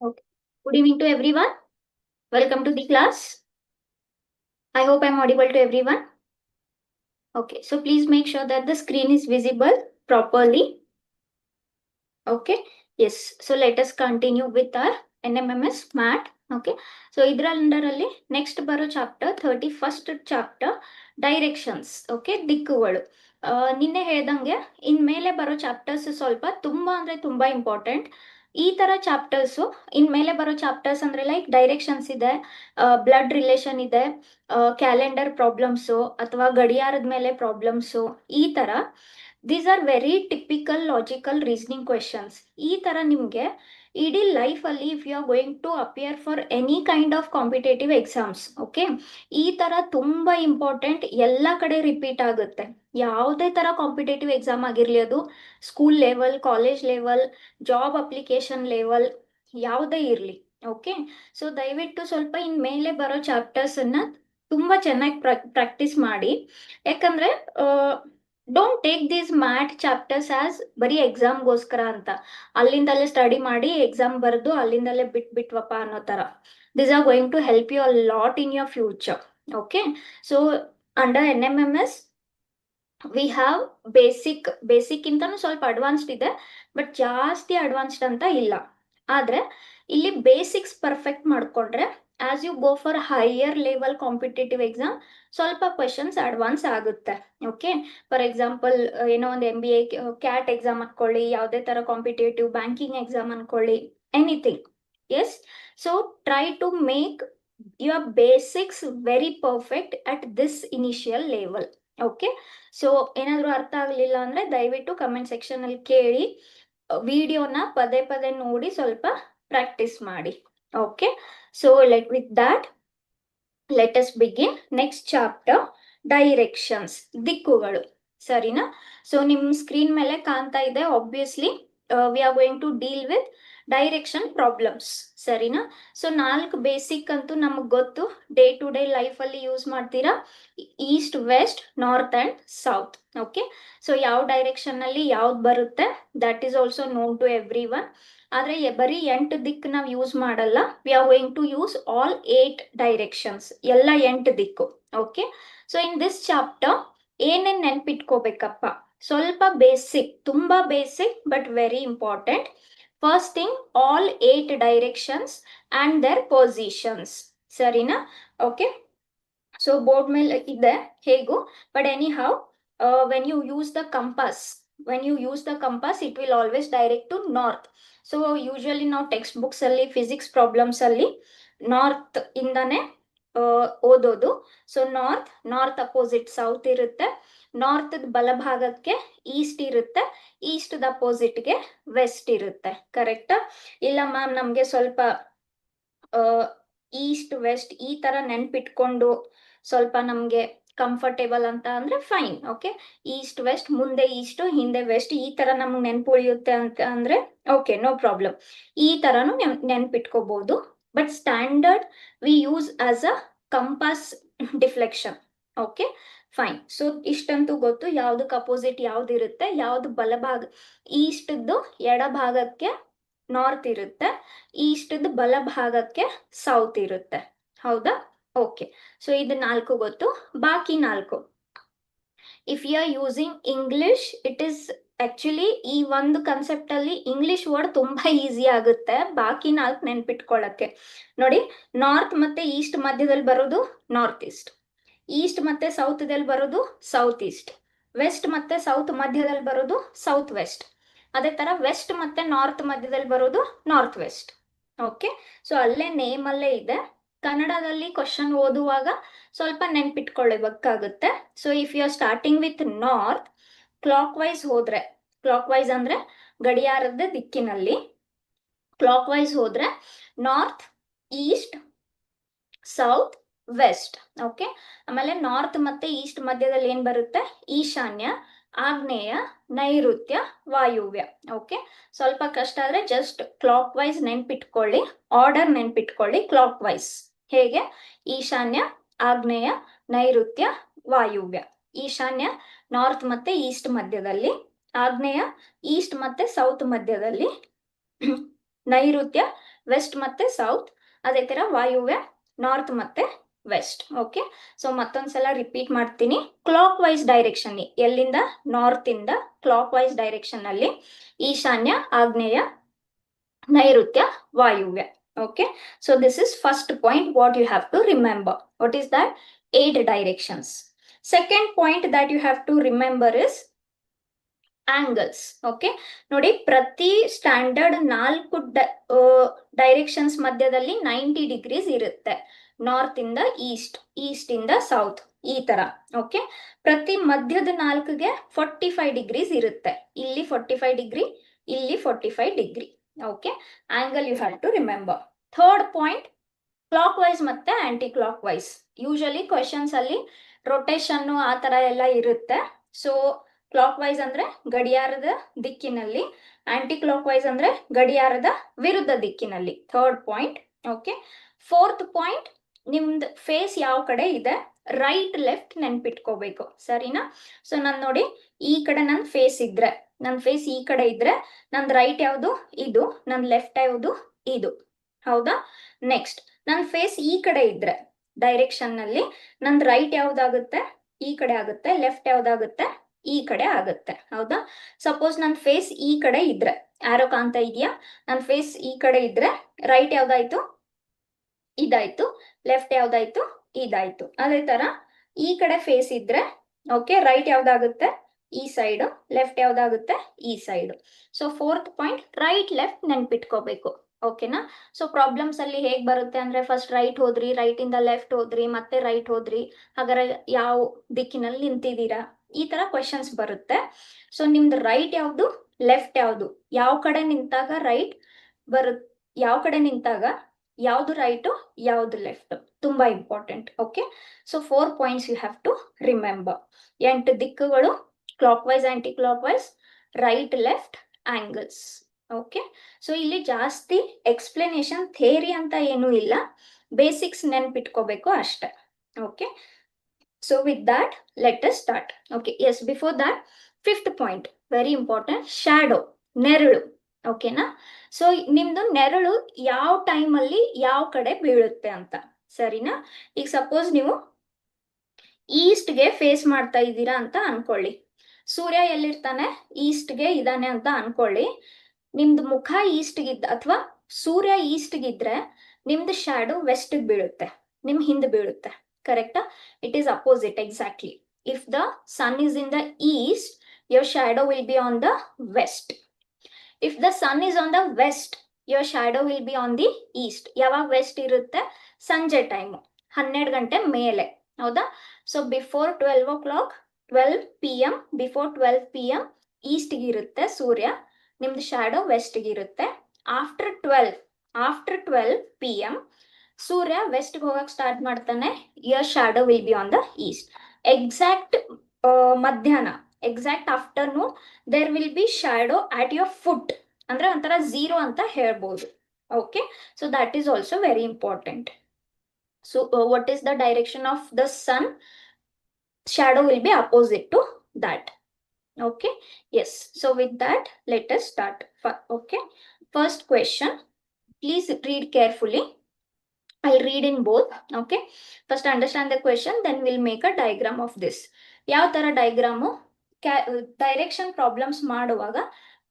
Okay. Good evening to everyone. Welcome to the class. I hope I'm audible to everyone. Okay, so please make sure that the screen is visible properly. Okay, yes. So let us continue with our NMMS math. Okay, so ಇದರ ಅಂಡರಲ್ಲಿ next ಬರೋ chapter 31st chapter directions. Okay, ದಿಕ್ಕುಗಳು. ನಿನ್ನೆ ಹೇಳ್ದಂಗೆ ಇನ್ಮೇಲೆ ಬರೋ chapters ಸ್ವಲ್ಪ ತುಂಬಾ ಅಂದ್ರೆ ತುಂಬಾ ಇಂಪಾರ್ಟೆಂಟ್. ಈ ತರ ಚಾಪ್ಟರ್ಸು ಇನ್ಮೇಲೆ ಬರೋ ಚಾಪ್ಟರ್ಸ್ ಅಂದ್ರೆ ಲೈಕ್ ಡೈರೆಕ್ಷನ್ಸ್ ಇದೆ, ಬ್ಲಡ್ ರಿಲೇಷನ್ ಇದೆ, ಕ್ಯಾಲೆಂಡರ್ ಪ್ರಾಬ್ಲಮ್ಸು ಅಥವಾ ಗಡಿಯಾರದ ಮೇಲೆ ಪ್ರಾಬ್ಲಮ್ಸು, ಈ ತರ these are very typical logical reasoning questions. ಈ ತರ ನಿಮಗೆ ಇಡೀ ಲೈಫಲ್ಲಿ if you are going to appear for any kind of competitive exams, okay, ಈ ತರ ತುಂಬಾ ಇಂಪಾರ್ಟೆಂಟ್, ಎಲ್ಲ ಕಡೆ ರಿಪೀಟ್ ಆಗುತ್ತೆ. ಯಾವುದೇ ತರ ಕಾಂಪಿಟೇಟಿವ್ ಎಕ್ಸಾಮ್ ಆಗಿರಲಿ, ಅದು school level, college level, job application level, ಯಾವುದೇ ಇರಲಿ. ಓಕೆ, ಸೊ ದಯವಿಟ್ಟು ಸ್ವಲ್ಪ ಇನ್ಮೇಲೆ ಬರೋ ಚಾಪ್ಟರ್ಸ್ ಅನ್ನ ತುಂಬಾ ಚೆನ್ನಾಗಿ ಪ್ರಾಕ್ಟೀಸ್ ಮಾಡಿ. ಯಾಕಂದ್ರೆ don't take these math chapters as ಬರೀ ಎಕ್ಸಾಮ್ಗೋಸ್ಕರ ಅಂತ ಅಲ್ಲಿಂದಲೇ ಸ್ಟಡಿ ಮಾಡಿ ಎಕ್ಸಾಮ್ ಬರೆದು ಅಲ್ಲಿಂದಲೇ ಬಿಟ್ವಪ್ಪ ಅನ್ನೋ ತರ. This are going to help you a lot in your future. Okay, so under NMMS we have basic ಇಂತಾನು ಸ್ವಲ್ಪ ಅಡ್ವಾನ್ಸ್ಡ್ ಇದೆ, ಬಟ್ ಜಾಸ್ತಿ ಅಡ್ವಾನ್ಸ್ಡ್ ಅಂತ ಇಲ್ಲ. ಆದ್ರೆ ಇಲ್ಲಿ ಬೇಸಿಕ್ಸ್ ಪರ್ಫೆಕ್ಟ್ ಮಾಡ್ಕೊಂಡ್ರೆ as you go for higher level competitive exam ಸ್ವಲ್ಪ ಕ್ವೆಶನ್ಸ್ ಅಡ್ವಾನ್ಸ್ ಆಗುತ್ತೆ. ಓಕೆ, ಫಾರ್ ಎಕ್ಸಾಂಪಲ್ ಏನೋ ಒಂದು MBA ಕ್ಯಾಟ್ ಎಕ್ಸಾಮ್ ಅನ್ಕೊಳ್ಳಿ, ಯಾವುದೇ ತರ ಕಾಂಪಿಟೇಟಿವ್ ಬ್ಯಾಂಕಿಂಗ್ ಎಕ್ಸಾಮ್ ಅನ್ಕೊಳ್ಳಿ, anything. Yes, so try to make your basics very perfect at this initial level. Okay, so ಏನಾದರೂ ಅರ್ಥ ಆಗಲಿಲ್ಲ ಅಂದ್ರೆ ದಯವಿಟ್ಟು ಕಮೆಂಟ್ ಸೆಕ್ಷನ್ ಅಲ್ಲಿ ಕೇಳಿ, ವಿಡಿಯೋನ ಪದೇ ಪದೇ ನೋಡಿ ಸ್ವಲ್ಪ ಪ್ರಾಕ್ಟೀಸ್ ಮಾಡಿ. Okay, so with that let us begin next chapter, directions, ದಿಕ್ಕುಗಳು. ಸರಿನಾ? ಸೊ ನಿಮ್ ಸ್ಕ್ರೀನ್ ಮೇಲೆ ಕಾಣ್ತಾ ಇದೆ, obviously we are going to deal with direction problems. ಸರಿನಾ? ಸೊ 4 ಬೇಸಿಕ್ ಅಂತೂ ನಮಗ್ ಗೊತ್ತು, ಡೇ ಟು ಡೇ ಲೈಫ್ ಅಲ್ಲಿ ಯೂಸ್ ಮಾಡ್ತೀರಾ, east, west, north and south. Okay, so ಯಾವ ಡೈರೆಕ್ಷನ್ ಅಲ್ಲಿ ಯಾವ್ದು ಬರುತ್ತೆ that is also known to everyone. ಆದ್ರೆ ಬರೀ 8 ದಿಕ್ಕು ನಾವು ಯೂಸ್ ಮಾಡಲ್ಲ, we are going to use all 8 directions, ಎಲ್ಲ 8 ದಿಕ್ಕು. Okay, so in this chapter ಏನೇನ್ ನೆನ್ಪಿಟ್ಕೋಬೇಕಪ್ಪ, ಸ್ವಲ್ಪ ಬೇಸಿಕ್, ತುಂಬಾ basic but very important. First thing, all 8 directions and their positions. ಸರಿನಾ? ಓಕೆ, ಸೊ ಬೋರ್ಡ್ ಮೇಲೆ ಇದೆ ಹೇಗೂ, but anyhow when you use the compass, it will always direct to north. So usually ನಾವು textbooks ಅಲ್ಲಿ, physics problems ಅಲ್ಲಿ north ಇಂದಾನೆ ಓದೋದು. ಸೊ ನಾರ್ತ್ ಅಪೋಸಿಟ್ ಸೌತ್ ಇರುತ್ತೆ, ನಾರ್ತ್ ಬಲಭಾಗಕ್ಕೆ ಈಸ್ಟ್ ಇರುತ್ತೆ, ಈಸ್ಟ್ ಅಪೋಸಿಟ್ಗೆ ವೆಸ್ಟ್ ಇರುತ್ತೆ. ಕರೆಕ್ಟಾ? ಇಲ್ಲ ಮ್ಯಾಮ್, ನಮ್ಗೆ ಸ್ವಲ್ಪ ಈಸ್ಟ್ ವೆಸ್ಟ್ ಈ ತರ ನೆನ್ಪಿಟ್ಕೊಂಡು ಸ್ವಲ್ಪ ನಮ್ಗೆ ಕಂಫರ್ಟೇಬಲ್ ಅಂತ ಅಂದ್ರೆ ಫೈನ್. ಓಕೆ, ಈಸ್ಟ್ ವೆಸ್ಟ್, ಮುಂದೆ ಈಸ್ಟ್ ಹಿಂದೆ ವೆಸ್ಟ್, ಈ ತರ ನಮ್ಗೆ ನೆನ್ಪು ಉಳಿಯುತ್ತೆ ಅಂತ ಅಂದ್ರೆ ಓಕೆ, ನೋ ಪ್ರಾಬ್ಲಮ್, ಈ ತರನು ನೆನ್ಪಿಟ್ಕೋಬಹುದು. But standard we use as a compass deflection. Okay, fine. So ಇಷ್ಟಂತೂ ಗೊತ್ತು, ಯಾವ್ದಕ್ಕೆ ಅಪೋಸಿಟ್ ಯಾವ್ದು ಇರುತ್ತೆ, ಯಾವ್ದು ಬಲಭಾಗ, ಈಸ್ಟ್ದು ಎಡಭಾಗಕ್ಕೆ ನಾರ್ತ್ ಇರುತ್ತೆ, ಈಸ್ಟ್ ಬಲಭಾಗಕ್ಕೆ ಸೌತ್ ಇರುತ್ತೆ. ಹೌದಾ? ಓಕೆ, ಸೊ ಇದು 4 ಗೊತ್ತು. ಬಾಕಿ 4, if you are using English, it is actually ಈ ಒಂದು ಕನ್ಸೆಪ್ಟ್ ಅಲ್ಲಿ ಇಂಗ್ಲಿಷ್ ವರ್ಡ್ ತುಂಬಾ ಈಸಿ ಆಗುತ್ತೆ ಬಾಕಿ 4 ನೆನ್ಪಿಟ್ಕೊಳ್ಳಕ್ಕೆ. ನೋಡಿ, ನಾರ್ತ್ ಮತ್ತೆ ಈಸ್ಟ್ ಮಧ್ಯದಲ್ಲಿ ಬರೋದು ನಾರ್ತ್ ಈಸ್ಟ್, ಈಸ್ಟ್ ಮತ್ತೆ ಸೌತ್ ದಲ್ಲಿ ಬರೋದು ಸೌತ್ ಈಸ್ಟ್, ವೆಸ್ಟ್ ಮತ್ತೆ ಸೌತ್ ಮಧ್ಯದಲ್ಲಿ ಬರೋದು ಸೌತ್ ವೆಸ್ಟ್, ಅದೇ ತರ ವೆಸ್ಟ್ ಮತ್ತೆ ನಾರ್ತ್ ಮಧ್ಯದಲ್ಲಿ ಬರೋದು ನಾರ್ತ್ ವೆಸ್ಟ್. ಓಕೆ, ಸೊ ಅಲ್ಲೇ ನೇಮ್ ಅಲ್ಲೇ ಇದೆ. ಕನ್ನಡದಲ್ಲಿ ಕ್ವಶನ್ ಓದುವಾಗ ಸ್ವಲ್ಪ ನೆನ್ಪಿಟ್ಕೊಳ್ಳಬೇಕಾಗುತ್ತೆ. So if you are starting with north, clockwise ಹೋದ್ರೆ, ಕ್ಲಾಕ್ ವೈಸ್ ಅಂದ್ರೆ ಗಡಿಯಾರದ ದಿಕ್ಕಿನಲ್ಲಿ, ಕ್ಲಾಕ್ ವೈಸ್ ಹೋದ್ರೆ north, east, south, west. Okay, ಆಮೇಲೆ ನಾರ್ತ್ ಮತ್ತೆ ಈಸ್ಟ್ ಮಧ್ಯದಲ್ಲಿ ಏನ್ ಬರುತ್ತೆ, ಈಶಾನ್ಯ, ಆಗ್ನೇಯ, ನೈಋತ್ಯ, ವಾಯುವ್ಯ. ಓಕೆ, ಸ್ವಲ್ಪ ಕಷ್ಟ ಆದ್ರೆ ಜಸ್ಟ್ ಕ್ಲಾಕ್ ವೈಸ್ ನೆನ್ಪಿಟ್ಕೊಳ್ಳಿ, ಆರ್ಡರ್ ನೆನ್ಪಿಟ್ಕೊಳ್ಳಿ. ಕ್ಲಾಕ್ ವೈಸ್ ಹೇಗೆ, ಈಶಾನ್ಯ, ಆಗ್ನೇಯ, ನೈಋತ್ಯ, ವಾಯುವ್ಯ. ಈಶಾನ್ಯ ನಾರ್ತ್ ಮತ್ತೆ ಈಸ್ಟ್ ಮಧ್ಯದಲ್ಲಿ, ಆಗ್ನೇಯ ಈಸ್ಟ್ ಮತ್ತೆ ಸೌತ್ ಮಧ್ಯದಲ್ಲಿ, ನೈಋತ್ಯ ವೆಸ್ಟ್ ಮತ್ತೆ ಸೌತ್, ಅದೇ ತರ ವಾಯುವ್ಯ ನಾರ್ತ್ ಮತ್ತೆ ವೆಸ್ಟ್. ಓಕೆ, ಸೊ ಮತ್ತೊಂದ್ಸಲ ರಿಪೀಟ್ ಮಾಡ್ತೀನಿ. ಕ್ಲಾಕ್ ವೈಸ್ ಡೈರೆಕ್ಷನ್, ಎಲ್ಲಿಂದ? ನಾರ್ತ್ ಇಂದ ಕ್ಲಾಕ್ ವೈಸ್ ಡೈರೆಕ್ಷನ್ ಅಲ್ಲಿ ಈಶಾನ್ಯ, ಆಗ್ನೇಯ, ನೈಋತ್ಯ, ವಾಯುವ್ಯ. Okay, so this is first point what you have to remember. What is that? 8 directions. Second point that you have to remember is angles. Okay, ನೋಡಿ, ಪ್ರತಿ standard 4 directions ಮಧ್ಯದಲ್ಲಿ 90 degrees ಇರುತ್ತೆ. North ಇಂದ ಈಸ್ಟ್, ಈಸ್ಟ್ ಇಂದ south, ಈ ತರ. Okay, ಪ್ರತಿ ಮಧ್ಯದ 4ಗೆ 45 ಡಿಗ್ರೀಸ್ ಇರುತ್ತೆ. ಇಲ್ಲಿ 45 ಡಿಗ್ರಿ, ಇಲ್ಲಿ 45 degree. Okay, angle you have to remember. Third point, clockwise ಮತ್ತೆ anticlockwise. Usually questions ಅಲ್ಲಿ ರೊಟೇಷನ್ ಆ ತರ ಎಲ್ಲ ಇರುತ್ತೆ. ಸೊ ಕ್ಲಾಕ್ ವೈಸ್ ಅಂದ್ರೆ ಗಡಿಯಾರದ ದಿಕ್ಕಿನಲ್ಲಿ, ಆಂಟಿ ಕ್ಲಾಕ್ ವೈಸ್ ಅಂದ್ರೆ ಗಡಿಯಾರದ ವಿರುದ್ಧ ದಿಕ್ಕಿನಲ್ಲಿ. Third point. Okay, fourth point, ನಿಮ್ದು ಫೇಸ್ ಯಾವ ಕಡೆ ಇದೆ, ರೈಟ್ ಲೆಫ್ಟ್ ನೆನ್ಪಿಟ್ಕೋಬೇಕು. ಸರಿನಾ? ಸೊ ನಾನು ನೋಡಿ, ಈ ಕಡೆ ನನ್ ಫೇಸ್ ಇದ್ರೆ, ನನ್ನ ಫೇಸ್ ಈ ಕಡೆ ಇದ್ರೆ ನಂದು ರೈಟ್ ಯಾವುದು? ಇದು. ನನ್ನ ಲೆಫ್ಟ್ ಯಾವುದು? ಇದು. ಹೌದಾ? ನೆಕ್ಸ್ಟ್, ನನ್ನ ಫೇಸ್ ಈ ಕಡೆ ಇದ್ರೆ ಡೈರೆಕ್ಷನ್ ನಲ್ಲಿ ನಂದು ರೈಟ್ ಯಾವ್ದಾಗುತ್ತೆ? ಈ ಕಡೆ ಆಗುತ್ತೆ. ಲೆಫ್ಟ್ ಯಾವ್ದಾಗುತ್ತೆ? ಈ ಕಡೆ ಆಗುತ್ತೆ. ಹೌದಾ? ಸಪೋಸ್ ನನ್ನ ಫೇಸ್ ಈ ಕಡೆ ಇದ್ರೆ, ಆರೋ ಕಾಣ್ತಾ ಇದೆಯಾ? ನನ್ನ ಫೇಸ್ ಈ ಕಡೆ ಇದ್ರೆ ರೈಟ್ ಯಾವ್ದಾಯ್ತು? ಇದಾಯ್ತು. ಲೆಫ್ಟ್ ಯಾವ್ದಾಯ್ತು? ಇದಾಯ್ತು. ಅದೇ ತರ ಈ ಕಡೆ ಫೇಸ್ ಇದ್ರೆ, ಓಕೆ, ರೈಟ್ ಯಾವ್ದಾಗುತ್ತೆ? ಈ ಸೈಡ್. ಲೆಫ್ಟ್ ಯಾವ್ದಾಗುತ್ತೆ? ಈ side. So fourth point, right left ನೆನ್ಪಿಟ್ಕೋಬೇಕು. ಓಕೆನಾ? ಸೊ ಪ್ರಾಬ್ಲಮ್ಸ್ ಅಲ್ಲಿ ಹೇಗ್ ಬರುತ್ತೆ ಅಂದ್ರೆ, ಫಸ್ಟ್ ರೈಟ್ ಹೋದ್ರಿ, ರೈಟ್ ಇಂದ ಲೆಫ್ಟ್ ಹೋದ್ರಿ, ಮತ್ತೆ ರೈಟ್ ಹೋದ್ರಿ, ಹಾಗಾದ್ರೆ ಯಾವ ದಿಕ್ಕಿನಲ್ಲಿ ನಿಂತಿದ್ದೀರಾ? ಈ ತರ ಕ್ವೆಶನ್ಸ್ ಬರುತ್ತೆ. ಸೊ ನಿಮ್ದು ರೈಟ್ ಯಾವ್ದು, ಲೆಫ್ಟ್ ಯಾವ್ದು, ಯಾವ ಕಡೆ ನಿಂತಾಗ ರೈಟ್ ಬರುತ್ತೆ, ಯಾವ ಕಡೆ ನಿಂತಾಗ ಯಾವ್ದು ರೈಟು, ಯಾವ್ದು ಲೆಫ್ಟ್, ತುಂಬಾ important. Okay, so 4 points you have to remember. 8 ದಿಕ್ಕುಗಳು, clockwise, anticlockwise, right left, angles. Okay, so ಇಲ್ಲಿ ಜಾಸ್ತಿ ಎಕ್ಸ್ಪ್ಲನೇಷನ್, ಥೇರಿ ಅಂತ ಏನೂ ಇಲ್ಲ, ಬೇಸಿಕ್ಸ್ ನೆನ್ಪಿಟ್ಕೋಬೇಕು ಅಷ್ಟೇ. Okay, so with that let us start. Okay, yes, before that 5th point, very important, shadow, ನೆರಳು. ಓಕೆನಾ? ಸೊ ನಿಮ್ದು ನೆರಳು ಯಾವ ಟೈಮ್ ಅಲ್ಲಿ ಯಾವ ಕಡೆ ಬೀಳುತ್ತೆ ಅಂತ. ಸರಿನಾ? ಈಗ ಸಪೋಸ್ ನೀವು ಈಸ್ಟ್ಗೆ ಫೇಸ್ ಮಾಡ್ತಾ ಇದ್ದೀರಾ ಅಂತ ಅನ್ಕೊಳ್ಳಿ. ಸೂರ್ಯ ಎಲ್ಲಿರ್ತಾನೆ? ಈಸ್ಟ್ಗೆ ಇದ್ದಾನೆ ಅಂತ ಅನ್ಕೊಳ್ಳಿ. ನಿಮ್ದು ಮುಖ ಈಸ್ಟ್ಗಿದ್ದ, ಅಥವಾ ಸೂರ್ಯ ಈಸ್ಟ್ಗಿದ್ರೆ ನಿಮ್ದು ಶ್ಯಾಡೋ ವೆಸ್ಟ್ಗೆ ಬೀಳುತ್ತೆ, ನಿಮ್ ಹಿಂದೆ ಬೀಳುತ್ತೆ. ಕರೆಕ್ಟಾ? It is opposite exactly. If the sun is in the east, your shadow will be on the west. If the sun is on the west, your shadow will be on the east. ಯಾವಾಗ West ಇರುತ್ತೆ? ಸಂಜೆ time, 12 ಗಂಟೆ ಮೇಲೆ. ಹೌದಾ? So before 12 o'clock, 12 PM, before 12 PM ಈಸ್ಟ್ಗೆ ಇರುತ್ತೆ ಸೂರ್ಯ, ನಿಮ್ದು shadow ವೆಸ್ಟ್ಗೆ ಇರುತ್ತೆ. After 12 PM ಸೂರ್ಯ ವೆಸ್ಟ್ಗೆ ಹೋಗಕ್ ಸ್ಟಾರ್ಟ್ ಮಾಡ್ತಾನೆ, your shadow will be on the east. Exact ಮಧ್ಯಾಹ್ನ, exact afternoon, there will be shadow at your foot, ಅಂದ್ರೆ ಒಂಥರ 0 ಅಂತ ಹೇಳ್ಬೋದು. Okay, so that is also very important. So what is the direction of the sun? Shadow will be opposite to that. Okay, yes, so with that let us start. Okay, first question, please read carefully. I'll read in both. Okay, first understand the question, then we'll make a diagram of this. ಯಾವ ತರ diagram? Direction problems ಮಾಡುವಾಗ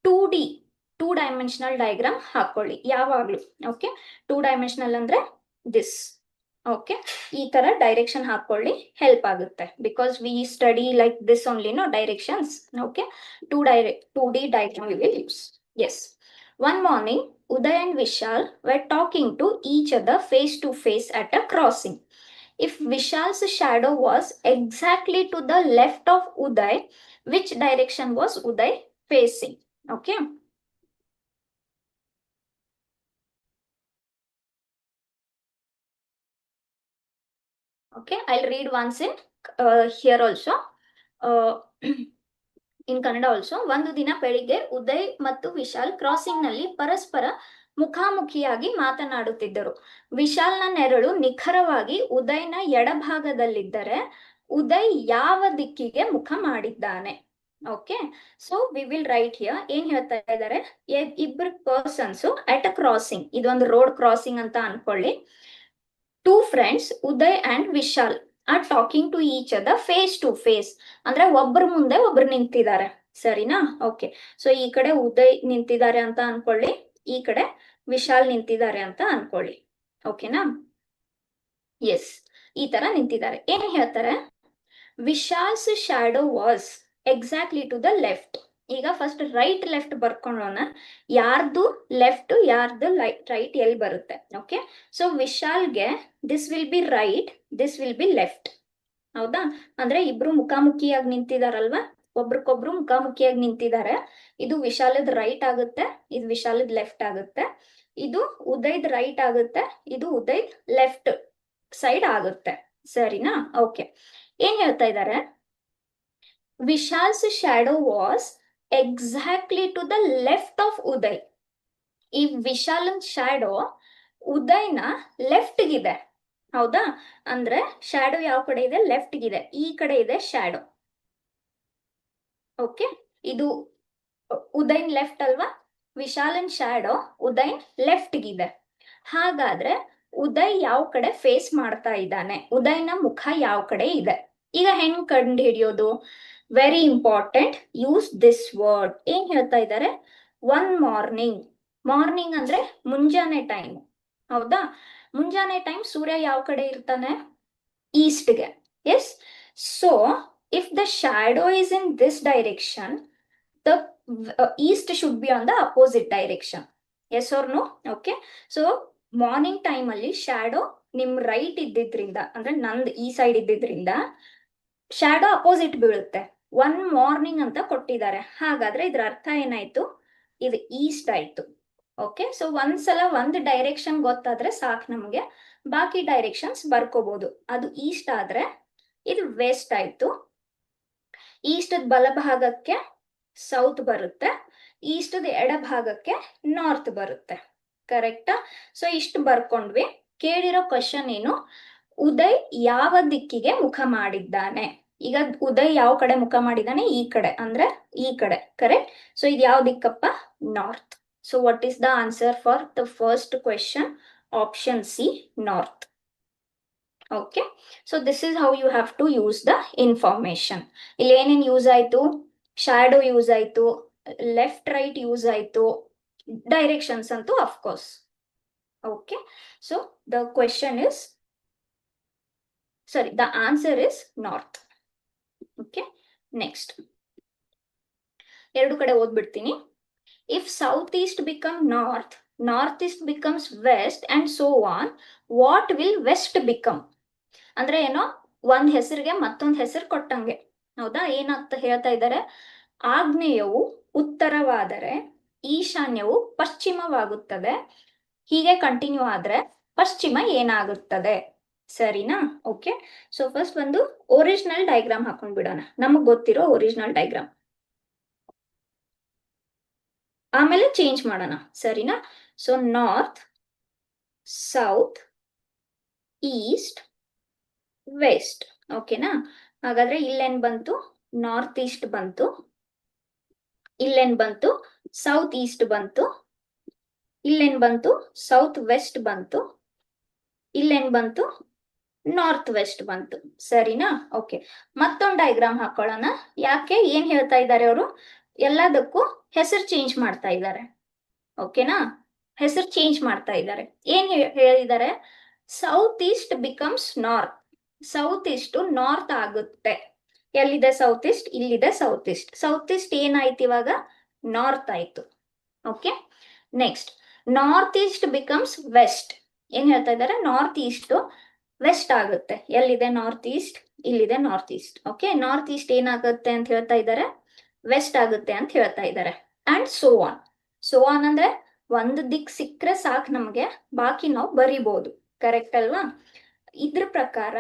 2 dimensional diagram ಹಾಕೊಳ್ಳಿ ಯಾವಾಗ್ಲೂ. Okay, 2 dimensional ಅಂದ್ರೆ this. Okay, ಈ ತರ direction ಹಾಕೊಳ್ಳಿ, help ಆಗುತ್ತೆ. Because we study like this only, no directions. Okay, 2D diagram we will use. Yes, one morning Uday and Vishal were talking to each other face to face at a crossing. If Vishal's shadow was exactly to the left of Uday, which direction was Uday facing? Okay, okay, I'll read once in here also, in Kannada also. ಒಂದು ದಿನ ಬೆಳಿಗ್ಗೆ ಉದಯ್ ಮತ್ತು Vishal crossing ನಲ್ಲಿ ಪರಸ್ಪರ ಮುಖಾಮುಖಿಯಾಗಿ ಮಾತನಾಡುತ್ತಿದ್ದರು. ವಿಶಾಲ್ನ ನೆರಳು ನಿಖರವಾಗಿ ಉದಯ್ನ ಎಡಭಾಗದಲ್ಲಿದ್ದರೆ ಉದಯ್ ಯಾವ ದಿಕ್ಕಿಗೆ ಮುಖ ಮಾಡಿದ್ದಾನೆ? Okay, so we will write here. ಏನ್ ಹೇಳ್ತಾ ಇದ್ದಾರೆ, ಇಬ್ಬರು ಪರ್ಸನ್ಸ್ ಅಟ್ ಅ ಕ್ರಾಸಿಂಗ್, ಇದೊಂದು ರೋಡ್ ಕ್ರಾಸಿಂಗ್ ಅಂತ ಅನ್ಕೊಳ್ಳಿ. Two friends Uday and Vishal are talking to each other face to face. ಅಂದ್ರೆ ಒಬ್ರ ಮುಂದೆ ಒಬ್ರು ನಿಂತಿದ್ದಾರೆ, ಸರಿನಾ? ಓಕೆ, ಸೊ ಈ ಕಡೆ ಉದಯ್ ನಿಂತಿದ್ದಾರೆ ಅಂತ ಅನ್ಕೊಳ್ಳಿ, ಈ ಕಡೆ ವಿಶಾಲ್ ನಿಂತಿದ್ದಾರೆ ಅಂತ ಅನ್ಕೊಳ್ಳಿ. ಓಕೆನಾ? ಎಸ್, ಈ ತರ ನಿಂತಿದ್ದಾರೆ. ಏನ್ ಹೇಳ್ತಾರೆ, Vishal's shadow was exactly to the left. ಈಗ ಫಸ್ಟ್ ರೈಟ್ ಲೆಫ್ಟ್ ಬರ್ಕೊಳ್ಳೋಣ. ಯಾರ್ದು ಲೆಫ್ಟ್, ಯಾರ್ದು ರೈಟ್ ಎಲ್ಲಿ ಬರುತ್ತೆ? ಓಕೆ, ಸೊ ವಿಶಾಲ್ಗೆ this will be right, this will be left. ಹೌದಾ? ಅಂದ್ರೆ ಇಬ್ರು ಮುಖಾಮುಖಿಯಾಗಿ ನಿಂತಿದಾರಲ್ವಾ, ಒಬ್ರಿಗೊಬ್ರು ಮುಖಾಮುಖಿಯಾಗಿ ನಿಂತಿದ್ದಾರೆ. ಇದು ವಿಶಾಲದ ರೈಟ್ ಆಗುತ್ತೆ, ಇದು ವಿಶಾಲದ ಲೆಫ್ಟ್ ಆಗುತ್ತೆ. ಇದು ಉದಯ್ದ್ ರೈಟ್ ಆಗುತ್ತೆ, ಇದು ಉದಯ್ದ್ ಲೆಫ್ಟ್ ಸೈಡ್ ಆಗುತ್ತೆ. ಸರಿನಾ? ಓಕೆ, ಏನ್ ಹೇಳ್ತಾ ಇದ್ದಾರೆ, Vishal's shadow was exactly to the left of Uday. ಈ ವಿಶಾಲನ್ ಶಾಡೋ ಉದಯ್ನ ಲೆಫ್ಟ್ ಗಿದೆ. ಹೌದಾ? ಅಂದ್ರೆ ಶಾಡೋ ಯಾವ ಕಡೆ ಇದೆ? ಲೆಫ್ಟ್ ಗಿದೆ. ಈ ಕಡೆ ಇದೆ ಶಾಡೋ. ಓಕೆ, ಇದು ಉದಯನ್ ಲೆಫ್ಟ್ ಅಲ್ವಾ? ವಿಶಾಲನ್ ಶಾಡೋ ಉದಯನ್ ಲೆಫ್ಟ್ ಗಿದೆ. ಹಾಗಾದ್ರೆ ಉದಯ್ ಯಾವ ಕಡೆ ಫೇಸ್ ಮಾಡ್ತಾ ಇದ್ದಾನೆ? ಉದಯ್ನ ಮುಖ ಯಾವ ಕಡೆ ಇದೆ? ಈಗ ಹೆಂಗ್ ಕಂಡು ಹಿಡಿಯೋದು? Very important, use this word. ಏನ್ ಹೇಳ್ತಾ ಇದ್ದಾರೆ, ಒನ್ ಮಾರ್ನಿಂಗ್. ಮಾರ್ನಿಂಗ್ ಅಂದ್ರೆ ಮುಂಜಾನೆ ಟೈಮ್. ಹೌದಾ? ಮುಂಜಾನೆ ಟೈಮ್ ಸೂರ್ಯ ಯಾವ ಕಡೆ ಇರ್ತಾನೆ? ಈಸ್ಟ್ಗೆ. Yes, so if the shadow is in this direction, the east should be on the opposite direction. Yes or no? Okay, so morning time ಅಲ್ಲಿ ಶಾಡೋ ನಿಮ್ ರೈಟ್ ಇದ್ದಿದ್ರಿಂದ, ಅಂದ್ರೆ ನಂದ್ ಈ ಸೈಡ್ ಇದ್ದಿದ್ರಿಂದ ಶಾಡೋ ಅಪೋಸಿಟ್ ಬೀಳುತ್ತೆ. ಒನ್ ಮಾರ್ನಿಂಗ್ ಅಂತ ಕೊಟ್ಟಿದ್ದಾರೆ. ಹಾಗಾದ್ರೆ ಇದ್ರ ಅರ್ಥ ಏನಾಯ್ತು? ಇದು ಈಸ್ಟ್ ಆಯ್ತು. ಓಕೆ, ಸೊ ಒಂದ್ಸಲ ಒಂದ್ ಡೈರೆಕ್ಷನ್ ಗೊತ್ತಾದ್ರೆ ಸಾಕು ನಮ್ಗೆ, ಬಾಕಿ ಡೈರೆಕ್ಷನ್ಸ್ ಬರ್ಕೋಬಹುದು. ಅದು ಈಸ್ಟ್ ಆದ್ರೆ ಇದು ವೆಸ್ಟ್ ಆಯ್ತು. ಈಸ್ಟ್ ಬಲಭಾಗಕ್ಕೆ ಸೌತ್ ಬರುತ್ತೆ, ಈಸ್ಟ್ ಎಡ ಭಾಗಕ್ಕೆ ನಾರ್ತ್ ಬರುತ್ತೆ. ಕರೆಕ್ಟಾ? ಸೊ ಇಷ್ಟು ಬರ್ಕೊಂಡ್ವಿ. ಕೇಳಿರೋ ಕ್ವಶನ್ ಏನು, ಉದಯ್ ಯಾವ ದಿಕ್ಕಿಗೆ ಮುಖ ಮಾಡಿದ್ದಾನೆ? ಈಗ ಉದಯ್ ಯಾವ ಕಡೆ ಮುಖ ಮಾಡಿದ್ದಾನೆ? ಈ ಕಡೆ, ಅಂದ್ರೆ ಈ ಕಡೆ. ಕರೆಕ್ಟ್. ಸೊ ಇದು ಯಾವ ದಿಕ್ಕಪ್ಪ? North. So what is the answer for the first question? Option C, north. Okay, so this is how you have to use the information. ಇಲ್ಲಿ ಏನೇನ್ ಯೂಸ್ ಆಯ್ತು? ಶಾಡೋ ಯೂಸ್ ಆಯ್ತು, ಲೆಫ್ಟ್ ರೈಟ್ ಯೂಸ್ ಆಯ್ತು, directions ಅಂತೂ of course. Okay, so the question is, sorry, the answer is north. Okay, next. ಎರಡು ಕಡೆ ಓದ್ಬಿಡ್ತೀನಿ. If southeast become north, northeast becomes west and so on, what will west become? ಅಂದ್ರೆ ಏನೋ ಒಂದ್ ಹೆಸರಿಗೆ ಮತ್ತೊಂದ್ ಹೆಸರು ಕೊಟ್ಟಂಗೆ. ಹೌದಾ? ಏನಾಗ್ತಾ ಹೇಳ್ತಾ ಇದ್ದಾರೆ, ಆಗ್ನೇಯವು ಉತ್ತರವಾದರೆ ಈಶಾನ್ಯವು ಪಶ್ಚಿಮವಾಗುತ್ತದೆ. ಹೀಗೆ ಕಂಟಿನ್ಯೂ ಆದ್ರೆ ಪಶ್ಚಿಮ ಏನಾಗುತ್ತದೆ? ಸರಿನಾ? ಓಕೆ, ಸೊ ಫಸ್ಟ್ ಒಂದು ಒರಿಜಿನಲ್ ಡೈಗ್ರಾಮ್ ಹಾಕೊಂಡ್ಬಿಡೋಣ, ನಮಗ್ ಗೊತ್ತಿರೋ ಒರಿಜಿನಲ್ ಡೈಗ್ರಾಮ್. ಆಮೇಲೆ ಚೇಂಜ್ ಮಾಡೋಣ. ಸರಿನಾ? So north, south, east, west. ಓಕೆನಾ? ಹಾಗಾದ್ರೆ ಇಲ್ಲೇನ್ ಬಂತು? ನಾರ್ತ್ ಈಸ್ಟ್ ಬಂತು. ಇಲ್ಲೇನ್ ಬಂತು? ಸೌತ್ ಈಸ್ಟ್ ಬಂತು. ಇಲ್ಲೇನ್ ಬಂತು? ಸೌತ್ ವೆಸ್ಟ್ ಬಂತು. ಇಲ್ಲೇನ್ ಬಂತು? ನಾರ್ತ್ ವೆಸ್ಟ್ ಬಂತು. ಸರಿನಾ? ಓಕೆ, ಮತ್ತೊಂದು ಡೈಗ್ರಾಮ್ ಹಾಕೊಳ್ಳೋಣ. ಯಾಕೆ, ಏನ್ ಹೇಳ್ತಾ ಇದ್ದಾರೆ ಅವರು? ಎಲ್ಲದಕ್ಕೂ ಹೆಸರು ಚೇಂಜ್ ಮಾಡ್ತಾ ಇದ್ದಾರೆ. ಓಕೆನಾ? ಹೆಸರು ಚೇಂಜ್ ಮಾಡ್ತಾ ಇದ್ದಾರೆ. ಏನ್ ಹೇಳಿದ್ದಾರೆ? South east becomes north. South east north ಆಗುತ್ತೆ. ಎಲ್ಲಿದೆ ಸೌತ್ ಈಸ್ಟ್? ಇಲ್ಲಿದೆ ಸೌತ್ ಈಸ್ಟ್. ಸೌತ್ ಈಸ್ಟ್ ಏನಾಯ್ತು ಇವಾಗ? ನಾರ್ತ್ ಆಯ್ತು. Okay, next north east becomes west. ಏನ್ ಹೇಳ್ತಾ ಇದ್ದಾರೆ? ನಾರ್ತ್ ಈಸ್ಟ್ ವೆಸ್ಟ್ ಆಗುತ್ತೆ. ಎಲ್ಲಿದೆ ನಾರ್ತ್ ಈಸ್ಟ್? ಇಲ್ಲಿದೆ north east. Okay, north east ಏನಾಗುತ್ತೆ ಅಂತ ಹೇಳ್ತಾ ಇದ್ದಾರೆ? ವೆಸ್ಟ್ ಆಗುತ್ತೆ ಅಂತ ಹೇಳ್ತಾ ಇದ್ದಾರೆ. And so on. So on ಅಂದ್ರೆ ಒಂದು ದಿಕ್ ಸಿಕ್ಕರೆ ಸಾಕು ನಮ್ಗೆ, ಬಾಕಿ ನಾವು ಬರಿಬಹುದು. ಕರೆಕ್ಟ್ ಅಲ್ವಾ? ಇದ್ರ ಪ್ರಕಾರ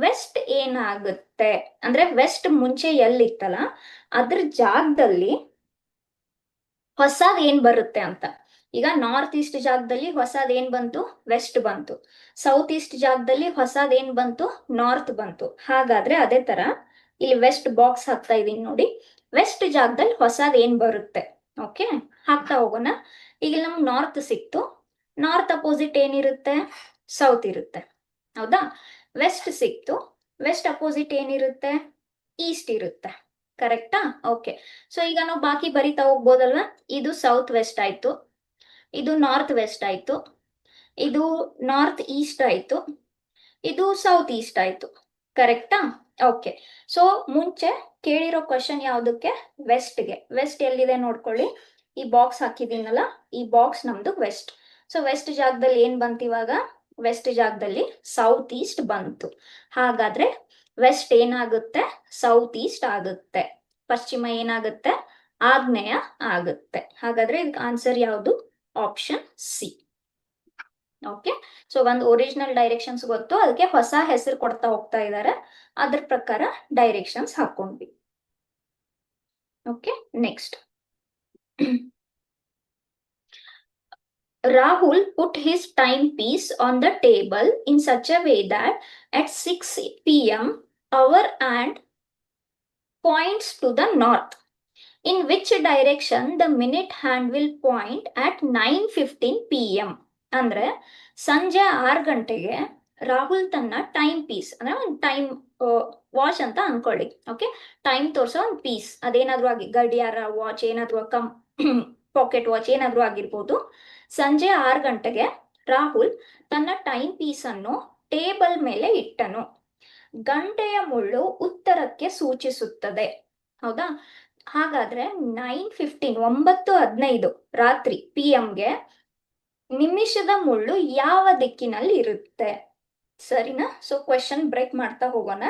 ವೆಸ್ಟ್ ಏನಾಗುತ್ತೆ ಅಂದ್ರೆ, ವೆಸ್ಟ್ ಮುಂಚೆ ಎಲ್ಲಿತ್ತಲ್ಲ ಅದ್ರ ಜಾಗದಲ್ಲಿ ಹೊಸದ್ ಏನ್ ಬರುತ್ತೆ ಅಂತ. ಈಗ ನಾರ್ತ್ ಈಸ್ಟ್ ಜಾಗದಲ್ಲಿ ಹೊಸದ್ ಏನ್ ಬಂತು? ವೆಸ್ಟ್ ಬಂತು. ಸೌತ್ ಈಸ್ಟ್ ಜಾಗದಲ್ಲಿ ಹೊಸದ್ ಏನ್ ಬಂತು? ನಾರ್ತ್ ಬಂತು. ಹಾಗಾದ್ರೆ ಅದೇ ತರ ಇಲ್ಲಿ ವೆಸ್ಟ್ ಬಾಕ್ಸ್ ಹಾಕ್ತಾ ಇದೀನಿ ನೋಡಿ. ವೆಸ್ಟ್ ಜಾಗದಲ್ಲಿ ಹೊಸದ್ ಏನ್ ಬರುತ್ತೆ? ಓಕೆ, ಹಾಕ್ತಾ ಹೋಗೋಣ. ಈಗ ನಮ್ಗೆ ನಾರ್ತ್ ಸಿಕ್ತು. ನಾರ್ತ್ ಅಪೋಸಿಟ್ ಏನಿರುತ್ತೆ? ಸೌತ್ ಇರುತ್ತೆ, ಹೌದಾ? ವೆಸ್ಟ್ ಸಿಕ್ತು. ವೆಸ್ಟ್ ಅಪೋಸಿಟ್ ಏನಿರುತ್ತೆ? ಈಸ್ಟ್ ಇರುತ್ತೆ, ಕರೆಕ್ಟಾ? ಓಕೆ, ಸೊ ಈಗ ನಾವು ಬಾಕಿ ಬರಿತಾ ಹೋಗ್ಬೋದಲ್ವಾ? ಇದು ಸೌತ್ ವೆಸ್ಟ್ ಆಯ್ತು, ಇದು ನಾರ್ತ್ ವೆಸ್ಟ್ ಆಯ್ತು, ಇದು ನಾರ್ತ್ ಈಸ್ಟ್ ಆಯ್ತು, ಇದು ಸೌತ್ ಈಸ್ಟ್ ಆಯ್ತು, ಕರೆಕ್ಟಾ? ಓಕೆ, ಸೊ ಮುಂಚೆ ಕೇಳಿರೋ ಕ್ವಶನ್ ಯಾವ್ದಕ್ಕೆ? ವೆಸ್ಟ್ಗೆ. ವೆಸ್ಟ್ ಎಲ್ಲಿದೆ ನೋಡ್ಕೊಳ್ಳಿ, ಈ ಬಾಕ್ಸ್ ಹಾಕಿದೀನಲ್ಲ, ಈ ಬಾಕ್ಸ್ ನಮ್ದು ವೆಸ್ಟ್. ಸೊ ವೆಸ್ಟ್ ಜಾಗದಲ್ಲಿ ಏನ್ ಬಂತು ಇವಾಗ? ವೆಸ್ಟ್ ಜಾಗದಲ್ಲಿ ಸೌತ್ ಈಸ್ಟ್ ಬಂತು. ಹಾಗಾದ್ರೆ ವೆಸ್ಟ್ ಏನಾಗುತ್ತೆ? ಸೌತ್ ಈಸ್ಟ್ ಆಗುತ್ತೆ. ಪಶ್ಚಿಮ ಏನಾಗುತ್ತೆ? ಆಗ್ನೇಯ ಆಗುತ್ತೆ. ಹಾಗಾದ್ರೆ ಇದಕ್ಕೆ ಆನ್ಸರ್ ಯಾವುದು? Option C. ಓಕೆ, ಸೊ ಒಂದು ಒರಿಜಿನಲ್ ಡೈರೆಕ್ಷನ್ಸ್ ಗೊತ್ತು, ಅದಕ್ಕೆ ಹೊಸ ಹೆಸರು ಕೊಡ್ತಾ ಹೋಗ್ತಾ ಇದ್ದಾರೆ, ಅದ್ರ ಪ್ರಕಾರ ಡೈರೆಕ್ಷನ್ಸ್ ಹಾಕೊಂಡ್ವಿ. Okay, next. Rahul put his timepiece on the table in such a way that at 6 p.m. hour and points to the north. In which direction the minute hand will point at 9:15 p.m. ಅಂದ್ರೆ ಸಂಜೆ 6 ಗಂಟೆಗೆ ರಾಹುಲ್ ತನ್ನ time piece ಅಂದ್ರೆ ಒಂದು time watch ಅಂತ ಅನ್ಕೊಳ್ಳಿ. Okay, time ತೋರಿಸೋ ಒಂದು ಪೀಸ್, ಅದೇನಾದ್ರೂ ಆಗಿ ಗಡಿಯಾರ, ವಾಚ್, ಏನಾದ್ರೂ ಪಾಕೆಟ್ ವಾಚ್ ಏನಾದ್ರೂ ಆಗಿರ್ಬೋದು. ಸಂಜೆ 6 ಗಂಟೆಗೆ ರಾಹುಲ್ ತನ್ನ ಟೈಮ್ ಪೀಸ್ ಅನ್ನು ಟೇಬಲ್ ಮೇಲೆ ಇಟ್ಟನು. ಗಂಟೆಯ ಮುಳ್ಳು ಉತ್ತರಕ್ಕೆ ಸೂಚಿಸುತ್ತದೆ, ಹೌದಾ? ಹಾಗಾದ್ರೆ 9:15 9:15 ರಾತ್ರಿ PM-ಗೆ ನಿಮಿಷದ ಮುಳ್ಳು ಯಾವ ದಿಕ್ಕಿನಲ್ಲಿ ಇರುತ್ತೆ? ಸರಿನಾ? ಸೊ ಕ್ವೆಶನ್ ಬ್ರೇಕ್ ಮಾಡ್ತಾ ಹೋಗೋಣ.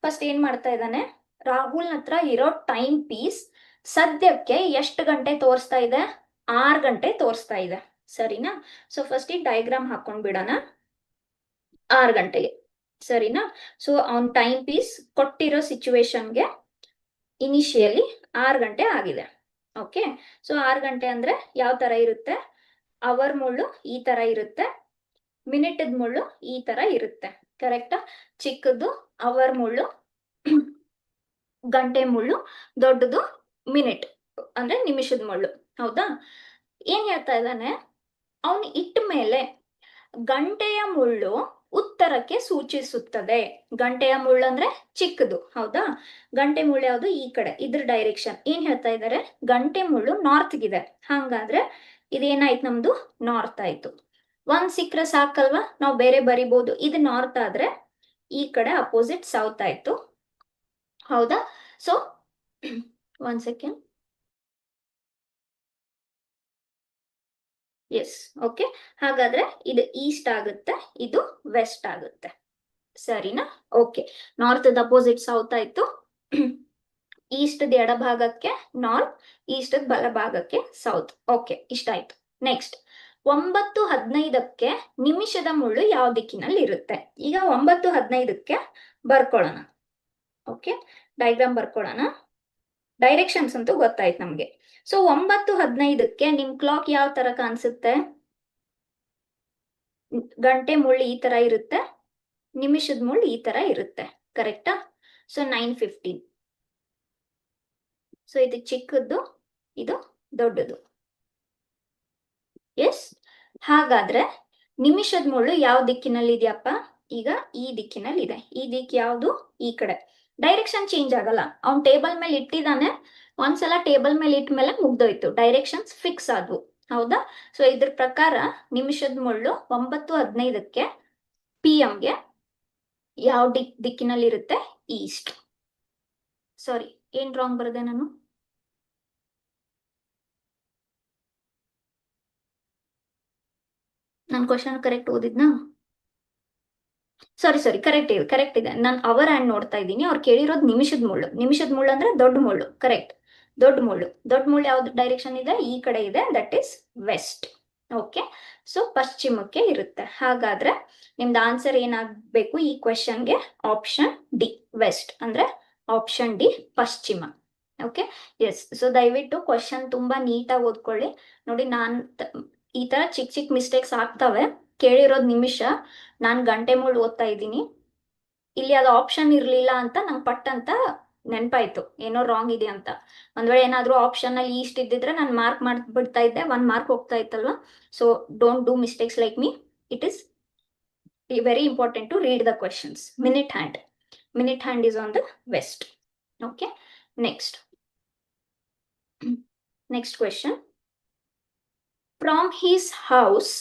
ಫಸ್ಟ್ ಏನ್ ಮಾಡ್ತಾ ಇದ್ದಾನೆ? ರಾಹುಲ್ ಹತ್ರ ಇರೋ ಟೈಮ್ ಪೀಸ್ ಸದ್ಯಕ್ಕೆ ಎಷ್ಟು ಗಂಟೆ ತೋರಿಸ್ತಾ ಇದೆ? 6 ಗಂಟೆ ತೋರಿಸ್ತಾ ಇದೆ, ಸರಿನಾ? ಸೊ ಫಸ್ಟ್ ಈ ಡಯಾಗ್ರಾಮ್ ಹಾಕೊಂಡ್ ಬಿಡೋಣ. 6 ಗಂಟೆಗೆ, ಸರಿನಾ? ಸೊ ಅವನ್ ಟೈಮ್ ಪೀಸ್ ಕೊಟ್ಟಿರೋ ಸಿಚುವೇಶನ್ಗೆ ಇನಿಷಿಯಲಿ 6 ಗಂಟೆ ಆಗಿದೆ. ಓಕೆ, ಸೊ 6 ಗಂಟೆ ಅಂದ್ರೆ ಯಾವ ತರ ಇರುತ್ತೆ? ಅವರ್ ಮುಳ್ಳು ಈ ತರ ಇರುತ್ತೆ, ಮಿನಿಟ್ ಮುಳ್ಳು ಈ ತರ ಇರುತ್ತೆ, ಕರೆಕ್ಟಾ? ಚಿಕ್ಕದು ಅವರ್ ಮುಳ್ಳು, ಗಂಟೆ ಮುಳ್ಳು, ದೊಡ್ಡದು ಮಿನಿಟ್ ಅಂದ್ರೆ ನಿಮಿಷದ ಮುಳ್ಳು, ಹೌದಾ? ಏನ್ ಹೇಳ್ತಾ ಇದ್ದಾನೆ? ಅವನು ಇಟ್ಟ ಮೇಲೆ ಗಂಟೆಯ ಮುಳ್ಳು ಉತ್ತರಕ್ಕೆ ಸೂಚಿಸುತ್ತದೆ. ಗಂಟೆಯ ಮುಳ್ಳು ಅಂದ್ರೆ ಚಿಕ್ಕದು, ಹೌದಾ? ಗಂಟೆ ಮುಳ್ಳು ಯಾವುದು? ಈ ಕಡೆ, ಇದ್ರ ಡೈರೆಕ್ಷನ್. ಏನ್ ಹೇಳ್ತಾ ಇದ್ದಾರೆ? ಗಂಟೆ ಮುಳ್ಳು ನಾರ್ತ್ಗಿದೆ. ಹಂಗಾದ್ರೆ ಇದೇನಾಯ್ತು? ನಮ್ದು ನಾರ್ತ್ ಆಯ್ತು. ಒಂದ್ ಸಿಕ್ಕ್ರೆ ಸಾಕಲ್ವಾ? ನಾವು ಬೇರೆ ಬರಿಬಹುದು. ಇದು ನಾರ್ತ್ ಆದ್ರೆ ಈ ಕಡೆ ಅಪೋಸಿಟ್ ಸೌತ್ ಆಯ್ತು, ಹೌದಾ? So 1 second. Yes, okay. ಹಾಗಾದ್ರೆ ಇದು ಈಸ್ಟ್ ಆಗುತ್ತೆ, ಇದು ವೆಸ್ಟ್ ಆಗುತ್ತೆ, ಸರಿನಾ? ಓಕೆ, ನಾರ್ತ್ ಅಪೋಸಿಟ್ ಸೌತ್ ಆಯ್ತು, ಈಸ್ಟ್ ಎಡಭಾಗಕ್ಕೆ ನಾರ್ತ್, ಈಸ್ಟ್ ಬಲಭಾಗಕ್ಕೆ ಸೌತ್. ಓಕೆ, ಇಷ್ಟ ಆಯ್ತು. ನೆಕ್ಸ್ಟ್ 9:15ಕ್ಕೆ ನಿಮಿಷದ ಮುಳ್ಳು ಯಾವ ದಿಕ್ಕಿನಲ್ಲಿ ಇರುತ್ತೆ? ಈಗ 9:15ಕ್ಕೆ ಬರ್ಕೊಳ್ಳೋಣ. ಓಕೆ, ಡಯಾಗ್ರಾಮ್ ಬರ್ಕೊಳ್ಳೋಣ. ಡೈರೆಕ್ಷನ್ಸ್ ಅಂತೂ ಗೊತ್ತಾಯ್ತು ನಮ್ಗೆ. ಸೊ 9:15ಕ್ಕೆ ನಿಮ್ ಕ್ಲಾಕ್ ಯಾವ ತರ ಕಾಣಿಸುತ್ತೆ? ಗಂಟೆ ಮುಳ್ಳು ಈ ತರ ಇರುತ್ತೆ, ನಿಮಿಷದ ಮುಳ್ಳು ಈ ತರ ಇರುತ್ತೆ, ಕರೆಕ್ಟಾ? ಸೊ 9:15. ಸೊ ಇದು ಚಿಕ್ಕದ್ದು, ಇದು ದೊಡ್ಡದು. ಎಸ್, ಹಾಗಾದ್ರೆ ನಿಮಿಷದ ಮುಳ್ಳು ಯಾವ ದಿಕ್ಕಿನಲ್ಲಿ ಇದೆಯಪ್ಪ? ಈಗ ಈ ದಿಕ್ಕಿನಲ್ಲಿ ಇದೆ. ಈ ದಿಕ್ಕು ಯಾವುದು? ಈ ಕಡೆ. ಡೈರೆಕ್ಷನ್ ಚೇಂಜ್ ಆಗಲ್ಲ, ಅವ್ನ್ ಟೇಬಲ್ ಮೇಲೆ ಇಟ್ಟಿದ್ದಾನೆ, ಒಂದ್ಸಲ ಟೇಬಲ್ ಮೇಲೆ ಇಟ್ಟ ಮೇಲೆ ಮುಗ್ದೋಯ್ತು, ಡೈರೆಕ್ಷನ್ಸ್ ಫಿಕ್ಸ್ ಆದ್ವು, ಹೌದಾ? ಸೊ ಇದ್ರ ಪ್ರಕಾರ ನಿಮಿಷದ ಮುಳ್ಳು 9:15ಕ್ಕೆ PM-ಗೆ ಯಾವ ದಿಕ್ಕಿನಲ್ಲಿ ಇರುತ್ತೆ? ಈಸ್ಟ್. ಸಾರಿ, ಏನ್ ರಾಂಗ್ ಬರದೆ ನಾನು? ನಾನು ಕ್ವಶನ್ ಕರೆಕ್ಟ್ ಓದಿದ್ನಾ? ಸಾರಿ, ಕರೆಕ್ಟ್ ಇದೆ. ನಾನು ಅವರ್ ಹ್ಯಾಂಡ್ ನೋಡ್ತಾ ಇದ್ದೀನಿ. ಅವ್ರು ಕೇಳಿರೋದು ನಿಮಿಷದ ಮುಳ್ಳು. ನಿಮಿಷದ ಮುಳ್ಳು ಅಂದ್ರೆ ದೊಡ್ಡ ಮುಳ್ಳು, ಕರೆಕ್ಟ್. ದೊಡ್ಡ ಮುಳ್ಳು ಯಾವ್ದು ಡೈರೆಕ್ಷನ್ ಇದೆ? ಈ ಕಡೆ ಇದೆ, that is west. Okay, so ಪಶ್ಚಿಮಕ್ಕೆ ಇರುತ್ತೆ. ಹಾಗಾದ್ರೆ ನಿಮ್ದು ಆನ್ಸರ್ ಏನಾಗಬೇಕು ಈ ಕ್ವೆಶನ್ಗೆ? Option D, west. ಅಂದ್ರೆ ಆಪ್ಷನ್ ಡಿ, ಪಶ್ಚಿಮ. Okay, yes. ಸೊ ದಯವಿಟ್ಟು ಕ್ವೆಶನ್ ತುಂಬಾ ನೀಟಾಗಿ ಓದ್ಕೊಳ್ಳಿ. ನೋಡಿ, ಈ ತರ ಚಿಕ್ಕ ಮಿಸ್ಟೇಕ್ಸ್ ಆಗ್ತವೆ. ಕೇಳಿರೋದ್ ನಿಮಿಷ, ನಾನ್ ಗಂಟೆ ಮುಳ್ಳು ಓದ್ತಾ ಇದ್ದೀನಿ, ಇಲ್ಲಿ ಅದು ಆಪ್ಷನ್ ಇರ್ಲಿಲ್ಲ ಅಂತ ನಂಗೆ ಪಟ್ ಅಂತ ನೆನಪಾಯ್ತು ಏನೋ ರಾಂಗ್ ಇದೆ ಅಂತ. ಒಂದ್ ವೇಳೆ ಏನಾದ್ರೂ ಆಪ್ಷನ್ ಅಲ್ಲಿ ಈಸ್ಟ್ ಇದ್ದಿದ್ರೆ ನಾನು ಮಾರ್ಕ್ ಮಾಡ್ಬಿಡ್ತಾ ಇದ್ದೆ, 1 ಮಾರ್ಕ್ ಹೋಗ್ತಾ ಇತ್ತಲ್ವಾ. So don't do mistakes like me. It is very important to read the questions. Minute hand is on the west. Okay, next question. From his house,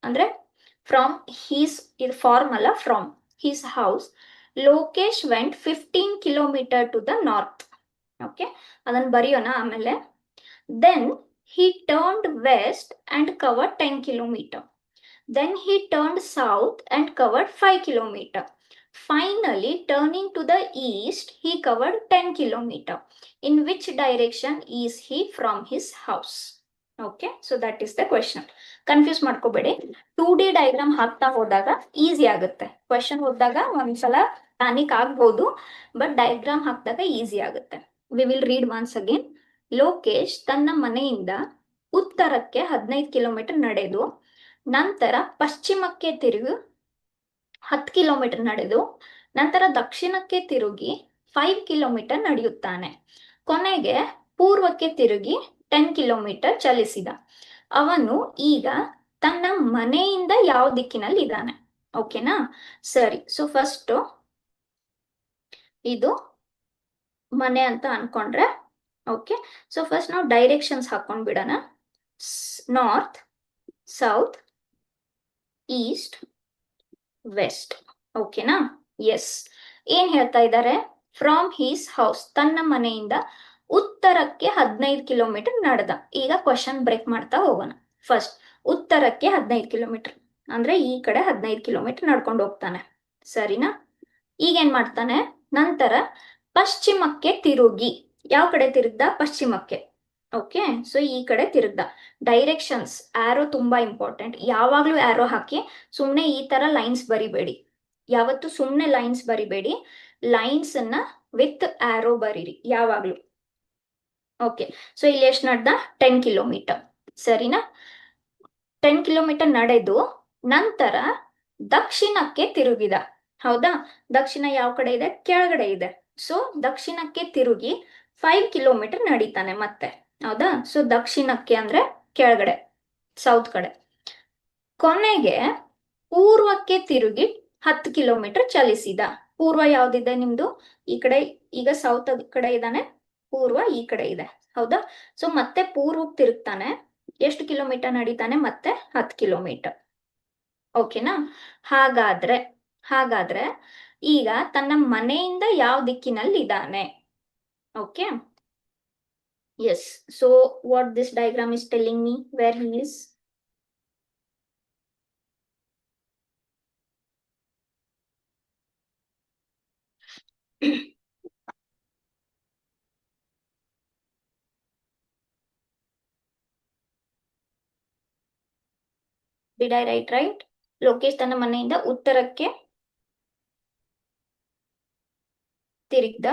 andre from his formula, from his house Lokesh went 15 kilometer to the north. Okay, adan bariyona amele. Then he turned west and covered 10 kilometer. Then he turned south and covered 5 kilometer. Finally, turning to the east, he covered 10 kilometer. In which direction is he from his house? Okay, so that is the question. Confuse ಮಾಡ್ಕೋಬೇಡಿ. 2D diagram ಹಾಕ್ತಾ ಹೋದಾಗ easy ಆಗುತ್ತೆ. Question ಓದಿದಾಗ ಒಂದ್ಸಲ panic ಆಗ್ಬೋದು, but diagram ಹಾಕಿದಾಗ easy ಆಗುತ್ತೆ. We will read once again. Lokesh ತನ್ನ ಮನೆಯಿಂದ ಉತ್ತರಕ್ಕೆ 15 ಕಿಲೋಮೀಟರ್ ನಡೆದು, ನಂತರ ಪಶ್ಚಿಮಕ್ಕೆ ತಿರುಗಿ 10 ಕಿಲೋಮೀಟರ್ ನಡೆದು, ನಂತರ ದಕ್ಷಿಣಕ್ಕೆ ತಿರುಗಿ 5 ಕಿಲೋಮೀಟರ್ ನಡೆಯುತ್ತಾನೆ. ಕೊನೆಗೆ ಪೂರ್ವಕ್ಕೆ ತಿರುಗಿ 10 ಕಿಲೋಮೀಟರ್ ಚಲಿಸಿದ. ಅವನು ಈಗ ತನ್ನ ಮನೆಯಿಂದ ಯಾವ ದಿಕ್ಕಿನಲ್ಲಿ ಇದ್ದಾನೆ? ಓಕೆನಾ? ಸರಿ. ಸೊ ಫಸ್ಟ್ ಇದು ಮನೆ ಅಂತ ಅನ್ಕೊಂಡ್ರೆ ಓಕೆ. ಸೊ ಫಸ್ಟ್ ನಾವು ಡೈರೆಕ್ಷನ್ಸ್ ಹಾಕೊಂಡ್ಬಿಡೋಣ. North, south, east, west. ಓಕೆನಾ? ಎಸ್. ಏನ್ ಹೇಳ್ತಾ ಇದ್ದಾರೆ? ಫ್ರಾಮ್ ಹೀಸ್ ಹೌಸ್, ತನ್ನ ಮನೆಯಿಂದ ಉತ್ತರಕ್ಕೆ 15 ಕಿಲೋಮೀಟರ್ ನಡೆದ. ಈಗ ಕ್ವಶನ್ ಬ್ರೇಕ್ ಮಾಡ್ತಾ ಹೋಗೋಣ. ಫಸ್ಟ್ ಉತ್ತರಕ್ಕೆ 15 ಕಿಲೋಮೀಟರ್ ಅಂದ್ರೆ ಈ ಕಡೆ 15 ಕಿಲೋಮೀಟರ್ ನಡ್ಕೊಂಡು ಹೋಗ್ತಾನೆ, ಸರಿನಾ? ಈಗ ಏನ್ ಮಾಡ್ತಾನೆ? ನಂತರ ಪಶ್ಚಿಮಕ್ಕೆ ತಿರುಗಿ, ಯಾವ ಕಡೆ ತಿರುಗ್ದ? ಪಶ್ಚಿಮಕ್ಕೆ. ಓಕೆ, ಸೊ ಈ ಕಡೆ ತಿರುಗ್ದ. ಡೈರೆಕ್ಷನ್ಸ್ ಆರೋ ತುಂಬಾ ಇಂಪಾರ್ಟೆಂಟ್. ಯಾವಾಗ್ಲೂ ಆರೋ ಹಾಕಿ, ಸುಮ್ನೆ ಈ ತರ ಲೈನ್ಸ್ ಬರಿಬೇಡಿ. ಯಾವತ್ತು ಸುಮ್ನೆ ಲೈನ್ಸ್ ಬರಿಬೇಡಿ, ಲೈನ್ಸ್ ಅನ್ನ ವಿತ್ ಆರೋ ಬರೀರಿ ಯಾವಾಗ್ಲೂ. ಓಕೆ, ಸೊ ಇಲ್ಲಿ ಎಷ್ಟು ನಡೆದ? 10 ಕಿಲೋಮೀಟರ್, ಸರಿನಾ? 10 ಕಿಲೋಮೀಟರ್ ನಡೆದು ನಂತರ ದಕ್ಷಿಣಕ್ಕೆ ತಿರುಗಿದ. ಹೌದಾ? ದಕ್ಷಿಣ ಯಾವ ಕಡೆ ಇದೆ? ಕೆಳಗಡೆ ಇದೆ. ಸೊ ದಕ್ಷಿಣಕ್ಕೆ ತಿರುಗಿ 5 ಕಿಲೋಮೀಟರ್ ನಡೀತಾನೆ ಮತ್ತೆ. ಹೌದಾ? ಸೊ ದಕ್ಷಿಣಕ್ಕೆ ಅಂದ್ರೆ ಕೆಳಗಡೆ, ಸೌತ್ ಕಡೆ. ಕೊನೆಗೆ ಪೂರ್ವಕ್ಕೆ ತಿರುಗಿ 10 ಕಿಲೋಮೀಟರ್ ಚಲಿಸಿದ. ಪೂರ್ವ ಯಾವ್ದಿದೆ ನಿಮ್ದು? ಈ ಕಡೆ. ಈಗ ಸೌತ್ ಕಡೆ ಇದ್ದಾನೆ, ಪೂರ್ವ ಈ ಕಡೆ ಇದೆ. ಹೌದಾ? ಸೊ ಮತ್ತೆ ಪೂರ್ವಕ್ಕೆ ತಿರುಗ್ತಾನೆ. ಎಷ್ಟು ಕಿಲೋಮೀಟರ್ ನಡೀತಾನೆ? ಮತ್ತೆ 10 ಕಿಲೋಮೀಟರ್. ಓಕೆನಾ? ಹಾಗಾದ್ರೆ ಈಗ ತನ್ನ ಮನೆಯಿಂದ ಯಾವ ದಿಕ್ಕಿನಲ್ಲಿ ಇದ್ದಾನೆ? Okay, yes. So what this diagram is telling me, where he is. Did I write right? Lokesh ತನ್ನ ಮನೆಯಿಂದ ಉತ್ತರಕ್ಕೆ ತಿರುಗ್ದ,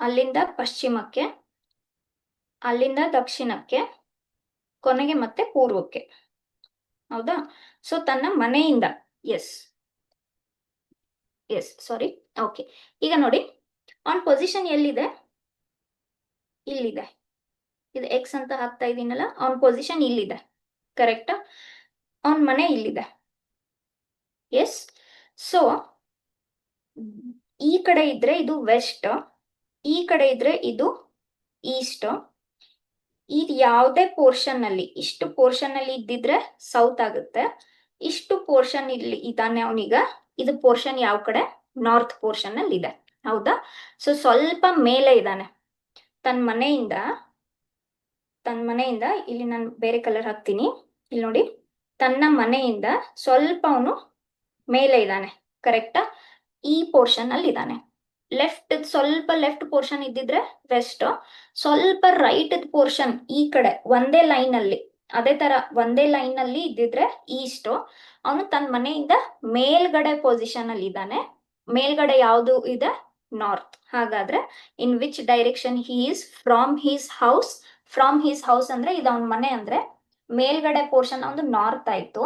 ಅಲ್ಲಿಂದ ಪಶ್ಚಿಮಕ್ಕೆ, ಅಲ್ಲಿಂದ ದಕ್ಷಿಣಕ್ಕೆ, ಕೊನೆಗೆ ಮತ್ತೆ ಪೂರ್ವಕ್ಕೆ. ಹೌದಾ? ಸೊ ತನ್ನ ಮನೆಯಿಂದ, ಎಸ್ ಸಾರಿ. ಓಕೆ, ಈಗ ನೋಡಿ ಆನ್ ಪೊಸಿಷನ್ ಎಲ್ಲಿದೆ? ಇಲ್ಲಿದೆ. ಇದು ಎಕ್ಸ್ ಅಂತ ಹಾಕ್ತಾ ಇದೀನಲ್ಲ, ಆನ್ ಪೊಸಿಷನ್ ಇಲ್ಲಿದೆ, ಕರೆಕ್ಟಾ? ಅವನ್ ಮನೆ ಇಲ್ಲಿದೆ. ಎಸ್. ಸೊ ಈ ಕಡೆ ಇದ್ರೆ ಇದು ವೆಸ್ಟ್, ಈ ಕಡೆ ಇದ್ರೆ ಇದು ಈಸ್ಟ್. ಇದು ಯಾವುದೇ ಪೋರ್ಷನ್ ಅಲ್ಲಿ, ಇಷ್ಟು ಪೋರ್ಷನ್ ಅಲ್ಲಿ ಇದ್ದಿದ್ರೆ ಸೌತ್ ಆಗುತ್ತೆ. ಇಷ್ಟು ಪೋರ್ಷನ್ ಇಲ್ಲಿ ಇದ್ದಾನೆ ಅವನೀಗ. ಇದು ಪೋರ್ಷನ್ ಯಾವ ಕಡೆ? ನಾರ್ತ್ ಪೋರ್ಷನ್ ಅಲ್ಲಿ ಇದೆ. ಹೌದಾ? ಸೊ ಸ್ವಲ್ಪ ಮೇಲೆ ಇದ್ದಾನೆ. ತನ್ನ ಮನೆಯಿಂದ ಇಲ್ಲಿ ನಾನು ಬೇರೆ ಕಲರ್ ಹಾಕ್ತೀನಿ. ಇಲ್ಲಿ ನೋಡಿ, ತನ್ನ ಮನೆಯಿಂದ ಸ್ವಲ್ಪ ಅವನು ಮೇಲೆ ಇದ್ದಾನೆ, ಕರೆಕ್ಟಾ? ಈ ಪೋರ್ಷನ್ ಅಲ್ಲಿ ಇದ್ದಾನೆ. ಸ್ವಲ್ಪ ಲೆಫ್ಟ್ ಪೋರ್ಷನ್ ಇದ್ದಿದ್ರೆ ವೆಸ್ಟ್, ಸ್ವಲ್ಪ ರೈಟ್ ಪೋರ್ಷನ್ ಈ ಕಡೆ ಒಂದೇ ಲೈನ್ ಅಲ್ಲಿ, ಅದೇ ತರ ಒಂದೇ ಲೈನ್ ಅಲ್ಲಿ ಇದ್ದಿದ್ರೆ ಈಸ್ಟ್. ಅವನು ತನ್ನ ಮನೆಯಿಂದ ಮೇಲ್ಗಡೆ ಪೊಸಿಷನ್ ಅಲ್ಲಿ ಇದ್ದಾನೆ. ಮೇಲ್ಗಡೆ ಯಾವುದು ಇದೆ? ನಾರ್ತ್. ಹಾಗಾದ್ರೆ in which direction he is? From his house. From his house ಅಂದ್ರೆ ಇದು ಅವನ ಮನೆ, ಅಂದ್ರೆ ಮೇಲ್ಗಡೆ ಪೋರ್ಷನ್ ಅವನು ನಾರ್ತ್ ಆಯ್ತು,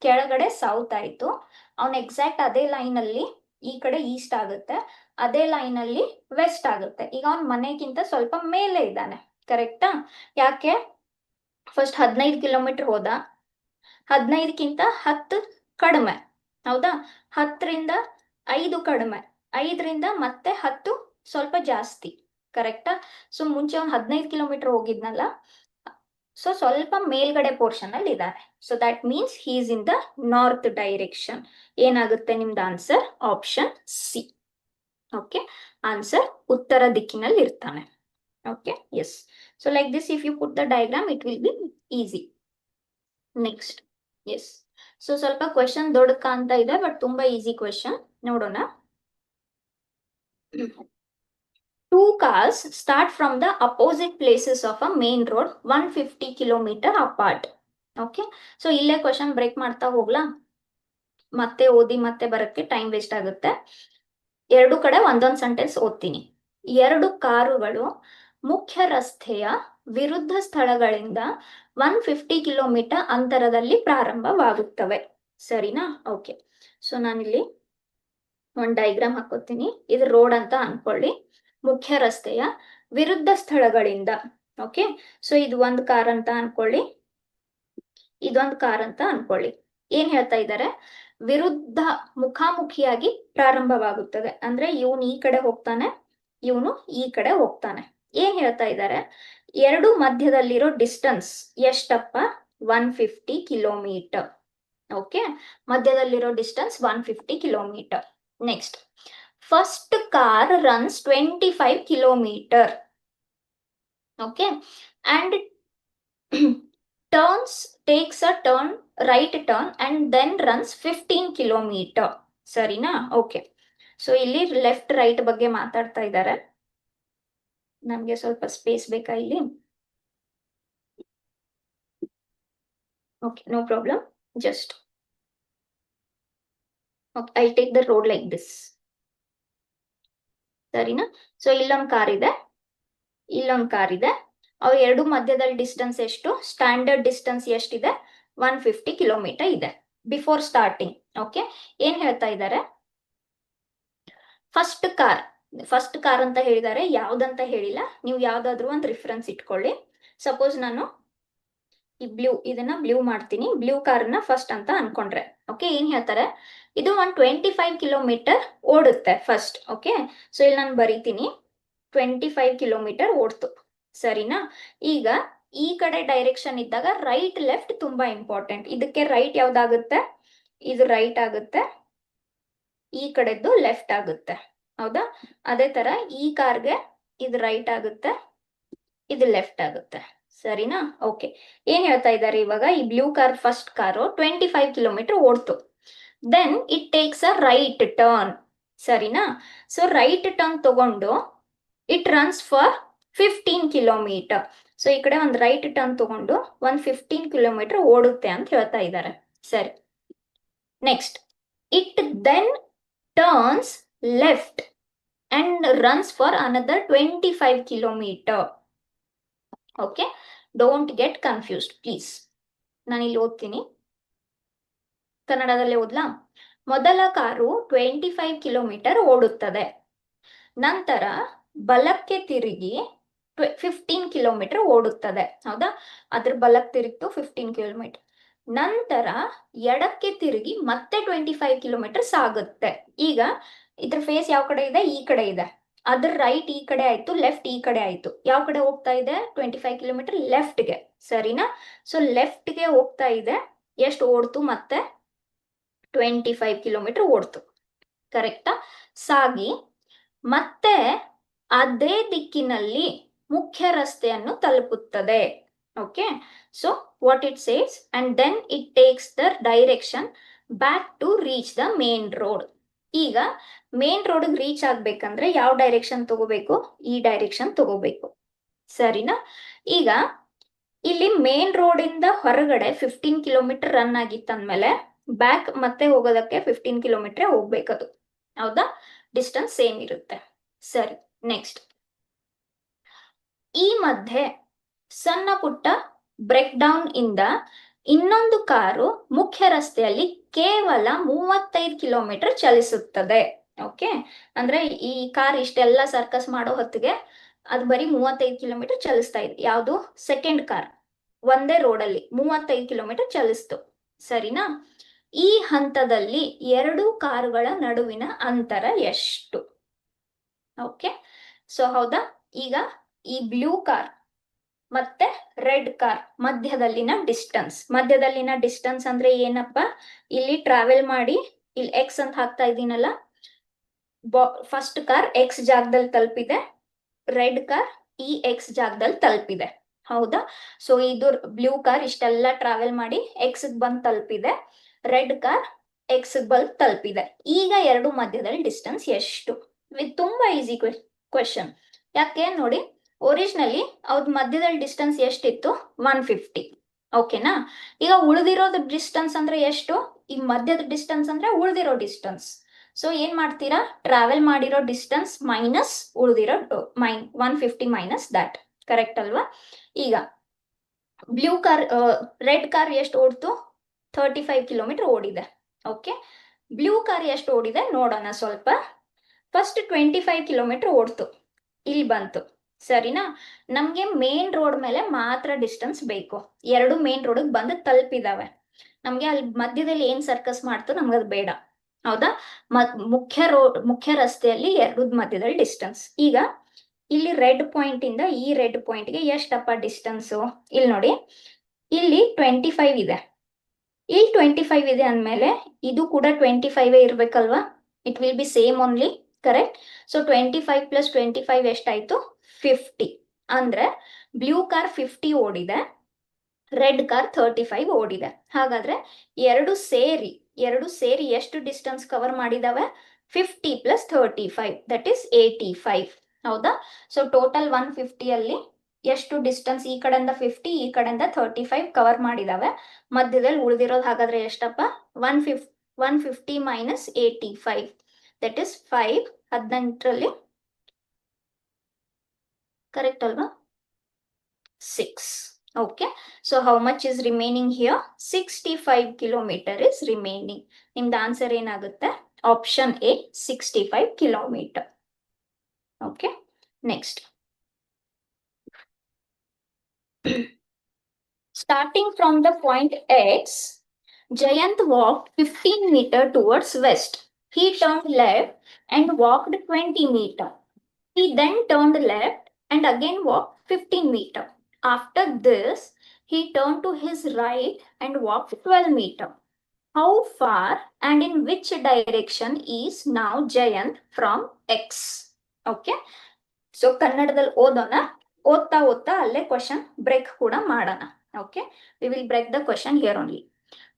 ಕೆಳಗಡೆ ಸೌತ್ ಆಯ್ತು. ಅವನ್ ಎಕ್ಸಾಕ್ಟ್ ಅದೇ ಲೈನ್ ಅಲ್ಲಿ ಈ ಕಡೆ ಈಸ್ಟ್ ಆಗುತ್ತೆ, ಅದೇ ಲೈನ್ ಅಲ್ಲಿ ವೆಸ್ಟ್ ಆಗುತ್ತೆ. ಈಗ ಅವನ್ ಮನೆಗಿಂತ ಸ್ವಲ್ಪ ಮೇಲೆ ಇದ್ದಾನೆ, ಕರೆಕ್ಟಾ? ಯಾಕೆ? ಫಸ್ಟ್ 15 ಕಿಲೋಮೀಟರ್ ಹೋದ, 15ಕ್ಕಿಂತ 10 ಕಡಿಮೆ, ಹೌದಾ? 10ರಿಂದ 5 ಕಡಿಮೆ, 5ರಿಂದ ಮತ್ತೆ 10 ಸ್ವಲ್ಪ ಜಾಸ್ತಿ, ಕರೆಕ್ಟಾ? ಸೊ ಮುಂಚೆ ಅವ್ನು 15 ಕಿಲೋಮೀಟರ್ ಹೋಗಿದ್ನಲ್ಲ, ಸೊ ಸ್ವಲ್ಪ ಮೇಲ್ಗಡೆ ಪೋರ್ಷನ್ ಅಲ್ಲಿ ಇದ್ದಾನೆ. So that means he is in the north direction. ಏನಾಗುತ್ತೆ ನಿಮ್ದು answer? Option C. Okay, answer ಉತ್ತರ ದಿಕ್ಕಿನಲ್ಲಿ ಇರ್ತಾನೆ. Okay, yes. So like this if you put the diagram it will be easy. Next, yes. So ಸ್ವಲ್ಪ question ದೊಡ್ಡ ಕಾಣ್ತಾ ಇದೆ, but ತುಂಬಾ ಈಸಿ ಕ್ವೆಶನ್. ನೋಡೋಣ. 2 cars start from the opposite places of a main road 150 kilometer apart. Okay, so ಇಲ್ಲೇ question break ಮಾಡ್ತಾ ಹೋಗ್ಲಾ? ಮತ್ತೆ ಓದಿ ಮತ್ತೆ ಬರಕ್ಕೆ ಟೈಮ್ ವೇಸ್ಟ್ ಆಗುತ್ತೆ. ಎರಡು ಕಡೆ ಒಂದೊಂದು ಸೆಂಟೆನ್ಸ್ ಓದ್ತೀನಿ. 2 ಕಾರುಗಳು ಮುಖ್ಯ ರಸ್ತೆಯ ವಿರುದ್ಧ ಸ್ಥಳಗಳಿಂದ 150 ಕಿಲೋಮೀಟರ್ ಅಂತರದಲ್ಲಿ ಪ್ರಾರಂಭವಾಗುತ್ತವೆ. ಸರಿನಾ? ಓಕೆ, ಸೊ ನಾನಿಲ್ಲಿ ಒಂದು ಡೈಗ್ರಾಮ್ ಹಾಕೋತೀನಿ. ಇದು ರೋಡ್ ಅಂತ ಅನ್ಕೊಳ್ಳಿ, ಮುಖ್ಯ ರಸ್ತೆಯ ವಿರುದ್ಧ ಸ್ಥಳಗಳಿಂದ. ಓಕೆ, ಸೊ ಇದು ಒಂದು ಕಾರ್ ಅಂತ ಅನ್ಕೊಳ್ಳಿ, ಇದೊಂದು ಕಾರ್ ಅಂತ ಅನ್ಕೊಳ್ಳಿ. ಏನ್ ಹೇಳ್ತಾ ಇದ್ದಾರೆ? ವಿರುದ್ಧ ಮುಖಾಮುಖಿಯಾಗಿ ಪ್ರಾರಂಭವಾಗುತ್ತದೆ ಅಂದ್ರೆ ಇವನು ಈ ಕಡೆ ಹೋಗ್ತಾನೆ, ಇವನು ಈ ಕಡೆ ಹೋಗ್ತಾನೆ. ಏನ್ ಹೇಳ್ತಾ ಇದ್ದಾರೆ? ಎರಡು ಮಧ್ಯದಲ್ಲಿರೋ ಡಿಸ್ಟೆನ್ಸ್ ಎಷ್ಟಪ್ಪ? 150 ಕಿಲೋಮೀಟರ್. ಓಕೆ, ಮಧ್ಯದಲ್ಲಿರೋ distance 150 kilometre. Next, first car runs 25 kilometre. Okay, and takes a right turn and then runs 15 kilometre. ಸರಿನಾ? ಓಕೆ, ಸೊ ಇಲ್ಲಿ ಲೆಫ್ಟ್ ರೈಟ್ ಬಗ್ಗೆ ಮಾತಾಡ್ತಾ ಇದ್ದಾರೆ. ನಮ್ಗೆ ಸ್ವಲ್ಪ ಸ್ಪೇಸ್ ಬೇಕಾ ಇಲ್ಲಿ? Okay, no problem. Just I take the road like this. ಸರಿನಾ? ಸೊ ಇಲ್ಲೊಂದು ಕಾರ್ ಇದೆ, ಇಲ್ಲೊಂದು ಕಾರ್ ಇದೆ. ಅವು ಎರಡು ಮಧ್ಯದಲ್ಲಿ ಡಿಸ್ಟೆನ್ಸ್ ಎಷ್ಟು? ಸ್ಟ್ಯಾಂಡರ್ಡ್ ಡಿಸ್ಟೆನ್ಸ್ ಎಷ್ಟಿದೆ? 150 ಕಿಲೋಮೀಟರ್ ಇದೆ ಬಿಫೋರ್ ಸ್ಟಾರ್ಟಿಂಗ್. ಓಕೆ, ಏನ್ ಹೇಳ್ತಾ ಇದ್ದಾರೆ? ಫಸ್ಟ್ ಕಾರ್ ಅಂತ ಹೇಳಿದ್ದಾರೆ, ಯಾವ್ದಂತ ಹೇಳಿಲ್ಲ. ನೀವು ಯಾವ್ದಾದ್ರು ಒಂದು ರಿಫರೆನ್ಸ್ ಇಟ್ಕೊಳ್ಳಿ. ಸಪೋಸ್ ನಾನು ಈ ಇದನ್ನ ಬ್ಲೂ ಮಾಡ್ತೀನಿ, ಬ್ಲೂ ಕಾರ್ನ ಫಸ್ಟ್ ಅಂತ ಅನ್ಕೊಂಡ್ರೆ. ಓಕೆ, ಏನ್ ಹೇಳ್ತಾರೆ? ಇದು 125 ಕಿಲೋಮೀಟರ್ ಓಡುತ್ತೆ ಫಸ್ಟ್. ಓಕೆ, ಸೊ ಇಲ್ಲಿ ನಾನು ಬರೀತೀನಿ 25 ಕಿಲೋಮೀಟರ್ ಓಡ್ತು. ಸರಿನಾ? ಈಗ ಈ ಕಡೆ ಡೈರೆಕ್ಷನ್ ಇದ್ದಾಗ ರೈಟ್ ಲೆಫ್ಟ್ ತುಂಬಾ ಇಂಪಾರ್ಟೆಂಟ್. ಇದಕ್ಕೆ ರೈಟ್ ಯಾವ್ದಾಗುತ್ತೆ? ಇದು ರೈಟ್ ಆಗುತ್ತೆ, ಈ ಕಡೆದ್ದು ಲೆಫ್ಟ್ ಆಗುತ್ತೆ, ಹೌದಾ? ಅದೇ ತರ ಈ ಕಾರ್ಗೆ ಇದು ರೈಟ್ ಆಗುತ್ತೆ, ಇದು ಲೆಫ್ಟ್ ಆಗುತ್ತೆ. ಸರಿನಾ? ಓಕೆ, ಏನ್ ಹೇಳ್ತಾ ಇದ್ದಾರೆ ಇವಾಗ? ಈ blue car first car 25 kilometre ಓಡ್ತು. Then it takes a right turn. ಸರಿನಾ? ಸೊ ರೈಟ್ ಟರ್ನ್ ತಗೊಂಡು it runs for 15 kilometre. So ಈ ಕಡೆ ಒಂದು ರೈಟ್ ಟರ್ನ್ ತಗೊಂಡು 15 ಕಿಲೋಮೀಟರ್ ಓಡುತ್ತೆ ಅಂತ ಹೇಳ್ತಾ ಇದ್ದಾರೆ. ಸರಿ, next, it then turns left and runs for another 25 kilometre. Okay, don't get confused please. ನಾನು ಇಲ್ಲಿ ಓದ್ತೀನಿ, ಕನ್ನಡದಲ್ಲೇ ಓದ್ಲಾ? ಮೊದಲ ಕಾರು 25 ಕಿಲೋಮೀಟರ್ ಓಡುತ್ತದೆ. ನಂತರ ಬಲಕ್ಕೆ ತಿರುಗಿ 15 ಕಿಲೋಮೀಟರ್ ಓಡುತ್ತದೆ, ಹೌದಾ? ಅದ್ರ ಬಲಕ್ಕೆ ತಿರುಗಿತು 15 ಕಿಲೋಮೀಟರ್. ನಂತರ ಎಡಕ್ಕೆ ತಿರುಗಿ ಮತ್ತೆ 25 ಕಿಲೋಮೀಟರ್ ಸಾಗುತ್ತೆ. ಈಗ ಇದ್ರ ಫೇಸ್ ಯಾವ ಕಡೆ ಇದೆ? ಈ ಕಡೆ ಇದೆ. ಅದ್ರ ರೈಟ್ ಈ ಕಡೆ ಆಯ್ತು, ಲೆಫ್ಟ್ ಈ ಕಡೆ ಆಯ್ತು. ಯಾವ ಕಡೆ ಹೋಗ್ತಾ ಇದೆ? 25 ಕಿಲೋಮೀಟರ್ ಲೆಫ್ಟ್ಗೆ. ಸರಿನಾ? ಸೊ ಲೆಫ್ಟ್ಗೆ ಹೋಗ್ತಾ ಇದೆ. ಎಷ್ಟು ಓಡ್ತು? ಮತ್ತೆ 25 ಕಿಲೋಮೀಟರ್ ಓಡ್ತು, ಕರೆಕ್ಟಾ? ಸಾಗಿ ಮತ್ತೆ ಅದೇ ದಿಕ್ಕಿನಲ್ಲಿ ಮುಖ್ಯ ರಸ್ತೆಯನ್ನು ತಲುಪುತ್ತದೆ. Okay, so what it says? And then it takes the direction back to reach the main road. ಈಗ ಮೇನ್ ರೋಡ್ ರೀಚ್ ಆಗ್ಬೇಕಂದ್ರೆ ಯಾವ ಡೈರೆಕ್ಷನ್ ತಗೋಬೇಕು? ಈ ಡೈರೆಕ್ಷನ್ ತಗೋಬೇಕು. ಸರಿನಾ? ಈಗ ಇಲ್ಲಿ ಮೇನ್ ರೋಡ್ ಇಂದ ಹೊರಗಡೆ 15 ಕಿಲೋಮೀಟರ್ ರನ್ ಆಗಿತ್ತಂದ್ಮೇಲೆ ಬ್ಯಾಕ್ ಮತ್ತೆ ಹೋಗೋದಕ್ಕೆ 15 ಕಿಲೋಮೀಟರ್ ಹೋಗ್ಬೇಕದು, ಹೌದಾ? ಡಿಸ್ಟೆನ್ಸ್ ಸೇಮ್ ಇರುತ್ತೆ. ಸರಿ, ನೆಕ್ಸ್ಟ್, ಈ ಮಧ್ಯೆ ಸಣ್ಣ ಪುಟ್ಟ ಬ್ರೇಕ್ ಡೌನ್ ಇಂದ ಇನ್ನೊಂದು ಕಾರು ಮುಖ್ಯ ರಸ್ತೆಯಲ್ಲಿ ಕೇವಲ 35 ಕಿಲೋಮೀಟರ್ ಚಲಿಸುತ್ತದೆ. ಓಕೆ, ಅಂದ್ರೆ ಈ ಕಾರ್ ಇಷ್ಟೆಲ್ಲ ಸರ್ಕಸ್ ಮಾಡೋ ಹೊತ್ತಿಗೆ ಅದು ಬರೀ 35 ಕಿಲೋಮೀಟರ್ ಚಲಿಸ್ತಾ ಇದೆ. ಯಾವುದು? ಸೆಕೆಂಡ್ ಕಾರ್ ಒಂದೇ ರೋಡಲ್ಲಿ 35 ಕಿಲೋಮೀಟರ್ ಚಲಿಸ್ತು. ಸರಿನಾ? ಈ ಹಂತದಲ್ಲಿ ಎರಡು ಕಾರುಗಳ ನಡುವಿನ ಅಂತರ ಎಷ್ಟು? ಓಕೆ, ಸೊ ಹೌದಾ? ಈಗ ಈ ಬ್ಲೂ ಕಾರ್ ಮತ್ತೆ ರೆಡ್ ಕಾರ್ ಮಧ್ಯದಲ್ಲಿನ ಡಿಸ್ಟೆನ್ಸ್ ಅಂದ್ರೆ ಏನಪ್ಪ? ಇಲ್ಲಿ ಟ್ರಾವೆಲ್ ಮಾಡಿ ಇಲ್ಲಿ ಎಕ್ಸ್ ಅಂತ ಹಾಕ್ತಾ ಇದ್ದೀನಲ್ಲ, ಫಸ್ಟ್ ಕಾರ್ ಎಕ್ಸ್ ಜಾಗದಲ್ಲಿ ತಲುಪಿದೆ, ರೆಡ್ ಕಾರ್ ಈ ಎಕ್ಸ್ ಜಾಗದಲ್ಲಿ ತಲುಪಿದೆ. ಹೌದಾ? ಸೊ ಇದು ಬ್ಲೂ ಕಾರ್ ಇಷ್ಟೆಲ್ಲ ಟ್ರಾವೆಲ್ ಮಾಡಿ ಎಕ್ಸ್ ಬಂದ್ ತಲುಪಿದೆ, ರೆಡ್ ಕಾರ್ ಎಕ್ಸ್ ಬಂದ್ ತಲುಪಿದೆ. ಈಗ ಎರಡು ಮಧ್ಯದಲ್ಲಿ ಡಿಸ್ಟೆನ್ಸ್ ಎಷ್ಟು? ತುಂಬಾ ಈಸಿ ಕ್ವೆಶನ್. ಯಾಕೆ ನೋಡಿ, ಒರಿಜಿನಲಿ ಅವ್ರ ಮಧ್ಯದಲ್ಲಿ ಡಿಸ್ಟೆನ್ಸ್ ಎಷ್ಟಿತ್ತು? 150. ಓಕೆನಾ? ಈಗ ಉಳಿದಿರೋದು ಡಿಸ್ಟೆನ್ಸ್ ಅಂದ್ರೆ ಎಷ್ಟು? ಈ ಮಧ್ಯದ ಡಿಸ್ಟೆನ್ಸ್ ಅಂದ್ರೆ ಉಳಿದಿರೋ ಡಿಸ್ಟೆನ್ಸ್. ಸೊ ಏನ್ ಮಾಡ್ತೀರಾ? ಟ್ರಾವೆಲ್ ಮಾಡಿರೋ ಡಿಸ್ಟೆನ್ಸ್ ಮೈನಸ್ ಉಳಿದಿರೋ 150 ಮೈನಸ್ ದಟ್. ಕರೆಕ್ಟ್ ಅಲ್ವಾ? ಈಗ ಬ್ಲೂ ಕಾರ್ ರೆಡ್ ಕಾರ್ ಎಷ್ಟು ಓಡ್ತು? 35 ಕಿಲೋಮೀಟರ್ ಓಡಿದೆ. ಓಕೆ, ಬ್ಲೂ ಕಾರ್ ಎಷ್ಟು ಓಡಿದೆ ನೋಡೋಣ ಸ್ವಲ್ಪ. ಫಸ್ಟ್ 25 ಕಿಲೋಮೀಟರ್ ಓಡ್ತು, ಇಲ್ಲಿ ಬಂತು. ಸರಿನಾ? ನಮ್ಗೆ ಮೇನ್ ರೋಡ್ ಮೇಲೆ ಮಾತ್ರ ಡಿಸ್ಟೆನ್ಸ್ ಬೇಕು. ಎರಡು ಮೇನ್ ರೋಡ್ ಬಂದು ತಲುಪಿದಾವೆ. ನಮ್ಗೆ ಅಲ್ಲಿ ಮಧ್ಯದಲ್ಲಿ ಏನ್ ಸರ್ಕಸ್ ಮಾಡ್ತು ನಮ್ಗದು ಬೇಡ. ಹೌದಾ? ಮುಖ್ಯ ರಸ್ತೆಯಲ್ಲಿ ಎರಡು ಮಧ್ಯದಲ್ಲಿ ಡಿಸ್ಟೆನ್ಸ್. ಈಗ ಇಲ್ಲಿ ರೆಡ್ ಪಾಯಿಂಟ್ ಇಂದ ಈ ರೆಡ್ ಪಾಯಿಂಟ್ಗೆ ಎಷ್ಟಪ್ಪ ಡಿಸ್ಟೆನ್ಸ್? ಇಲ್ಲಿ ನೋಡಿ, ಇಲ್ಲಿ 25 ಇದೆ, ಇಲ್ಲಿ 25 ಇದೆ ಅಂದ್ಮೇಲೆ ಇದು ಕೂಡ 25 ಇರ್ಬೇಕಲ್ವಾ? It will be same only. Correct? So 25 plus 25 ಎಷ್ಟಾಯ್ತು? 50. ಅಂದ್ರೆ ಬ್ಲೂ ಕಾರ್ 50 ಓಡಿದೆ, ರೆಡ್ ಕಾರ್ 35 ಓಡಿದೆ. ಹಾಗಾದ್ರೆ ಎರಡು ಸೇರಿ ಎಷ್ಟು ಡಿಸ್ಟೆನ್ಸ್ ಕವರ್ ಮಾಡಿದಾವೆ? 50 ಪ್ಲಸ್ 35 ದಟ್ ಈಸ್ 85. ಹೌದಾ? ಸೊ ಟೋಟಲ್ 150 ಅಲ್ಲಿ ಎಷ್ಟು ಡಿಸ್ಟೆನ್ಸ್? ಈ ಕಡೆಯಿಂದ 50, ಈ ಕಡೆಯಿಂದ 35 ಕವರ್ ಮಾಡಿದಾವೆ. ಮಧ್ಯದಲ್ಲಿ ಉಳಿದಿರೋದು ಹಾಗಾದ್ರೆ ಎಷ್ಟಪ್ಪ? 150 ಮೈನಸ್ 85 ದಟ್ ಈಸ್ 5. 18ರಲ್ಲಿ ಕರೆಕ್ಟ್ ಅಲ್ವಾ? 6. Okay, so how much is remaining here? 65 kilometer is remaining. ನಿಮ್ದು ಆನ್ಸರ್ ಏನಾಗುತ್ತೆ? Option A 65 kilometre. Okay, next. Starting from the point X, Jayant walked 15 meter towards west. He turned left and walked 20 meter. He then turned left and again walked 15 meter. After this, he turned to his right and walked 12 meter. How far and in which direction is now Jayant from X? Okay. So ಕನ್ನಡದಲ್ಲಿ ಓದ್ತಾ ಅಲ್ಲೇ question break ಕೂಡ ಮಾಡೋಣ. Okay, we will break the question here only.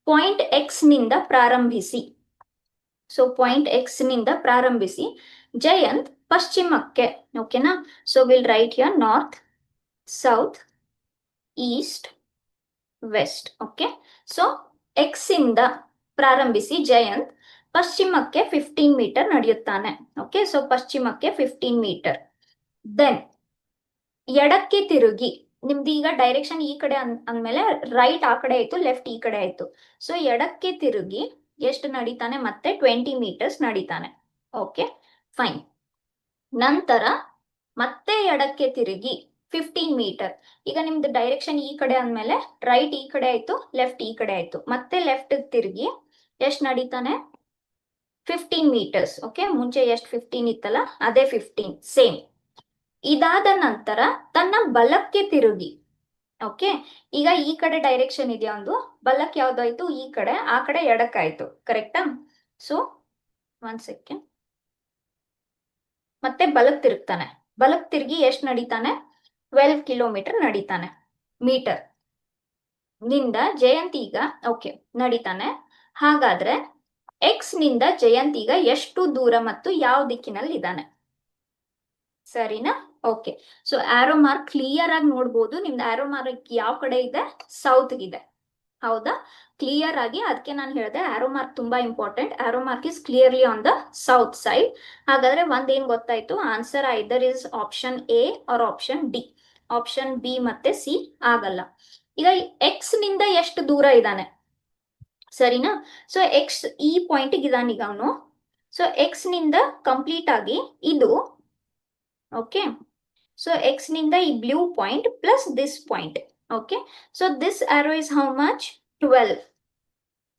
Point X ನಿಂದ ಪ್ರಾರಂಭಿಸಿ. So point X ನಿಂದ ಪ್ರಾರಂಭಿಸಿ ಜಯಂತ್ ಪಶ್ಚಿಮಕ್ಕೆ. ಓಕೆನಾ? So will write here north, south, east, west. Okay, so X ಇಂದ ಪ್ರಾರಂಭಿಸಿ ಜಯಂತ್ ಪಶ್ಚಿಮಕ್ಕೆ 15 ಮೀಟರ್ ನಡೆಯುತ್ತಾನೆ. ಓಕೆ, ಸೊ ಪಶ್ಚಿಮಕ್ಕೆ 15 ಮೀಟರ್. ದೆನ್ ಎಡಕ್ಕೆ ತಿರುಗಿ, ನಿಮ್ದು ಈಗ ಡೈರೆಕ್ಷನ್ ಈ ಕಡೆ ಅಂದ್ಮೇಲೆ ರೈಟ್ ಆ ಕಡೆ ಆಯ್ತು, ಲೆಫ್ಟ್ ಈ ಕಡೆ ಆಯ್ತು. ಸೊ ಎಡಕ್ಕೆ ತಿರುಗಿ ಎಷ್ಟು ನಡೀತಾನೆ? ಮತ್ತೆ 20 ಮೀಟರ್ಸ್ ನಡೀತಾನೆ. Okay, fine. ನಂತರ ಮತ್ತೆ ಎಡಕ್ಕೆ ತಿರುಗಿ 15 ಮೀಟರ್. ಈಗ ನಿಮ್ದು ಡೈರೆಕ್ಷನ್ ಈ ಕಡೆ ಅಂದ್ಮೇಲೆ ರೈಟ್ ಈ ಕಡೆ ಆಯ್ತು, ಲೆಫ್ಟ್ ಈ ಕಡೆ ಆಯ್ತು. ಮತ್ತೆ ಲೆಫ್ಟ್ ತಿರುಗಿ ಎಷ್ಟು ನಡೀತಾನೆ? 15 ಮೀಟರ್ಸ್. ಓಕೆ, ಮುಂಚೆ ಎಷ್ಟು 15 ಇತ್ತಲ್ಲ ಅದೇ 15 ಸೇಮ್. ಇದಾದ ನಂತರ ತನ್ನ ಬಲಕ್ಕೆ ತಿರುಗಿ. ಓಕೆ, ಈಗ ಈ ಕಡೆ ಡೈರೆಕ್ಷನ್ ಇದೆಯಾ ಒಂದು, ಬಲಕ್ಕೆ ಯಾವ್ದಾಯ್ತು? ಈ ಕಡೆ, ಆ ಕಡೆ ಎಡಕ್ಕಾಯ್ತು. ಕರೆಕ್ಟಾ? So 1 second. ಮತ್ತೆ ಬಲಕ್ ತಿರುಗ್ತಾನೆ. ಬಲಕ್ ತಿರುಗಿ ಎಷ್ಟು ನಡೀತಾನೆ? 12 ಕಿಲೋಮೀಟರ್ ನಡೀತಾನೆ. ಮೀಟರ್ ನಿಂದ ಜಯಂತ್ ಈಗ ಓಕೆ ನಡೀತಾನೆ. ಹಾಗಾದ್ರೆ ಎಕ್ಸ್ ನಿಂದ ಜಯಂತ್ ಈಗ ಎಷ್ಟು ದೂರ ಮತ್ತು ಯಾವ ದಿಕ್ಕಿನಲ್ಲಿ ಇದ್ದಾನೆ? ಸರಿನಾ? Okay, so arrow mark clear ಆಗಿ ನೋಡ್ಬೋದು. ನಿಮ್ದು ಆರೋ ಮಾರ್ಕ್ ಯಾವ ಕಡೆ ಇದೆ? ಸೌತ್ ಇದೆ. ಹೌದಾ? ಕ್ಲಿಯರ್ ಆಗಿ, ಅದಕ್ಕೆ ನಾನು ಹೇಳಿದೆ ಆರೋ ಮಾರ್ಕ್ ತುಂಬಾ important. Arrow mark is clearly on the south side. ಹಾಗಾದ್ರೆ ಒಂದೇನ್ ಗೊತ್ತಾಯ್ತು? Answer either is option A or option D. Option B ಮತ್ತೆ ಸಿ ಆಗಲ್ಲ. ಈಗ ಎಕ್ಸ್ ನಿಂದ ಎಷ್ಟು ದೂರ ಇದ್ದಾನೆ? ಸರಿನಾ? ಸೊ ಎಕ್ಸ್ ಈ ಪಾಯಿಂಟ್ ಇದಾನೀಗ ಅವನು. ಸೊ ಎಕ್ಸ್ ನಿಂದ ಕಂಪ್ಲೀಟ್ ಆಗಿ ಇದು, ಓಕೆ, ಸೊ ಎಕ್ಸ್ ನಿಂದ ಈ blue point plus this point, okay, so this arrow is how much 12,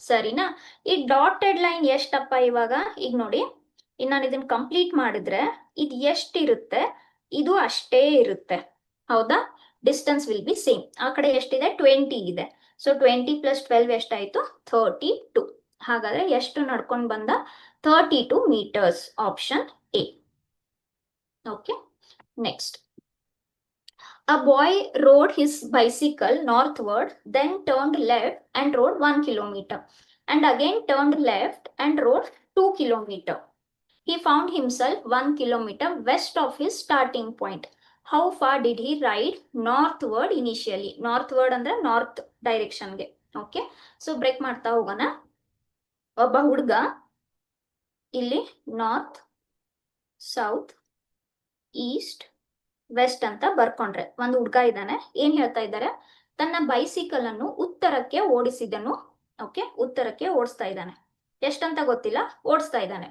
ಸರಿನಾ? ಈ ಡಾಟೆಡ್ ಲೈನ್ ಎಷ್ಟಪ್ಪ ಇವಾಗ? ಈಗ ನೋಡಿ, ಈಗ ನಾನು ಇದನ್ನ ಕಂಪ್ಲೀಟ್ ಮಾಡಿದ್ರೆ ಇದು ಎಷ್ಟಿರುತ್ತೆ, ಇದು ಅಷ್ಟೇ ಇರುತ್ತೆ, ಹೌದಾ? Distance will be same. ಆ ಕಡೆ ಎಷ್ಟಿದೆ? 20 ಇದೆ. ಸೊ 20 + 12 ಎಷ್ಟಾಯ್ತು? 32. ಹಾಗಾದ್ರೆ ಎಷ್ಟು ನಡ್ಕೊಂಡು ಬಂದ? 32 meters. Option A. Okay, next. A boy rode his bicycle northward, then turned left and rode 1 kilometer, and again turned left and rode 2 kilometer. He found himself 1 kilometer west of his starting point. How far did he ride northward initially? Northward ಅಂದ್ರೆ north ಡೈರೆಕ್ಷನ್ಗೆ. Okay, so break ಮಾಡ್ತಾ ಹೋಗೋಣ. ಒಬ್ಬ ಹುಡುಗ ಇಲ್ಲಿ north, south, east, West ಅಂತ ಬರ್ಕೊಂಡ್ರೆ ಒಂದು ಹುಡುಗ ಇದ್ದಾನೆ. ಏನ್ ಹೇಳ್ತಾ ಇದ್ದಾರೆ? ತನ್ನ ಬೈಸಿಕಲ್ ಅನ್ನು ಉತ್ತರಕ್ಕೆ ಓಡಿಸಿದನು. ಓಕೆ, ಉತ್ತರಕ್ಕೆ ಓಡಿಸ್ತಾ ಇದ್ದಾನೆ. ಎಷ್ಟಂತ ಗೊತ್ತಿಲ್ಲ, ಓಡಿಸ್ತಾ ಇದ್ದಾನೆ.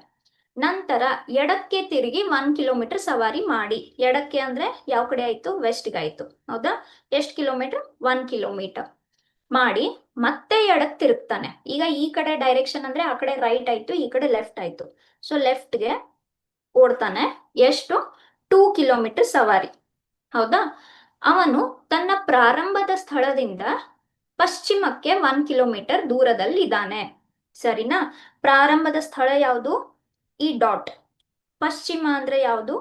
ನಂತರ ಎಡಕ್ಕೆ ತಿರುಗಿ 1 ಕಿಲೋಮೀಟರ್ ಸವಾರಿ ಮಾಡಿ. ಎಡಕ್ಕೆ ಅಂದ್ರೆ ಯಾವ ಕಡೆ ಆಯ್ತು? ವೆಸ್ಟ್ಗೆ ಆಯ್ತು, ಹೌದಾ? ಎಷ್ಟು ಕಿಲೋಮೀಟರ್? 1 ಕಿಲೋಮೀಟರ್ ಮಾಡಿ ಮತ್ತೆ ಎಡಕ್ಕೆ ತಿರುಗ್ತಾನೆ. ಈಗ ಈ ಕಡೆ ಡೈರೆಕ್ಷನ್ ಅಂದ್ರೆ ಆ ಕಡೆ ರೈಟ್ ಆಯ್ತು, ಈ ಕಡೆ ಲೆಫ್ಟ್ ಆಯ್ತು. ಸೊ ಲೆಫ್ಟ್ಗೆ ಓಡ್ತಾನೆ. ಎಷ್ಟು? 2 ಕಿಲೋಮೀಟರ್ ಸವಾರಿ, ಹೌದಾ? ಅವನು ತನ್ನ ಪ್ರಾರಂಭದ ಸ್ಥಳದಿಂದ ಪಶ್ಚಿಮಕ್ಕೆ 1 ಕಿಲೋಮೀಟರ್ ದೂರದಲ್ಲಿ ಇದ್ದಾನೆ, ಸರಿನಾ? ಪ್ರಾರಂಭದ ಸ್ಥಳ ಯಾವುದು? ಈ ಡಾಟ್. ಪಶ್ಚಿಮ ಅಂದ್ರೆ ಯಾವುದು?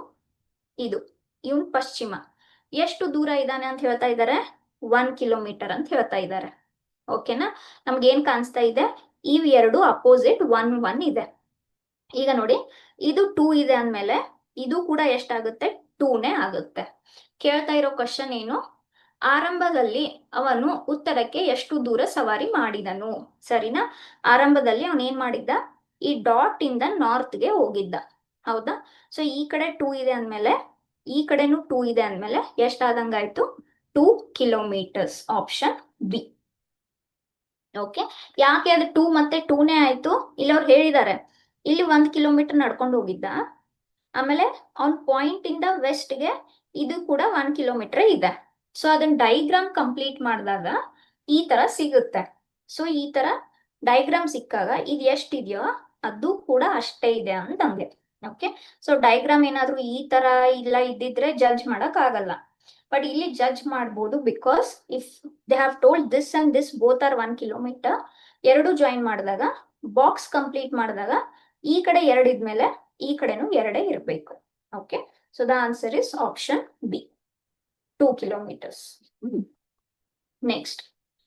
ಇದು. ಇವನ್ ಪಶ್ಚಿಮ. ಎಷ್ಟು ದೂರ ಇದ್ದಾನೆ ಅಂತ ಹೇಳ್ತಾ ಇದ್ದಾರೆ? 1 ಕಿಲೋಮೀಟರ್ ಅಂತ ಹೇಳ್ತಾ ಇದ್ದಾರೆ. ಓಕೆನಾ? ನಮ್ಗೆ ಏನ್ ಕಾಣಿಸ್ತಾ ಇದೆ? ಇವ್ ಎರಡು ಅಪೋಸಿಟ್ 1 1 ಇದೆ. ಈಗ ನೋಡಿ, ಇದು 2 ಇದೆ ಅಂದ್ಮೇಲೆ ಇದು ಕೂಡ ಎಷ್ಟಾಗುತ್ತೆ? 2ನೇ ಆಗುತ್ತೆ. ಕೇಳ್ತಾ ಇರೋ ಕ್ವಶನ್ ಏನು? ಆರಂಭದಲ್ಲಿ ಅವನು ಉತ್ತರಕ್ಕೆ ಎಷ್ಟು ದೂರ ಸವಾರಿ ಮಾಡಿದನು, ಸರಿನಾ? ಆರಂಭದಲ್ಲಿ ಅವನ್ ಏನ್ ಮಾಡಿದ್ದ? ಈ ಡಾಟ್ ಇಂದ ನಾರ್ತ್ಗೆ ಹೋಗಿದ್ದ, ಹೌದಾ? ಸೊ ಈ ಕಡೆ 2 ಇದೆ ಅಂದ್ಮೇಲೆ ಈ ಕಡೆನೂ 2 ಇದೆ ಅಂದ್ಮೇಲೆ ಎಷ್ಟಾದಂಗಾಯ್ತು? 2 ಕಿಲೋಮೀಟರ್ಸ್. Option B. ಓಕೆ, ಯಾಕೆ ಅದು 2 ಮತ್ತೆ 2ನೇ ಆಯ್ತು? ಇಲ್ಲಿ ಅವ್ರು ಹೇಳಿದ್ದಾರೆ, ಇಲ್ಲಿ 1 ಕಿಲೋಮೀಟರ್ ನಡ್ಕೊಂಡು ಹೋಗಿದ್ದ, ಆಮೇಲೆ ಅವನ್ ಪಾಯಿಂಟ್ ಇಂದ ವೆಸ್ಟ್ಗೆ ಇದು ಕೂಡ 1 ಕಿಲೋಮೀಟರ್ ಇದೆ. ಸೊ ಅದನ್ನ ಡೈಗ್ರಾಮ್ ಕಂಪ್ಲೀಟ್ ಮಾಡಿದಾಗ ಈ ತರ ಸಿಗುತ್ತೆ. ಸೊ ಈ ತರ ಡೈಗ್ರಾಮ್ ಸಿಕ್ಕಾಗ ಇದು ಎಷ್ಟಿದೆಯೋ ಅದು ಕೂಡ ಅಷ್ಟೇ ಇದೆ ಅಂತಂಗೆ. ಓಕೆ, ಸೊ ಡೈಗ್ರಾಮ್ ಏನಾದ್ರು ಈ ತರ ಇಲ್ಲ ಇದ್ದಿದ್ರೆ ಜಡ್ಜ್ ಮಾಡಕ್ ಆಗಲ್ಲ. ಬಟ್ ಇಲ್ಲಿ ಜಡ್ಜ್ ಮಾಡ್ಬೋದು, because if they have told this and this both are 1 kilometre, ಎರಡು ಜಾಯಿನ್ ಮಾಡಿದಾಗ, ಬಾಕ್ಸ್ ಕಂಪ್ಲೀಟ್ ಮಾಡಿದಾಗ ಈ ಕಡೆ 2 ಇದ್ಮೇಲೆ ಈ ಕಡೆನೂ 2 ಇರಬೇಕು. Okay, so the answer is option B, 2 kilometers. Next,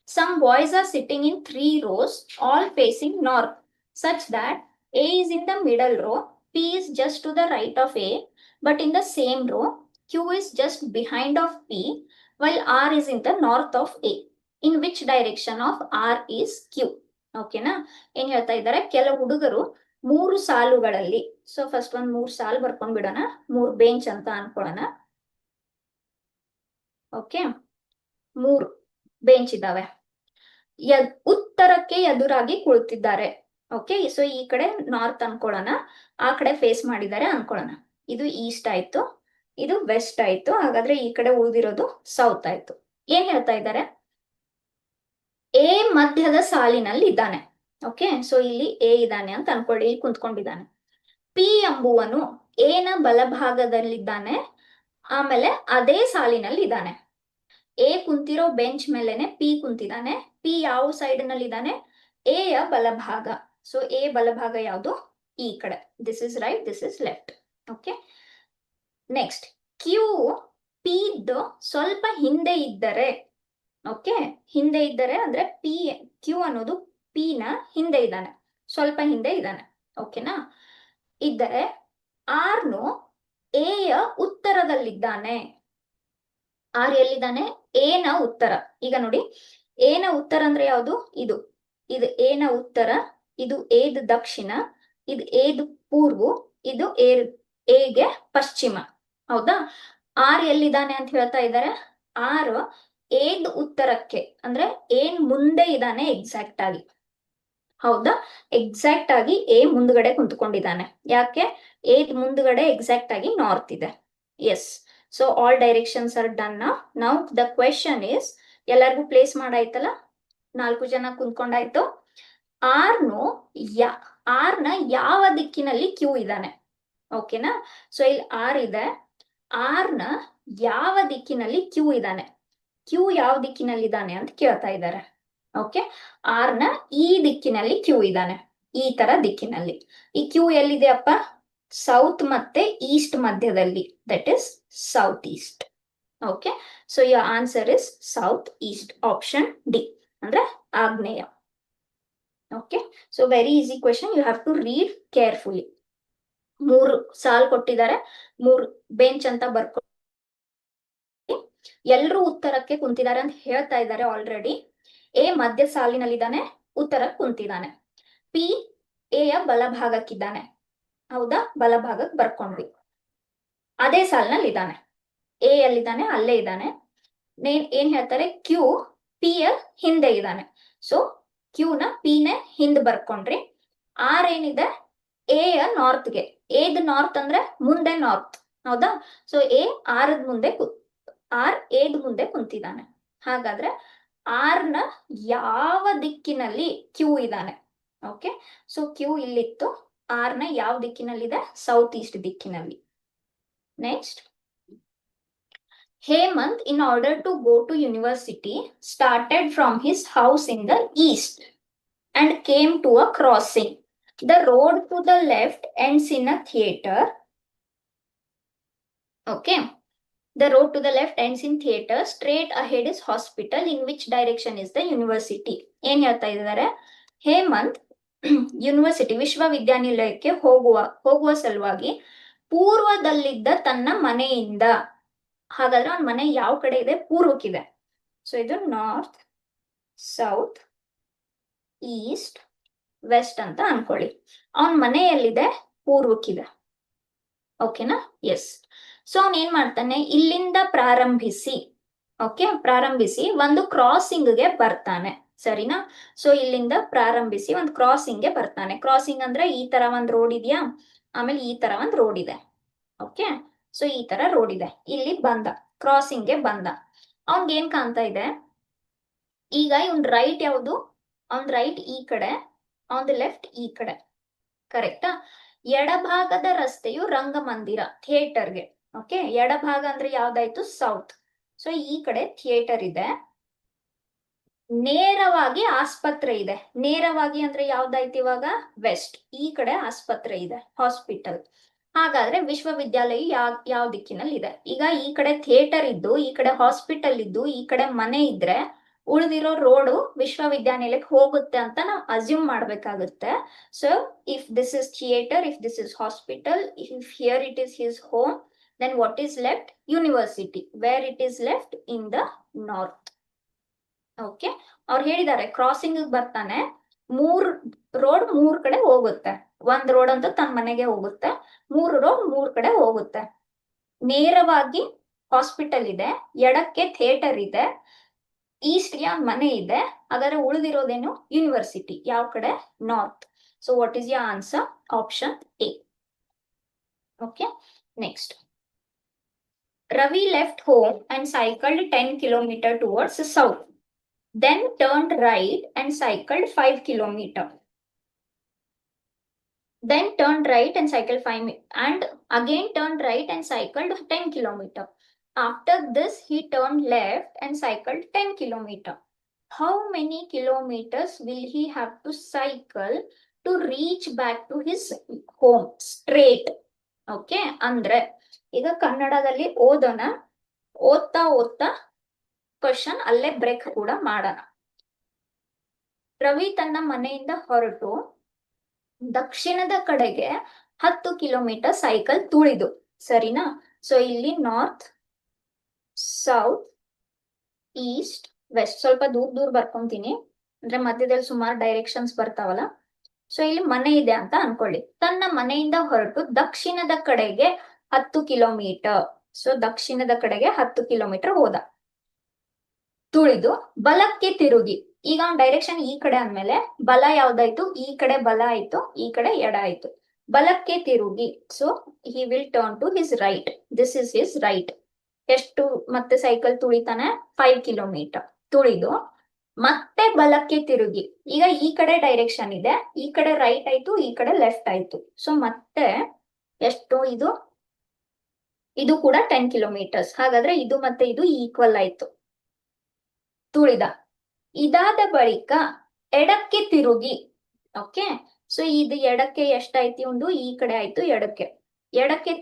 some boys are sitting in 3 rows, all facing north, such that A is in the middle row, P is just to the right of A, but in the same row, Q is just behind of P, while R is in the north of A. In which direction of R is Q? ಓಕೆನಾ? ಏನ್ ಹೇಳ್ತಾ ಇದ್ದಾರೆ? ಕೆಲವು ಹುಡುಗರು 3 ಸಾಲುಗಳಲ್ಲಿ, so first ಒಂದ್ 3 ಸಾಲು ಬರ್ಕೊಂಡ್ ಬಿಡೋಣ, 3 ಬೆಂಚ್ ಅಂತ ಅನ್ಕೊಳ್ಳೋಣ. ಓಕೆ, 3 ಬೆಂಚ್ ಇದಾವೆ, ಉತ್ತರಕ್ಕೆ ಎದುರಾಗಿ ಕುಳಿತಿದ್ದಾರೆ. ಓಕೆ, ಸೊ ಈ ಕಡೆ ನಾರ್ತ್ ಅನ್ಕೊಳ್ಳೋಣ, ಆ ಕಡೆ ಫೇಸ್ ಮಾಡಿದ್ದಾರೆ ಅನ್ಕೊಳ್ಳೋಣ. ಇದು ಈಸ್ಟ್ ಆಯ್ತು, ಇದು ವೆಸ್ಟ್ ಆಯ್ತು. ಹಾಗಾದ್ರೆ ಈ ಕಡೆ ಉಳಿದಿರೋದು ಸೌತ್ ಆಯ್ತು. ಏನ್ ಹೇಳ್ತಾ ಇದ್ದಾರೆ? ಎ ಮಧ್ಯದ ಸಾಲಿನಲ್ಲಿ ಇದ್ದಾನೆ. ಓಕೆ, ಸೊ ಇಲ್ಲಿ ಎ ಇದ್ದಾನೆ ಅಂತ ಅನ್ಕೊಳ್ಳಿ, ಇಲ್ಲಿ ಕುಂತ್ಕೊಂಡಿದ್ದಾನೆ. ಪಿ ಎಂಬುವನು ಎ ನ ಬಲಭಾಗದಲ್ಲಿದ್ದಾನೆ, ಆಮೇಲೆ ಅದೇ ಸಾಲಿನಲ್ಲಿ ಇದ್ದಾನೆ. ಎ ಕುಂತಿರೋ ಬೆಂಚ್ ಮೇಲೆನೆ ಪಿ ಕುಂತಿದ್ದಾನೆ. ಪಿ ಯಾವ ಸೈಡ್ ನಲ್ಲಿ ಇದ್ದಾನೆ? ಎ ಯ ಬಲಭಾಗ. ಸೊ ಎ ಬಲಭಾಗ ಯಾವುದು? ಈ ಕಡೆ. This is right, this is left. Okay, next, Q P ಸ್ವಲ್ಪ ಹಿಂದೆ ಇದ್ದರೆ, ಓಕೆ, ಹಿಂದೆ ಇದ್ದರೆ ಅಂದ್ರೆ ಪಿ, ಕ್ಯೂ ಅನ್ನೋದು ಪಿ ನ ಹಿಂದೆ ಇದ್ದಾನೆ, ಸ್ವಲ್ಪ ಹಿಂದೆ ಇದ್ದಾನೆ. ಓಕೆನಾ? ಇದ್ದರೆ ಆರ್ನು ಎ ಯ ಉತ್ತರದಲ್ಲಿದ್ದಾನೆ. ಆರ್ ಎಲ್ಲಿದ್ದಾನೆ? ಎ ನ ಉತ್ತರ. ಈಗ ನೋಡಿ, ಎ ನ ಉತ್ತರ ಅಂದ್ರೆ ಯಾವುದು? ಇದು ಎ ನ ಉತ್ತರ, ಇದು ಎದು ದಕ್ಷಿಣ, ಇದು ಎದು ಪೂರ್ವ, ಇದು ಎಗೆ ಪಶ್ಚಿಮ, ಹೌದಾ? ಆರ್ ಎಲ್ಲಿದ್ದಾನೆ ಅಂತ ಹೇಳ್ತಾ ಇದ್ದಾರೆ? ಆರ್ ಎದ್ ಉತ್ತರಕ್ಕೆ ಅಂದ್ರೆ ಏನ್ ಮುಂದೆ ಇದ್ದಾನೆ ಎಕ್ಸಾಕ್ಟ್ ಆಗಿ. ಹೌದಾ? ಎಕ್ಸಾಕ್ಟ್ ಆಗಿ ಎ ಮುಂದ್ಗಡೆ ಕುಂತ್ಕೊಂಡಿದ್ದಾನೆ. ಯಾಕೆ? ಎ ಮುಂದ್ಗಡೆ ಎಕ್ಸಾಕ್ಟ್ ಆಗಿ ನಾರ್ತ್ ಇದೆ. Yes. So all directions are done. Now the question is, ಎಲ್ಲರಿಗೂ ಪ್ಲೇಸ್ ಮಾಡಾಯ್ತಲ್ಲ, 4 ಜನ ಕುಂತ್ಕೊಂಡಾಯ್ತು. ಆರ್ ನ ಯಾವ ದಿಕ್ಕಿನಲ್ಲಿ ಕ್ಯೂ ಇದ್ದಾನೆ? ಓಕೆನಾ? ಸೊ ಇಲ್ಲಿ ಆರ್ ಇದೆ. ಆರ್ ನ ಯಾವ ದಿಕ್ಕಿನಲ್ಲಿ ಕ್ಯೂ ಇದ್ದಾನೆ? ಕ್ಯೂ ಯಾವ ದಿಕ್ಕಿನಲ್ಲಿ ಇದ್ದಾನೆ ಅಂತ ಕೇಳ್ತಾ ಇದ್ದಾರೆ. ಓಕೆ, ಆರ್ ನ ಈ ದಿಕ್ಕಿನಲ್ಲಿ ಕ್ಯೂ ಇದ್ದಾನೆ, ಈ ತರ ದಿಕ್ಕಿನಲ್ಲಿ. ಈ ಕ್ಯೂ ಎಲ್ಲಿದೆ ಅಪ್ಪ? ಸೌತ್ ಮತ್ತೆ ಈಸ್ಟ್ ಮಧ್ಯದಲ್ಲಿ, that is south east. Okay, so your answer is south east, option D, ಅಂದ್ರೆ ಆಗ್ನೇಯ. Okay, so very easy question, you have to read carefully. 3 ಸಾಲ್ ಕೊಟ್ಟಿದ್ದಾರೆ, 3 ಬೆಂಚ್ ಅಂತ ಬರ್ಕೊ. ಎಲ್ಲರೂ ಉತ್ತರಕ್ಕೆ ಕುಂತಿದ್ದಾರೆ ಅಂತ ಹೇಳ್ತಾ ಇದ್ದಾರೆ ಆಲ್ರೆಡಿ. ಎ ಮಧ್ಯ ಸಾಲಿನಲ್ಲಿದ್ದಾನೆ, ಉತ್ತರ ಕುಂತಿದ್ದಾನೆ. ಪಿ ಎ ಯ ಬಲಭಾಗಕ್ಕಿದ್ದಾನೆ. ಹೌದಾ? ಬಲಭಾಗಕ್ಕೆ ಬರ್ಕೊಂಡ್ವಿ. ಅದೇ ಸಾಲಿನಲ್ಲಿ ಇದ್ದಾನೆ. ಎ ಯಲ್ಲಿದ್ದಾನೆ, ಅಲ್ಲೇ ಇದ್ದಾನೆ. ಏನ್ ಹೇಳ್ತಾರೆ? ಕ್ಯೂ ಪಿ ಯ ಹಿಂದೆ ಇದ್ದಾನೆ. ಸೊ ಕ್ಯೂ ನ ಪಿ ನೇ ಹಿಂದೆ ಬರ್ಕೊಂಡ್ರಿ. ಆರ್ ಏನಿದೆ? ಎ ಯ ನಾರ್ತ್ಗೆ. ಎದ್ ನಾರ್ತ್ ಅಂದ್ರೆ ಮುಂದೆ ನಾರ್ತ್. ಹೌದಾ? ಸೊ ಎ ಆರ್ ಎದ್ ಮುಂದೆ ಕುಂತಿದ್ದಾನೆ. ಹಾಗಾದ್ರೆ ಆರ್ ನ ಯಾವ ದಿಕ್ಕಿನಲ್ಲಿ ಕ್ಯೂ ಇದ್ದಾನೆ? ಓಕೆ, ಸೊ ಕ್ಯೂ ಇಲ್ಲಿತ್ತು. ಆರ್ ನ ಯಾವ ದಿಕ್ಕಿನಲ್ಲಿದೆ? ಸೌತ್ ಈಸ್ಟ್ ದಿಕ್ಕಿನಲ್ಲಿ. Next, Hemant, in order to go to university, started from his house in the east and came to a crossing. The road to the left ends in a theater. Okay. The road to the left ends in theater. Straight ahead is hospital. In which direction is the university? ಏನ್ ಹೇಳ್ತಾ ಇದ್ದಾರೆ? Hemant university, ವಿಶ್ವವಿದ್ಯಾನಿಲಯಕ್ಕೆ ಹೋಗುವ ಸಲುವಾಗಿ ಪೂರ್ವದಲ್ಲಿದ್ದ ತನ್ನ ಮನೆಯಿಂದ. ಹಾಗಾದ್ರೆ ಅವನ ಮನೆ ಯಾವ ಕಡೆ ಇದೆ? ಪೂರ್ವಕ್ಕಿದೆ. ಸೊ ಇದು ನಾರ್ತ್, ಸೌತ್, ಈಸ್ಟ್, ವೆಸ್ಟ್ ಅಂತ ಅನ್ಕೊಳ್ಳಿ. ಅವನ ಮನೆ ಎಲ್ಲಿದೆ? ಪೂರ್ವಕ್ಕಿದೆ. ಓಕೆನಾ? ಎಸ್. ಸೊ ಅವನ್ ಏನ್ ಮಾಡ್ತಾನೆ? ಇಲ್ಲಿಂದ ಪ್ರಾರಂಭಿಸಿ ಒಂದು ಕ್ರಾಸಿಂಗ್ ಗೆ ಬರ್ತಾನೆ. ಸರಿನಾ? ಸೊ ಇಲ್ಲಿಂದ ಪ್ರಾರಂಭಿಸಿ ಒಂದು ಕ್ರಾಸಿಂಗ್ ಗೆ ಬರ್ತಾನೆ. ಕ್ರಾಸಿಂಗ್ ಅಂದ್ರೆ ಈ ತರ ಒಂದ್ ರೋಡ್ ಇದೆಯಾ, ಆಮೇಲೆ ಈ ತರ ಒಂದ್ ರೋಡ್ ಇದೆ. ಓಕೆ, ಸೊ ಈ ತರ ರೋಡ್ ಇದೆ. ಇಲ್ಲಿ ಬಂದ, ಕ್ರಾಸಿಂಗ್ ಗೆ ಬಂದ. ಅವನ್ಗೆ ಏನ್ ಕಾಣ್ತಾ ಇದೆ? ಈಗ ಇವನ್ ರೈಟ್ ಯಾವುದು? ಅವನ್ ರೈಟ್ ಈ ಕಡೆ, ಅವನ್ ಲೆಫ್ಟ್ ಈ ಕಡೆ. ಕರೆಕ್ಟಾ? ಎಡಭಾಗದ ರಸ್ತೆಯು ರಂಗಮಂದಿರ, ಥಿಯೇಟರ್ಗೆ. ಓಕೆ, ಎಡಭಾಗ ಅಂದ್ರೆ ಯಾವ್ದಾಯ್ತು? ಸೌತ್. ಸೊ ಈ ಕಡೆ ಥಿಯೇಟರ್ ಇದೆ. ನೇರವಾಗಿ ಆಸ್ಪತ್ರೆ ಇದೆ. ನೇರವಾಗಿ ಅಂದ್ರೆ ಯಾವ್ದಾಯ್ತು ಇವಾಗ? ವೆಸ್ಟ್. ಈ ಕಡೆ ಆಸ್ಪತ್ರೆ ಇದೆ, ಹಾಸ್ಪಿಟಲ್. ಹಾಗಾದ್ರೆ ವಿಶ್ವವಿದ್ಯಾಲಯ ಯಾವ ದಿಕ್ಕಿನಲ್ಲಿ ಇದೆ? ಈಗ ಈ ಕಡೆ ಥಿಯೇಟರ್ ಇದ್ದು, ಈ ಕಡೆ ಹಾಸ್ಪಿಟಲ್ ಇದ್ದು, ಈ ಕಡೆ ಮನೆ ಇದ್ರೆ ಉಳಿದಿರೋ ರೋಡು ವಿಶ್ವವಿದ್ಯಾನಿಲಯಕ್ಕೆ ಹೋಗುತ್ತೆ ಅಂತ ನಾವು ಅಸ್ಯೂಮ್ ಮಾಡ್ಬೇಕಾಗುತ್ತೆ. So if this is theatre, if this is hospital, if here it is his home, then what is left? University. Where it is left? In the north. Okay, ಅವ್ರು ಹೇಳಿದ್ದಾರೆ ಕ್ರಾಸಿಂಗ್ ಬರ್ತಾನೆ, 3 road 3 ಕಡೆ ಹೋಗುತ್ತೆ. ಒಂದ್ road ಅಂತೂ ತನ್ನ ಮನೆಗೆ ಹೋಗುತ್ತೆ, 3 ರೋಡ್ 3 ಕಡೆ ಹೋಗುತ್ತೆ. ನೇರವಾಗಿ ಹಾಸ್ಪಿಟಲ್ ಇದೆ, ಎಡಕ್ಕೆ ಥಿಯೇಟರ್ ಇದೆ, ಈಸ್ಟ್ ಗೆ ಮನೆ ಇದೆ. ಹಾಗಾದ್ರೆ ಉಳಿದಿರೋದೇನು? ಯೂನಿವರ್ಸಿಟಿ. ಯಾವ ಕಡೆ? ನಾರ್ತ್. ಸೊ ವಾಟ್ ಇಸ್ ಯ answer? Option A. Okay, next. Ravi left home and cycled 10 kilometers towards the south. Then turned right and cycled 5 kilometers. Then turned right and cycled 5 and again turned right and cycled 10 kilometers. After this, he turned left and cycled 10 kilometers. How many kilometers will he have to cycle to reach back to his home straight? Okay, ಅಂದ್ರೆ ಈಗ ಕನ್ನಡದಲ್ಲಿ ಓದೋಣ. ಓದ್ತಾ question ಅಲ್ಲೇ break ಕೂಡ ಮಾಡೋಣ. ರವಿ ತನ್ನ ಮನೆಯಿಂದ ಹೊರಟು ದಕ್ಷಿಣದ ಕಡೆಗೆ 10 ಕಿಲೋಮೀಟರ್ ಸೈಕಲ್ ತುಳಿದು. ಸರಿನಾ? ಸೊ ಇಲ್ಲಿ ನಾರ್ತ್, ಸೌತ್, ಈಸ್ಟ್, ವೆಸ್ಟ್. ಸ್ವಲ್ಪ ದೂರ ಬರ್ಕೊಂತೀನಿ ಅಂದ್ರೆ ಮಧ್ಯದಲ್ಲಿ ಸುಮಾರು ಡೈರೆಕ್ಷನ್ಸ್ ಬರ್ತಾವಲ್ಲ. ಸೊ ಇಲ್ಲಿ ಮನೆ ಇದೆ ಅಂತ ಅನ್ಕೊಳ್ಳಿ. ತನ್ನ ಮನೆಯಿಂದ ಹೊರಟು ದಕ್ಷಿಣದ ಕಡೆಗೆ 10 ಕಿಲೋಮೀಟರ್. ಸೊ ದಕ್ಷಿಣದ ಕಡೆಗೆ 10 ಕಿಲೋಮೀಟರ್ ಹೋದ. ತುಳಿದು ಬಲಕ್ಕೆ ತಿರುಗಿ. ಈಗ ಅವ್ನ ಡೈರೆಕ್ಷನ್ ಈ ಕಡೆ ಅಂದ್ಮೇಲೆ ಬಲ ಯಾವ್ದಾಯ್ತು, ಈ ಕಡೆ ಬಲ ಆಯ್ತು, ಈ ಕಡೆ ಎಡ ಆಯ್ತು. ಬಲಕ್ಕೆ ತಿರುಗಿ, so he will turn to his right, this is his right. ಎಷ್ಟು ಮತ್ತೆ ಸೈಕಲ್ ತುಳಿತಾನೆ, 5 ಕಿಲೋಮೀಟರ್ ತುಳಿದು ಮತ್ತೆ ಬಲಕ್ಕೆ ತಿರುಗಿ. ಈಗ ಈ ಕಡೆ ಡೈರೆಕ್ಷನ್ ಇದೆ, ಈ ಕಡೆ ರೈಟ್ ಆಯ್ತು, ಈ ಕಡೆ ಲೆಫ್ಟ್ ಆಯ್ತು. ಸೊ ಮತ್ತೆ ಎಷ್ಟು ಇದು, ಇದು ಕೂಡ 10 ಕಿಲೋಮೀಟರ್ಸ್. ಹಾಗಾದ್ರೆ ಇದು ಮತ್ತೆ ಇದು ಈಕ್ವಲ್ ಆಯ್ತು ತುಳಿದ. ಇದಾದ ಬಳಿಕ ಎಡಕ್ಕೆ ತಿರುಗಿ. ಓಕೆ, ಸೊ ಇದು ಎಡಕ್ಕೆ ಎಷ್ಟಾಯ್ತು, ಒಂದು ಈ ಕಡೆ ಆಯ್ತು, ಎಡಕ್ಕೆ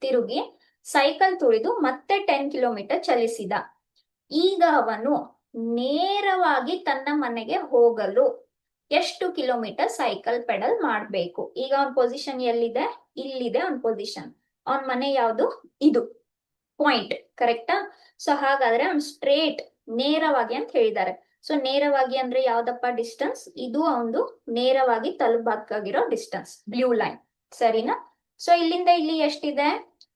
ತಿರುಗಿ ಸೈಕಲ್ ತುಳಿದು ಮತ್ತೆ 10 ಕಿಲೋಮೀಟರ್ ಚಲಿಸಿದ. ಈಗ ಅವನು ನೇರವಾಗಿ ತನ್ನ ಮನೆಗೆ ಹೋಗಲು ಎಷ್ಟು ಕಿಲೋಮೀಟರ್ ಸೈಕಲ್ ಪೆಡಲ್ ಮಾಡಬೇಕು? ಈಗ ಅವನ ಪೊಸಿಷನ್ ಎಲ್ಲಿದೆ, ಇಲ್ಲಿದೆ ಅವನ ಪೊಸಿಷನ್. ಅವನ ಮನೆ ಯಾವುದು, ಇದು ಪಾಯಿಂಟ್, ಕರೆಕ್ಟಾ? ಸೊ ಹಾಗಾದ್ರೆ ಅವ್ನು ಸ್ಟ್ರೇಟ್ ನೇರವಾಗಿ ಅಂತ ಹೇಳಿದ್ದಾರೆ. ಸೊ ನೇರವಾಗಿ ಅಂದ್ರೆ ಯಾವ್ದಪ್ಪ ಡಿಸ್ಟೆನ್ಸ್, ಇದು ಒಂದು ನೇರವಾಗಿ ತಲುಪಬೇಕಾಗಿರೋ ಡಿಸ್ಟೆನ್ಸ್, ಬ್ಲೂ ಲೈನ್, ಸರಿನಾ? ಸೊ ಇಲ್ಲಿಂದ ಇಲ್ಲಿ ಎಷ್ಟಿದೆ,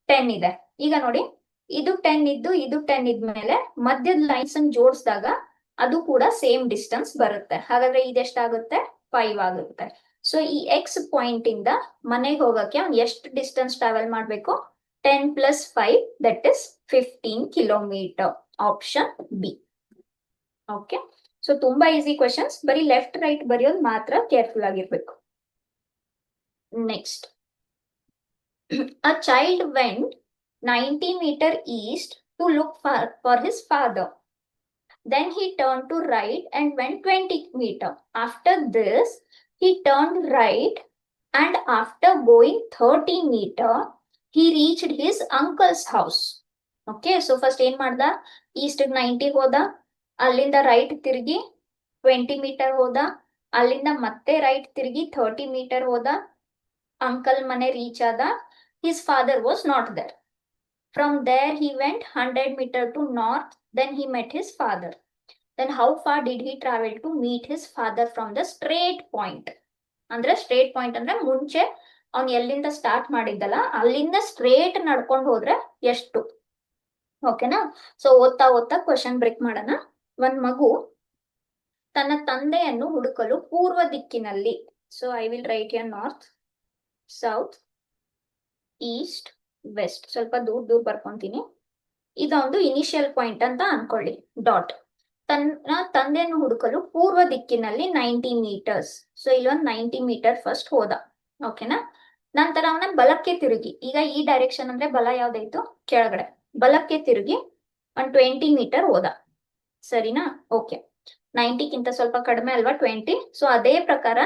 10 ಇದೆ. ಈಗ ನೋಡಿ, ಇದು 10 ಇದ್ದು ಇದು 10 ಇದ್ಮೇಲೆ ಮಧ್ಯದ ಲೈನ್ಸ್ ಅನ್ನು ಜೋಡಿಸಿದಾಗ ಅದು ಕೂಡ ಸೇಮ್ ಡಿಸ್ಟೆನ್ಸ್ ಬರುತ್ತೆ. ಹಾಗಾದ್ರೆ ಇದೆಷ್ಟಾಗುತ್ತೆ, 5 ಆಗುತ್ತೆ. ಸೊ ಈ ಎಕ್ಸ್ ಪಾಯಿಂಟ್ ಇಂದ ಮನೆಗೆ ಹೋಗಕ್ಕೆ ಅವ್ನು ಎಷ್ಟು ಡಿಸ್ಟೆನ್ಸ್ ಟ್ರಾವೆಲ್ ಮಾಡ್ಬೇಕು, 10 + 5 that is 15 kilometre. Option B. Okay, so ತುಂಬಾ ಈಸಿ ಕ್ವೆಶನ್ಸ್, ಬರೀ ಲೆಫ್ಟ್ ರೈಟ್ ಬರೆಯೋದು ಮಾತ್ರ ಕೇರ್ಫುಲ್ ಆಗಿರ್ಬೇಕು. Next, a child went 90 meter east to look for his father. Then he turned to right and went 20 meter. After this, he turned right and after going 30 meter, he reached his uncle's house. Okay, so first ಏನ್ ಮಾಡ್ದ, East 90 ಹೋದ, ಅಲ್ಲಿಂದ right ತಿರುಗಿ 20 metre ಹೋದ, ಅಲ್ಲಿಂದ ಮತ್ತೆ right ತಿರುಗಿ 30 metre ಹೋದ, ಅಂಕಲ್ ಮನೆ ರೀಚ್ ಆದ. His father was not there. From there he went 100 meter to north, then he met his father. Then how far did he travel to meet his father from the straight point? ಅಂದ್ರೆ straight point ಅಂದ್ರೆ ಮುಂಚೆ ಅವ್ನು ಎಲ್ಲಿಂದ start ಮಾಡಿದ್ದಲ್ಲ ಅಲ್ಲಿಂದ straight ನಡ್ಕೊಂಡು ಹೋದ್ರೆ ಎಷ್ಟು? ಓಕೆನಾ? ಸೊ ಓದ್ತಾ ಓದ್ತಾ ಕ್ವಶನ್ ಬ್ರೇಕ್ ಮಾಡೋಣ. ಒಂದ್ ಮಗು ತನ್ನ ತಂದೆಯನ್ನು ಹುಡುಕಲು ಪೂರ್ವ ದಿಕ್ಕಿನಲ್ಲಿ, so I will write here north, south, east, west, ಸ್ವಲ್ಪ ದೂರ ಬರ್ಕೊಂತೀನಿ. ಇದೊಂದು ಇನಿಷಿಯಲ್ ಪಾಯಿಂಟ್ ಅಂತ ಅನ್ಕೊಳ್ಳಿ, ಡಾಟ್. ತನ್ನ ತಂದೆಯನ್ನು ಹುಡುಕಲು ಪೂರ್ವ ದಿಕ್ಕಿನಲ್ಲಿ 90 ಮೀಟರ್ಸ್. ಸೊ ಇಲ್ಲೊಂದು 90 ಮೀಟರ್ ಫಸ್ಟ್ ಹೋದ, ಓಕೆನಾ? ನಂತರ ಅವನ ಬಲಕ್ಕೆ ತಿರುಗಿ, ಈಗ ಈ ಡೈರೆಕ್ಷನ್ ಅಂದ್ರೆ ಬಲ ಯಾವ್ದಾಯ್ತು, ಕೆಳಗಡೆ, ಬಲಕ್ಕೆ ತಿರುಗಿ 20 ಮೀಟರ್ ಹೋದ, ಸರಿನಾ? ಓಕೆ, 90ಕ್ಕಿಂತ ಸ್ವಲ್ಪ ಕಡಿಮೆ ಅಲ್ವಾ 20. ಸೊ ಅದೇ ಪ್ರಕಾರ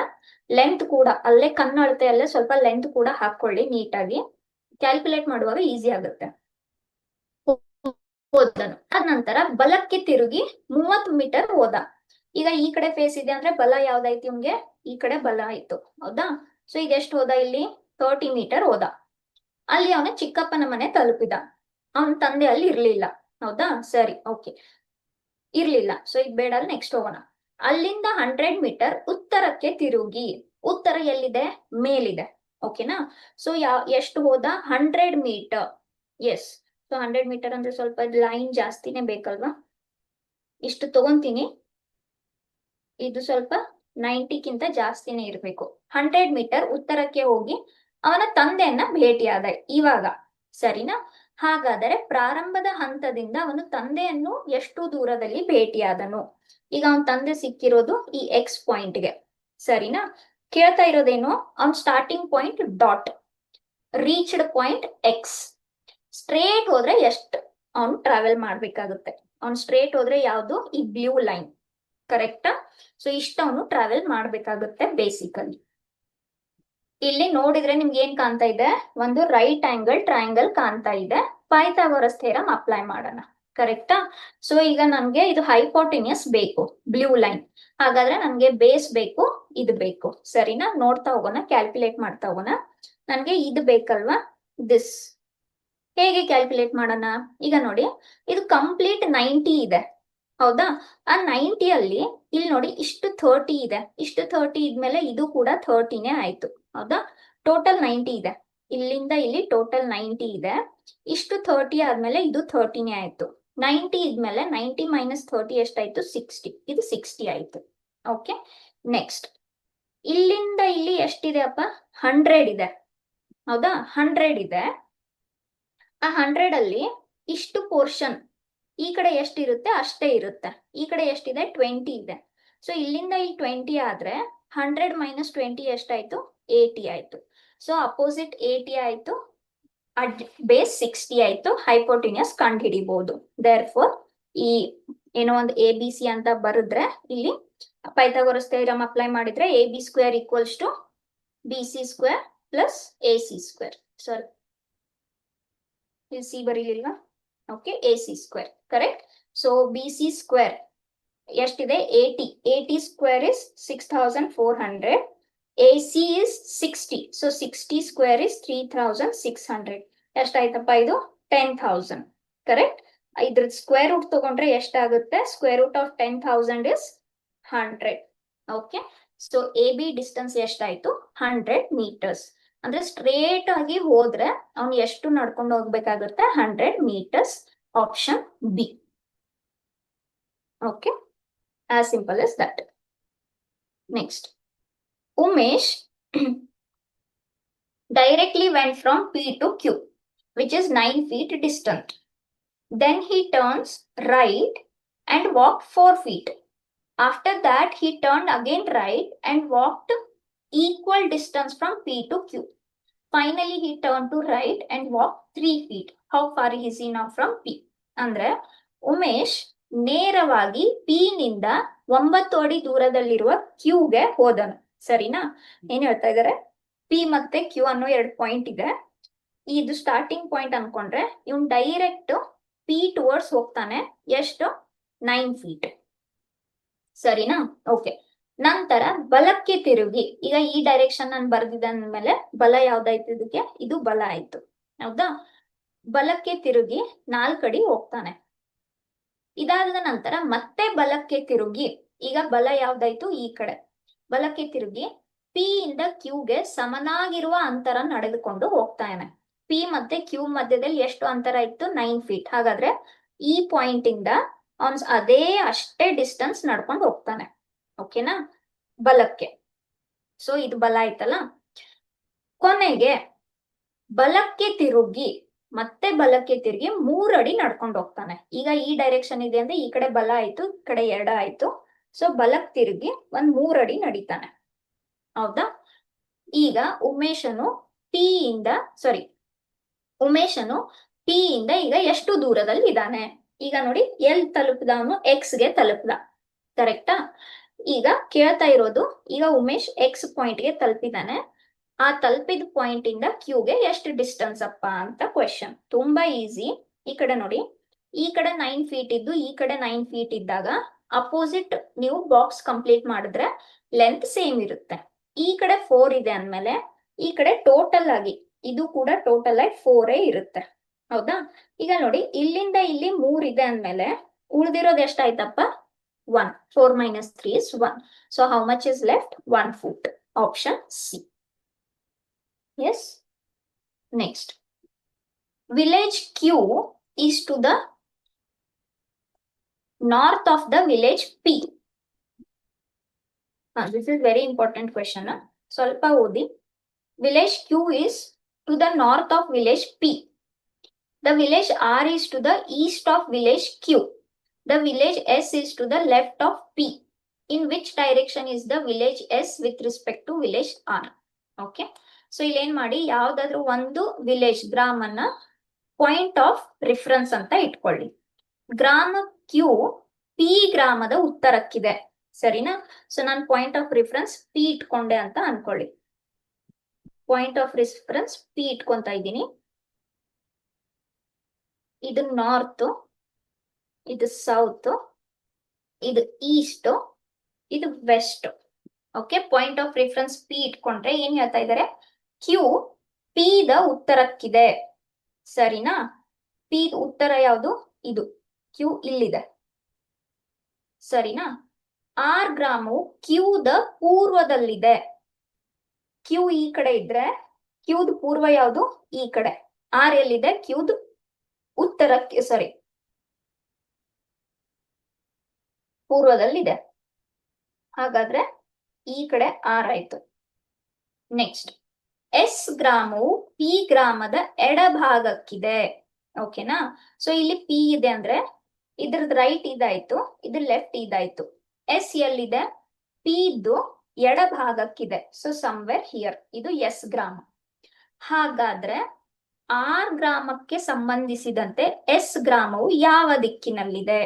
ಲೆಂತ್ ಕೂಡ ಅಲ್ಲೇ ಕಣ್ಣಳತೆ ಅಲ್ಲೇ ಸ್ವಲ್ಪ ಲೆಂತ್ ಕೂಡ ಹಾಕೊಳ್ಳಿ ನೀಟಾಗಿ, ಕ್ಯಾಲ್ಕುಲೇಟ್ ಮಾಡುವಾಗ ಈಸಿ ಆಗುತ್ತೆ. ಹೋದನು. ಅದ ನಂತರ ಬಲಕ್ಕೆ ತಿರುಗಿ 30 ಮೀಟರ್ ಹೋದ. ಈಗ ಈ ಕಡೆ ಫೇಸ್ ಇದೆ ಅಂದ್ರೆ ಬಲ ಯಾವ್ದಾಯ್ತು ನಿಮ್ಗೆ, ಈ ಕಡೆ ಬಲ ಆಯ್ತು, ಹೌದಾ? ಸೊ ಈಗ ಎಷ್ಟು ಹೋದ, ಇಲ್ಲಿ 30 ಮೀಟರ್ ಹೋದ. ಅಲ್ಲಿ ಅವನ ಚಿಕ್ಕಪ್ಪನ ಮನೆ ತಲುಪಿದ. ಅವನ ತಂದೆ ಅಲ್ಲಿ ಇರ್ಲಿಲ್ಲ, ಹೌದಾ? ಸರಿ, ಓಕೆ, ಇರ್ಲಿಲ್ಲ. ಸೊ ಇದು ಬೇಡ, ನೆಕ್ಸ್ಟ್ ಹೋಗೋಣ. ಅಲ್ಲಿಂದ 100 ಮೀಟರ್ ಉತ್ತರಕ್ಕೆ ತಿರುಗಿ. ಉತ್ತರ ಎಲ್ಲಿದೆ, ಮೇಲಿದೆ, ಓಕೆನಾ? ಸೊ ಎಷ್ಟು ಹೋದ, 100 ಮೀಟರ್. ಎಸ್, ಸೊ 100 ಮೀಟರ್ ಅಂದ್ರೆ ಸ್ವಲ್ಪ ಲೈನ್ ಜಾಸ್ತಿನೇ ಬೇಕಲ್ವಾ, ಇಷ್ಟು ತಗೊಂತೀನಿ. ಇದು ಸ್ವಲ್ಪ 90ಕ್ಕಿಂತ ಜಾಸ್ತಿನೇ ಇರ್ಬೇಕು. 100 ಮೀಟರ್ ಉತ್ತರಕ್ಕೆ ಹೋಗಿ ಅವನ ತಂದೆಯನ್ನ ಭೇಟಿಯಾದ ಇವಾಗ, ಸರಿನಾ? ಹಾಗಾದರೆ ಪ್ರಾರಂಭದ ಹಂತದಿಂದ ಅವನು ತಂದೆಯನ್ನು ಎಷ್ಟು ದೂರದಲ್ಲಿ ಭೇಟಿಯಾದನು? ಈಗ ಅವನ ತಂದೆ ಸಿಕ್ಕಿರೋದು ಈ ಎಕ್ಸ್ ಪಾಯಿಂಟ್ಗೆ, ಸರಿನಾ? ಕೇಳ್ತಾ ಇರೋದೇನು, ಅವನ್ starting point dot, reached point X. Straight ಹೋದ್ರೆ ಎಷ್ಟು ಅವ್ನು ಟ್ರಾವೆಲ್ ಮಾಡ್ಬೇಕಾಗುತ್ತೆ? ಅವ್ನು ಸ್ಟ್ರೇಟ್ ಹೋದ್ರೆ ಯಾವ್ದು, ಈ ಬ್ಲೂ ಲೈನ್, ಕರೆಕ್ಟಾ? ಸೊ ಇಷ್ಟ ಅವನು ಟ್ರಾವೆಲ್ ಮಾಡ್ಬೇಕಾಗುತ್ತೆ ಬೇಸಿಕಲಿ. ಇಲ್ಲಿ ನೋಡಿದ್ರೆ ನಿಮ್ಗೆ ಏನ್ ಕಾಣ್ತಾ ಇದೆ, ಒಂದು ರೈಟ್ ಆಂಗಲ್ ಟ್ರಯಾಂಗಲ್ ಕಾಣ್ತಾ ಇದೆ. ಪೈಥಾಗೋರಸ್ ಥಿಯರಂ ಅಪ್ಲೈ ಮಾಡೋಣ, ಕರೆಕ್ಟಾ? ಸೊ ಈಗ ನನ್ಗೆ ಇದು ಹೈಪೋಟಿನಿಯಸ್ ಬೇಕು, ಬ್ಲೂ ಲೈನ್. ಹಾಗಾದ್ರೆ ನನ್ಗೆ ಬೇಸ್ ಬೇಕು, ಇದು ಬೇಕು, ಸರಿನಾ? ನೋಡ್ತಾ ಹೋಗೋಣ, ಕ್ಯಾಲ್ಕುಲೇಟ್ ಮಾಡ್ತಾ ಹೋಗೋಣ. ನನ್ಗೆ ಇದು ಬೇಕಲ್ವಾ, ದಿಸ್. ಹೇಗೆ ಕ್ಯಾಲ್ಕುಲೇಟ್ ಮಾಡೋಣ? ಈಗ ನೋಡಿ, ಇದು ಕಂಪ್ಲೀಟ್ 90 ಇದೆ, ಹೌದಾ? ಆ 90 ಅಲ್ಲಿ ಇಲ್ಲಿ ನೋಡಿ ಇಷ್ಟು 30 ಇದೆ, ಇಷ್ಟು 30 ಇದ್ಮೇಲೆ ಇದು ಕೂಡ 30ನೇ ಆಯ್ತು, ಹೌದಾ? ಟೋಟಲ್ 90 ಇದೆ, ಇಲ್ಲಿಂದ ಇಲ್ಲಿ ಟೋಟಲ್ 90 ಇದೆ. ಇಷ್ಟು 30 ಆದ್ಮೇಲೆ ಇದು 30ನೇ ಆಯ್ತು. 90 ಇದ್ಮೇಲೆ 90 ಮೈನಸ್ 30 ಎಷ್ಟಾಯ್ತು 60. ಇದು 60 ಆಯ್ತು. ಓಕೆ, ನೆಕ್ಸ್ಟ್ ಇಲ್ಲಿಂದ ಇಲ್ಲಿ ಎಷ್ಟಿದೆ ಅಪ್ಪ 100 ಇದೆ. ಹೌದಾ, 100 ಇದೆ. ಆ 100 ಅಲ್ಲಿ ಇಷ್ಟು ಪೋರ್ಷನ್ ಈ ಕಡೆ ಎಷ್ಟಿರುತ್ತೆ ಅಷ್ಟೇ ಇರುತ್ತೆ. ಈ ಕಡೆ ಎಷ್ಟಿದೆ 20 ಇದೆ. ಸೊ ಇಲ್ಲಿಂದ ಇಲ್ಲಿ 20 ಆದ್ರೆ 100 ಮೈನಸ್ 20 ಎಷ್ಟಾಯ್ತು 80 ಆಯ್ತು. ಸೊ ಅಪೋಸಿಟ್ 80 ಆಯ್ತು, ಬೇಸ್ 60 ಆಯ್ತು. ಹೈಪೋಟಿನಿಯಸ್ ಕಂಡು ಹಿಡಿಬಹುದು. ದೇರ್ ಫೋರ್ ಈ ಏನೋ ಒಂದು ಎ ಬಿ ಸಿ ಅಂತ ಬರೆದ್ರೆ ಇಲ್ಲಿ ಪೈಥಾಗೋರಸ್ ಥಿಯರಮ್ ಅಪ್ಲೈ ಮಾಡಿದ್ರೆ A B square equals to B C square plus A C square. Sorry, ಇಲ್ಲಿ ಸಿ ಬರೀಲಿಲ್ವಾ? Okay, A C square correct. So B C square ಎಷ್ಟಿದೆ 80. 80 square is 6400. AC is 60. So 60 square is 3600. ಎಷ್ಟಾಯ್ತಪ್ಪ ಇದು 10,000. Correct. ಇದ್ರ square root ತಗೊಂಡ್ರೆ ಎಷ್ಟಾಗುತ್ತೆ? Square root of 10,000 is 100. Okay, so A B distance ಎಷ್ಟಾಯ್ತು 100 metres. ಅಂದ್ರೆ ಸ್ಟ್ರೇಟ್ ಆಗಿ ಹೋದ್ರೆ ಅವ್ನು ಎಷ್ಟು ನಡ್ಕೊಂಡು ಹೋಗ್ಬೇಕಾಗುತ್ತೆ 100 metres. Option B. Okay, as simple as that. Next, Umesh directly went from P to Q, which is 9 feet distant. Then he turns right and walked 4 feet. After that, he turned again right and walked equal distance from P to Q. Finally, he turned to right and walked 3 feet. How far is he now from P? ಅಂದ್ರೆ ಉಮೇಶ್ ನೇರವಾಗಿ P ನಿಂದ 9 ಅಡಿ ದೂರದಲ್ಲಿರುವ ಕ್ಯೂಗೆ ಹೋದನು. ಸರಿನಾ? ಏನ್ ಹೇಳ್ತಾ ಇದಾರೆ? ಪಿ ಮತ್ತೆ ಕ್ಯೂ ಅನ್ನೋ 2 ಪಾಯಿಂಟ್ ಇದೆ. ಇದು ಸ್ಟಾರ್ಟಿಂಗ್ ಪಾಯಿಂಟ್ ಅನ್ಕೊಂಡ್ರೆ ಇವನ್ ಡೈರೆಕ್ಟ್ ಪಿ ಟುವರ್ಡ್ಸ್ ಹೋಗ್ತಾನೆ. ಎಷ್ಟು? 9 ಫೀಟ್. ಸರಿನಾ? ಓಕೆ, ನಂತರ ಬಲಕ್ಕೆ ತಿರುಗಿ, ಈಗ ಈ ಡೈರೆಕ್ಷನ್ ನಾನು ಬರ್ದಿದ್ದ ಅಂದ್ಮೇಲೆ ಬಲ ಯಾವ್ದಾಯ್ತು ಇದಕ್ಕೆ? ಇದು ಬಲ ಆಯ್ತು. ಹೌದಾ? ಬಲಕ್ಕೆ ತಿರುಗಿ 4 ಅಡಿ ಹೋಗ್ತಾನೆ. ಇದಾದ ನಂತರ ಮತ್ತೆ ಬಲಕ್ಕೆ ತಿರುಗಿ, ಈಗ ಬಲ ಯಾವ್ದಾಯ್ತು? ಈ ಕಡೆ. ಬಲಕ್ಕೆ ತಿರುಗಿ ಪಿ ಇಂದ ಕ್ಯೂಗೆ ಸಮನಾಗಿರುವ ಅಂತರ ನಡೆದುಕೊಂಡು ಹೋಗ್ತಾನೆ. ಪಿ ಮತ್ತೆ ಕ್ಯೂ ಮಧ್ಯದಲ್ಲಿ ಎಷ್ಟು ಅಂತರ ಇತ್ತು? 9 ಫೀಟ್. ಹಾಗಾದ್ರೆ ಈ ಪಾಯಿಂಟ್ ಇಂದ ಅವನ್ ಅದೇ ಅಷ್ಟೇ ಡಿಸ್ಟೆನ್ಸ್ ನಡ್ಕೊಂಡು ಹೋಗ್ತಾನೆ. ಓಕೆನಾ? ಬಲಕ್ಕೆ. ಸೊ ಇದು ಬಲ ಆಯ್ತಲ್ಲ. ಕೊನೆಗೆ ಬಲಕ್ಕೆ ತಿರುಗಿ ಮತ್ತೆ ಬಲಕ್ಕೆ ತಿರುಗಿ 3 ಅಡಿ ನಡ್ಕೊಂಡು ಹೋಗ್ತಾನೆ. ಈಗ ಈ ಡೈರೆಕ್ಷನ್ ಇದೆ ಅಂದ್ರೆ ಈ ಕಡೆ ಬಲ ಆಯ್ತು, ಈ ಕಡೆ ಎಡ ಆಯ್ತು. ಸೊ ಬಲಕ್ ತಿರುಗಿ 3 ಅಡಿ ನಡೀತಾನೆ. ಹೌದಾ? ಈಗ ಉಮೇಶನು ಪಿ ಇಂದ ಈಗ ಎಷ್ಟು ದೂರದಲ್ಲಿ ಇದ್ದಾನೆ? ಈಗ ನೋಡಿ, ಎಲ್ ತಲುಪಿದವನು ಎಕ್ಸ್ ಗೆ ತಲುಪಿದ. ಕರೆಕ್ಟಾ? ಈಗ ಕೇಳ್ತಾ ಇರೋದು, ಈಗ ಉಮೇಶ್ ಎಕ್ಸ್ ಪಾಯಿಂಟ್ ಗೆ ತಲುಪಿದಾನೆ. ಆ ತಲುಪಿದ ಪಾಯಿಂಟ್ ಇಂದ ಕ್ಯೂಗೆ ಎಷ್ಟು ಡಿಸ್ಟೆನ್ಸ್ ಅಪ್ಪ ಅಂತ ಕ್ವೆಶನ್. ತುಂಬಾ ಈಸಿ. ಈ ಕಡೆ ನೋಡಿ, ಈ ಕಡೆ 9 ಫೀಟ್ ಇದ್ದು ಈ ಕಡೆ 9 ಫೀಟ್ ಇದ್ದಾಗ ಅಪೋಸಿಟ್ ನೀವು ಬಾಕ್ಸ್ ಕಂಪ್ಲೀಟ್ ಮಾಡಿದ್ರೆ ಲೆಂತ್ ಸೇಮ್ ಇರುತ್ತೆ. ಈ ಕಡೆ 4 ಇದೆ ಅಂದ್ಮೇಲೆ ಈ ಕಡೆ ಟೋಟಲ್ ಆಗಿ ಇದು ಕೂಡ ಟೋಟಲ್ ಆಗಿ 4 ಇರುತ್ತೆ. ಹೌದಾ? ಈಗ ನೋಡಿ, ಇಲ್ಲಿಂದ ಇಲ್ಲಿ 3 ಇದೆ ಅಂದ್ಮೇಲೆ ಉಳಿದಿರೋದು ಎಷ್ಟಾಯ್ತಪ್ಪ? 1. 4 minus 3 is 1. So how much is left? 1 foot. Option C. Yes. Next, village Q is to the north of the village P. This is very important question. ಸ್ವಲ್ಪ ಓದಿ. Village Q is to the north of village P. The village R is to the east of village Q. The village S is to the left of P. In which direction is the village S with respect to village R? Okay. So ಇಲ್ಲಿ ಏನ್ ಮಾಡಿ, ಯಾವ್ದಾದ್ರು ಒಂದು village ಗ್ರಾಮನ್ನ point of reference ಅಂತ ಇಟ್ಕೊಳ್ಳಿ. ಗ್ರಾಮ Q P ಗ್ರಾಮದ ಉತ್ತರಕ್ಕಿದೆ. ಸರಿನಾ? ಸೊ ನಾನು ಪಾಯಿಂಟ್ ಆಫ್ ರಿಫರೆನ್ಸ್ ಪಿ ಇಟ್ಕೊಂಡೆ ಅಂತ ಅನ್ಕೊಳ್ಳಿ. ಪಾಯಿಂಟ್ ಆಫ್ ರಿಫರೆನ್ಸ್ ಪಿ ಇಟ್ಕೊಂತ ಇದ್ದೀನಿ. ಇದು ನಾರ್ತ್, ಇದು ಸೌತ್, ಇದು ಈಸ್ಟ್, ಇದು west. Okay, point of reference P ಇಟ್ಕೊಂಡ್ರೆ ಏನ್ ಹೇಳ್ತಾ ಇದ್ದಾರೆ? ಕ್ಯೂ ಪಿ ದ ಉತ್ತರಕ್ಕಿದೆ. ಸರಿನಾ? ಪಿ ಉತ್ತರ ಯಾವುದು? ಇದು. ಕ್ಯೂ ಇಲ್ಲಿದೆ. ಸರಿನಾ? ಆರ್ ಗ್ರಾಮವು ಕ್ಯೂ ದ ಪೂರ್ವದಲ್ಲಿದೆ. ಕ್ಯೂ ಈ ಕಡೆ ಇದ್ರೆ ಕ್ಯೂದ್ ಪೂರ್ವ ಯಾವುದು? ಈ ಕಡೆ. ಆರ್ ಎಲ್ಲಿದೆ? ಕ್ಯೂದ್ ಉತ್ತರಕ್ಕೆ, ಸಾರಿ, ಪೂರ್ವದಲ್ಲಿದೆ. ಹಾಗಾದ್ರೆ ಈ ಕಡೆ ಆರ್ ಆಯ್ತು. ನೆಕ್ಸ್ಟ್, ಎಸ್ ಗ್ರಾಮವು ಪಿ ಗ್ರಾಮದ ಎಡಭಾಗಕ್ಕಿದೆ. ಓಕೆನಾ? ಸೊ ಇಲ್ಲಿ ಪಿ ಇದೆ ಅಂದ್ರೆ ಇದ್ರದ್ದು ರೈಟ್ ಇದಾಯ್ತು, ಇದ್ರ ಲೆಫ್ಟ್ ಇದಾಯ್ತು. ಎಸ್ ಎಲ್ಲಿದೆ? ಪಿ ಇದ್ದು ಎಡಭಾಗಕ್ಕಿದೆ. So somewhere here. ಇದು ಎಸ್ ಗ್ರಾಮ. ಹಾಗಾದ್ರೆ ಆರ್ ಗ್ರಾಮಕ್ಕೆ ಸಂಬಂಧಿಸಿದಂತೆ ಎಸ್ ಗ್ರಾಮವು ಯಾವ ದಿಕ್ಕಿನಲ್ಲಿದೆ?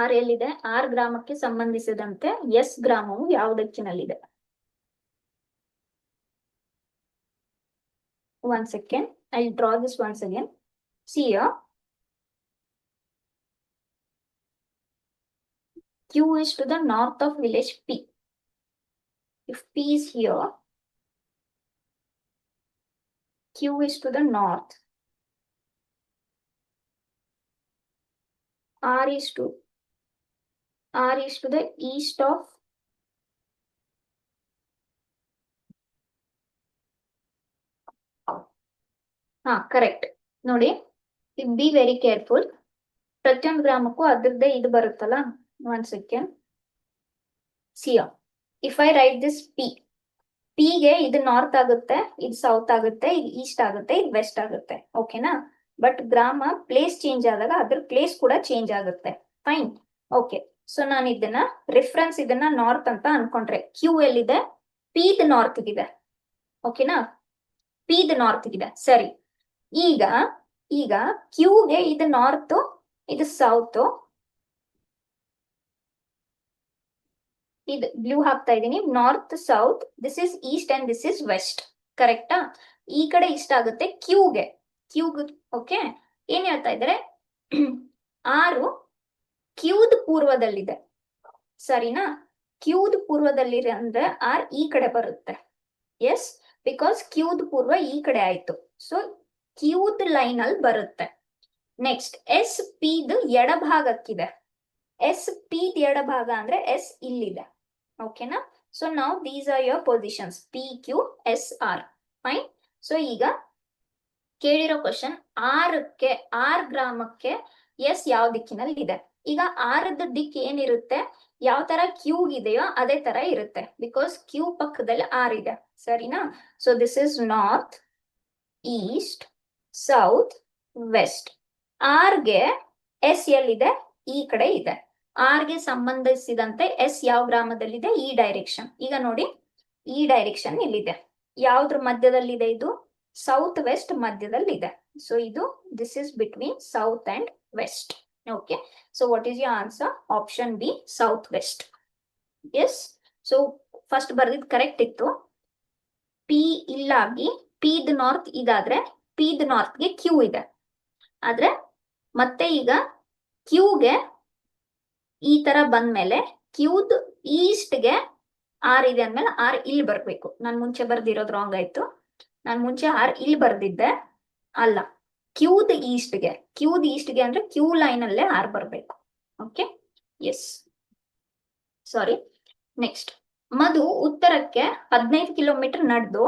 ಆರ್ ಎಲ್ಲಿದೆ? ಆರ್ ಗ್ರಾಮಕ್ಕೆ ಸಂಬಂಧಿಸಿದಂತೆ ಎಸ್ ಗ್ರಾಮವು ಯಾವ ದಿಕ್ಕಿನಲ್ಲಿದೆ? 1 second. I'll draw this once again. See here. Q is to the north of village P. If P is here, Q is to the north. R is to the east of correct. ನೋಡಿ, be very careful. ಪ್ರತಿಯೊಂದು ಗ್ರಾಮಕ್ಕೂ ಅದ್ರದ್ದೇ ಇದು ಬರುತ್ತಲ್ಲ. 1 second. Siya, if I write this P, ಪಿಗೆ ಇದು north ಆಗುತ್ತೆ, ಇದು south ಆಗುತ್ತೆ, ಇದು ಈಸ್ಟ್ ಆಗುತ್ತೆ, ಇದು ವೆಸ್ಟ್ ಆಗುತ್ತೆ. ಓಕೆನಾ? ಬಟ್ ಗ್ರಾಮ ಪ್ಲೇಸ್ ಚೇಂಜ್ ಆದಾಗ ಅದ್ರ ಪ್ಲೇಸ್ ಕೂಡ ಚೇಂಜ್ ಆಗುತ್ತೆ. ಫೈನ್. ಓಕೆ. ಸೊ ನಾನು ಇದನ್ನ ರಿಫರೆನ್ಸ್ ಇದನ್ನ ನಾರ್ತ್ ಅಂತ ಅನ್ಕೊಂಡ್ರೆ, ಕ್ಯೂ ಎಲ್ಲಿದೆ? ಪಿದ್ ನಾರ್ತ್ ಇದೆ. ಓಕೆನಾ? ಪಿದ್ ನಾರ್ತ್ ಇದೆ. ಸರಿ. ಈಗ ಕ್ಯೂಗೆ ಇದು ನಾರ್ತ್, ಇದು ಸೌತ್, ಇದು ಬ್ಲೂ ಹಾಕ್ತಾ ಇದೀನಿ. North south, this is east and this is west. ಕರೆಕ್ಟಾ? ಈ ಕಡೆ ಇಷ್ಟ ಆಗುತ್ತೆ ಕ್ಯೂಗೆ. ಓಕೆ. ಏನ್ ಹೇಳ್ತಾ ಇದ್ದಾರೆ? ಆರು ಕ್ಯೂದ್ ಪೂರ್ವದಲ್ಲಿದೆ. ಸರಿನಾ? ಕ್ಯೂದ್ ಪೂರ್ವದಲ್ಲಿ ಅಂದ್ರೆ ಆರ್ ಈ ಕಡೆ ಬರುತ್ತೆ. ಎಸ್, ಬಿಕಾಸ್ ಕ್ಯೂದ್ ಪೂರ್ವ ಈ ಕಡೆ ಆಯ್ತು. ಸೊ ಕ್ಯೂದ್ ಲೈನ್ ಅಲ್ಲಿ ಬರುತ್ತೆ. ನೆಕ್ಸ್ಟ್, ಎಸ್ ಪಿದ್ ಎಡಭಾಗಕ್ಕಿದೆ. ಎಸ್ ಪಿದ್ ಎಡಭಾಗ ಅಂದ್ರೆ ಎಸ್ ಇಲ್ಲಿದೆ. ಓಕೆನಾ? ಸೊ ನಾವ್ these are your positions, P Q S R. Fine. So ಈಗ ಕೇಳಿರೋ ಕ್ವಶನ್, ಆರ್ ಗ್ರಾಮಕ್ಕೆ ಎಸ್ ಯಾವ ದಿಕ್ಕಿನಲ್ಲಿ ಇದೆ? ಈಗ ಆರದ ದಿಕ್ ಏನಿರುತ್ತೆ, ಯಾವ ತರ ಕ್ಯೂ ಇದೆಯೋ ಅದೇ ತರ ಇರುತ್ತೆ, ಬಿಕಾಸ್ ಕ್ಯೂ ಪಕ್ಕದಲ್ಲಿ ಆರ್ ಇದೆ. ಸರಿನಾ? So this is north, east, south, west. ಆರ್ಗೆ ಎಸ್ ಎಲ್ಲಿದೆ? ಈ ಕಡೆ ಇದೆ. ಆರ್ಗೆ ಸಂಬಂಧಿಸಿದಂತೆ ಎಸ್ ಯಾವ ಗ್ರಾಮದಲ್ಲಿದೆ? ಈ ಡೈರೆಕ್ಷನ್. ಈಗ ನೋಡಿ, ಈ ಡೈರೆಕ್ಷನ್ ಇಲ್ಲಿದೆ. ಯಾವ್ದ್ರ ಮಧ್ಯದಲ್ಲಿದೆ ಇದು? ಸೌತ್ ವೆಸ್ಟ್ ಮಧ್ಯದಲ್ಲಿದೆ. ಸೊ ಇದು this is between south and west. Okay. So what is your answer? Option B, south west. Yes. So first ಬರ್ದಿದ್ ಕರೆಕ್ಟ್ ಇತ್ತು. ಪಿ ಇಲ್ಲಾಗಿ ಪಿದ್ ನಾರ್ತ್ ಇದಾದ್ರೆ ಪಿದ್ ನಾರ್ತ್ಗೆ ಕ್ಯೂ ಇದೆ. ಆದ್ರೆ ಮತ್ತೆ ಈಗ ಕ್ಯೂಗೆ ಈ ತರ ಬಂದ್ಮೇಲೆ ಕ್ಯೂದ್ ಈಸ್ಟ್ಗೆ ಆರ್ ಇದೆ ಅಂದ್ಮೇಲೆ ಆರ್ ಇಲ್ಲಿ ಬರ್ಬೇಕು. ನಾನ್ ಮುಂಚೆ ಬರ್ದಿರೋದು ರಾಂಗ್ ಆಯ್ತು. ನಾನು ಮುಂಚೆ ಆರ್ ಇಲ್ಲಿ ಬರ್ದಿದ್ದೆ, ಅಲ್ಲ, ಕ್ಯೂದ್ ಈಸ್ಟ್ಗೆ ಅಂದ್ರೆ ಕ್ಯೂ ಲೈನ್ ಅಲ್ಲೇ ಆರ್ ಬರ್ಬೇಕು. ಓಕೆ. ಎಸ್, ಸಾರಿ. ನೆಕ್ಸ್ಟ್, ಮಧು ಉತ್ತರಕ್ಕೆ 15 ಕಿಲೋಮೀಟರ್ ನಡೆದು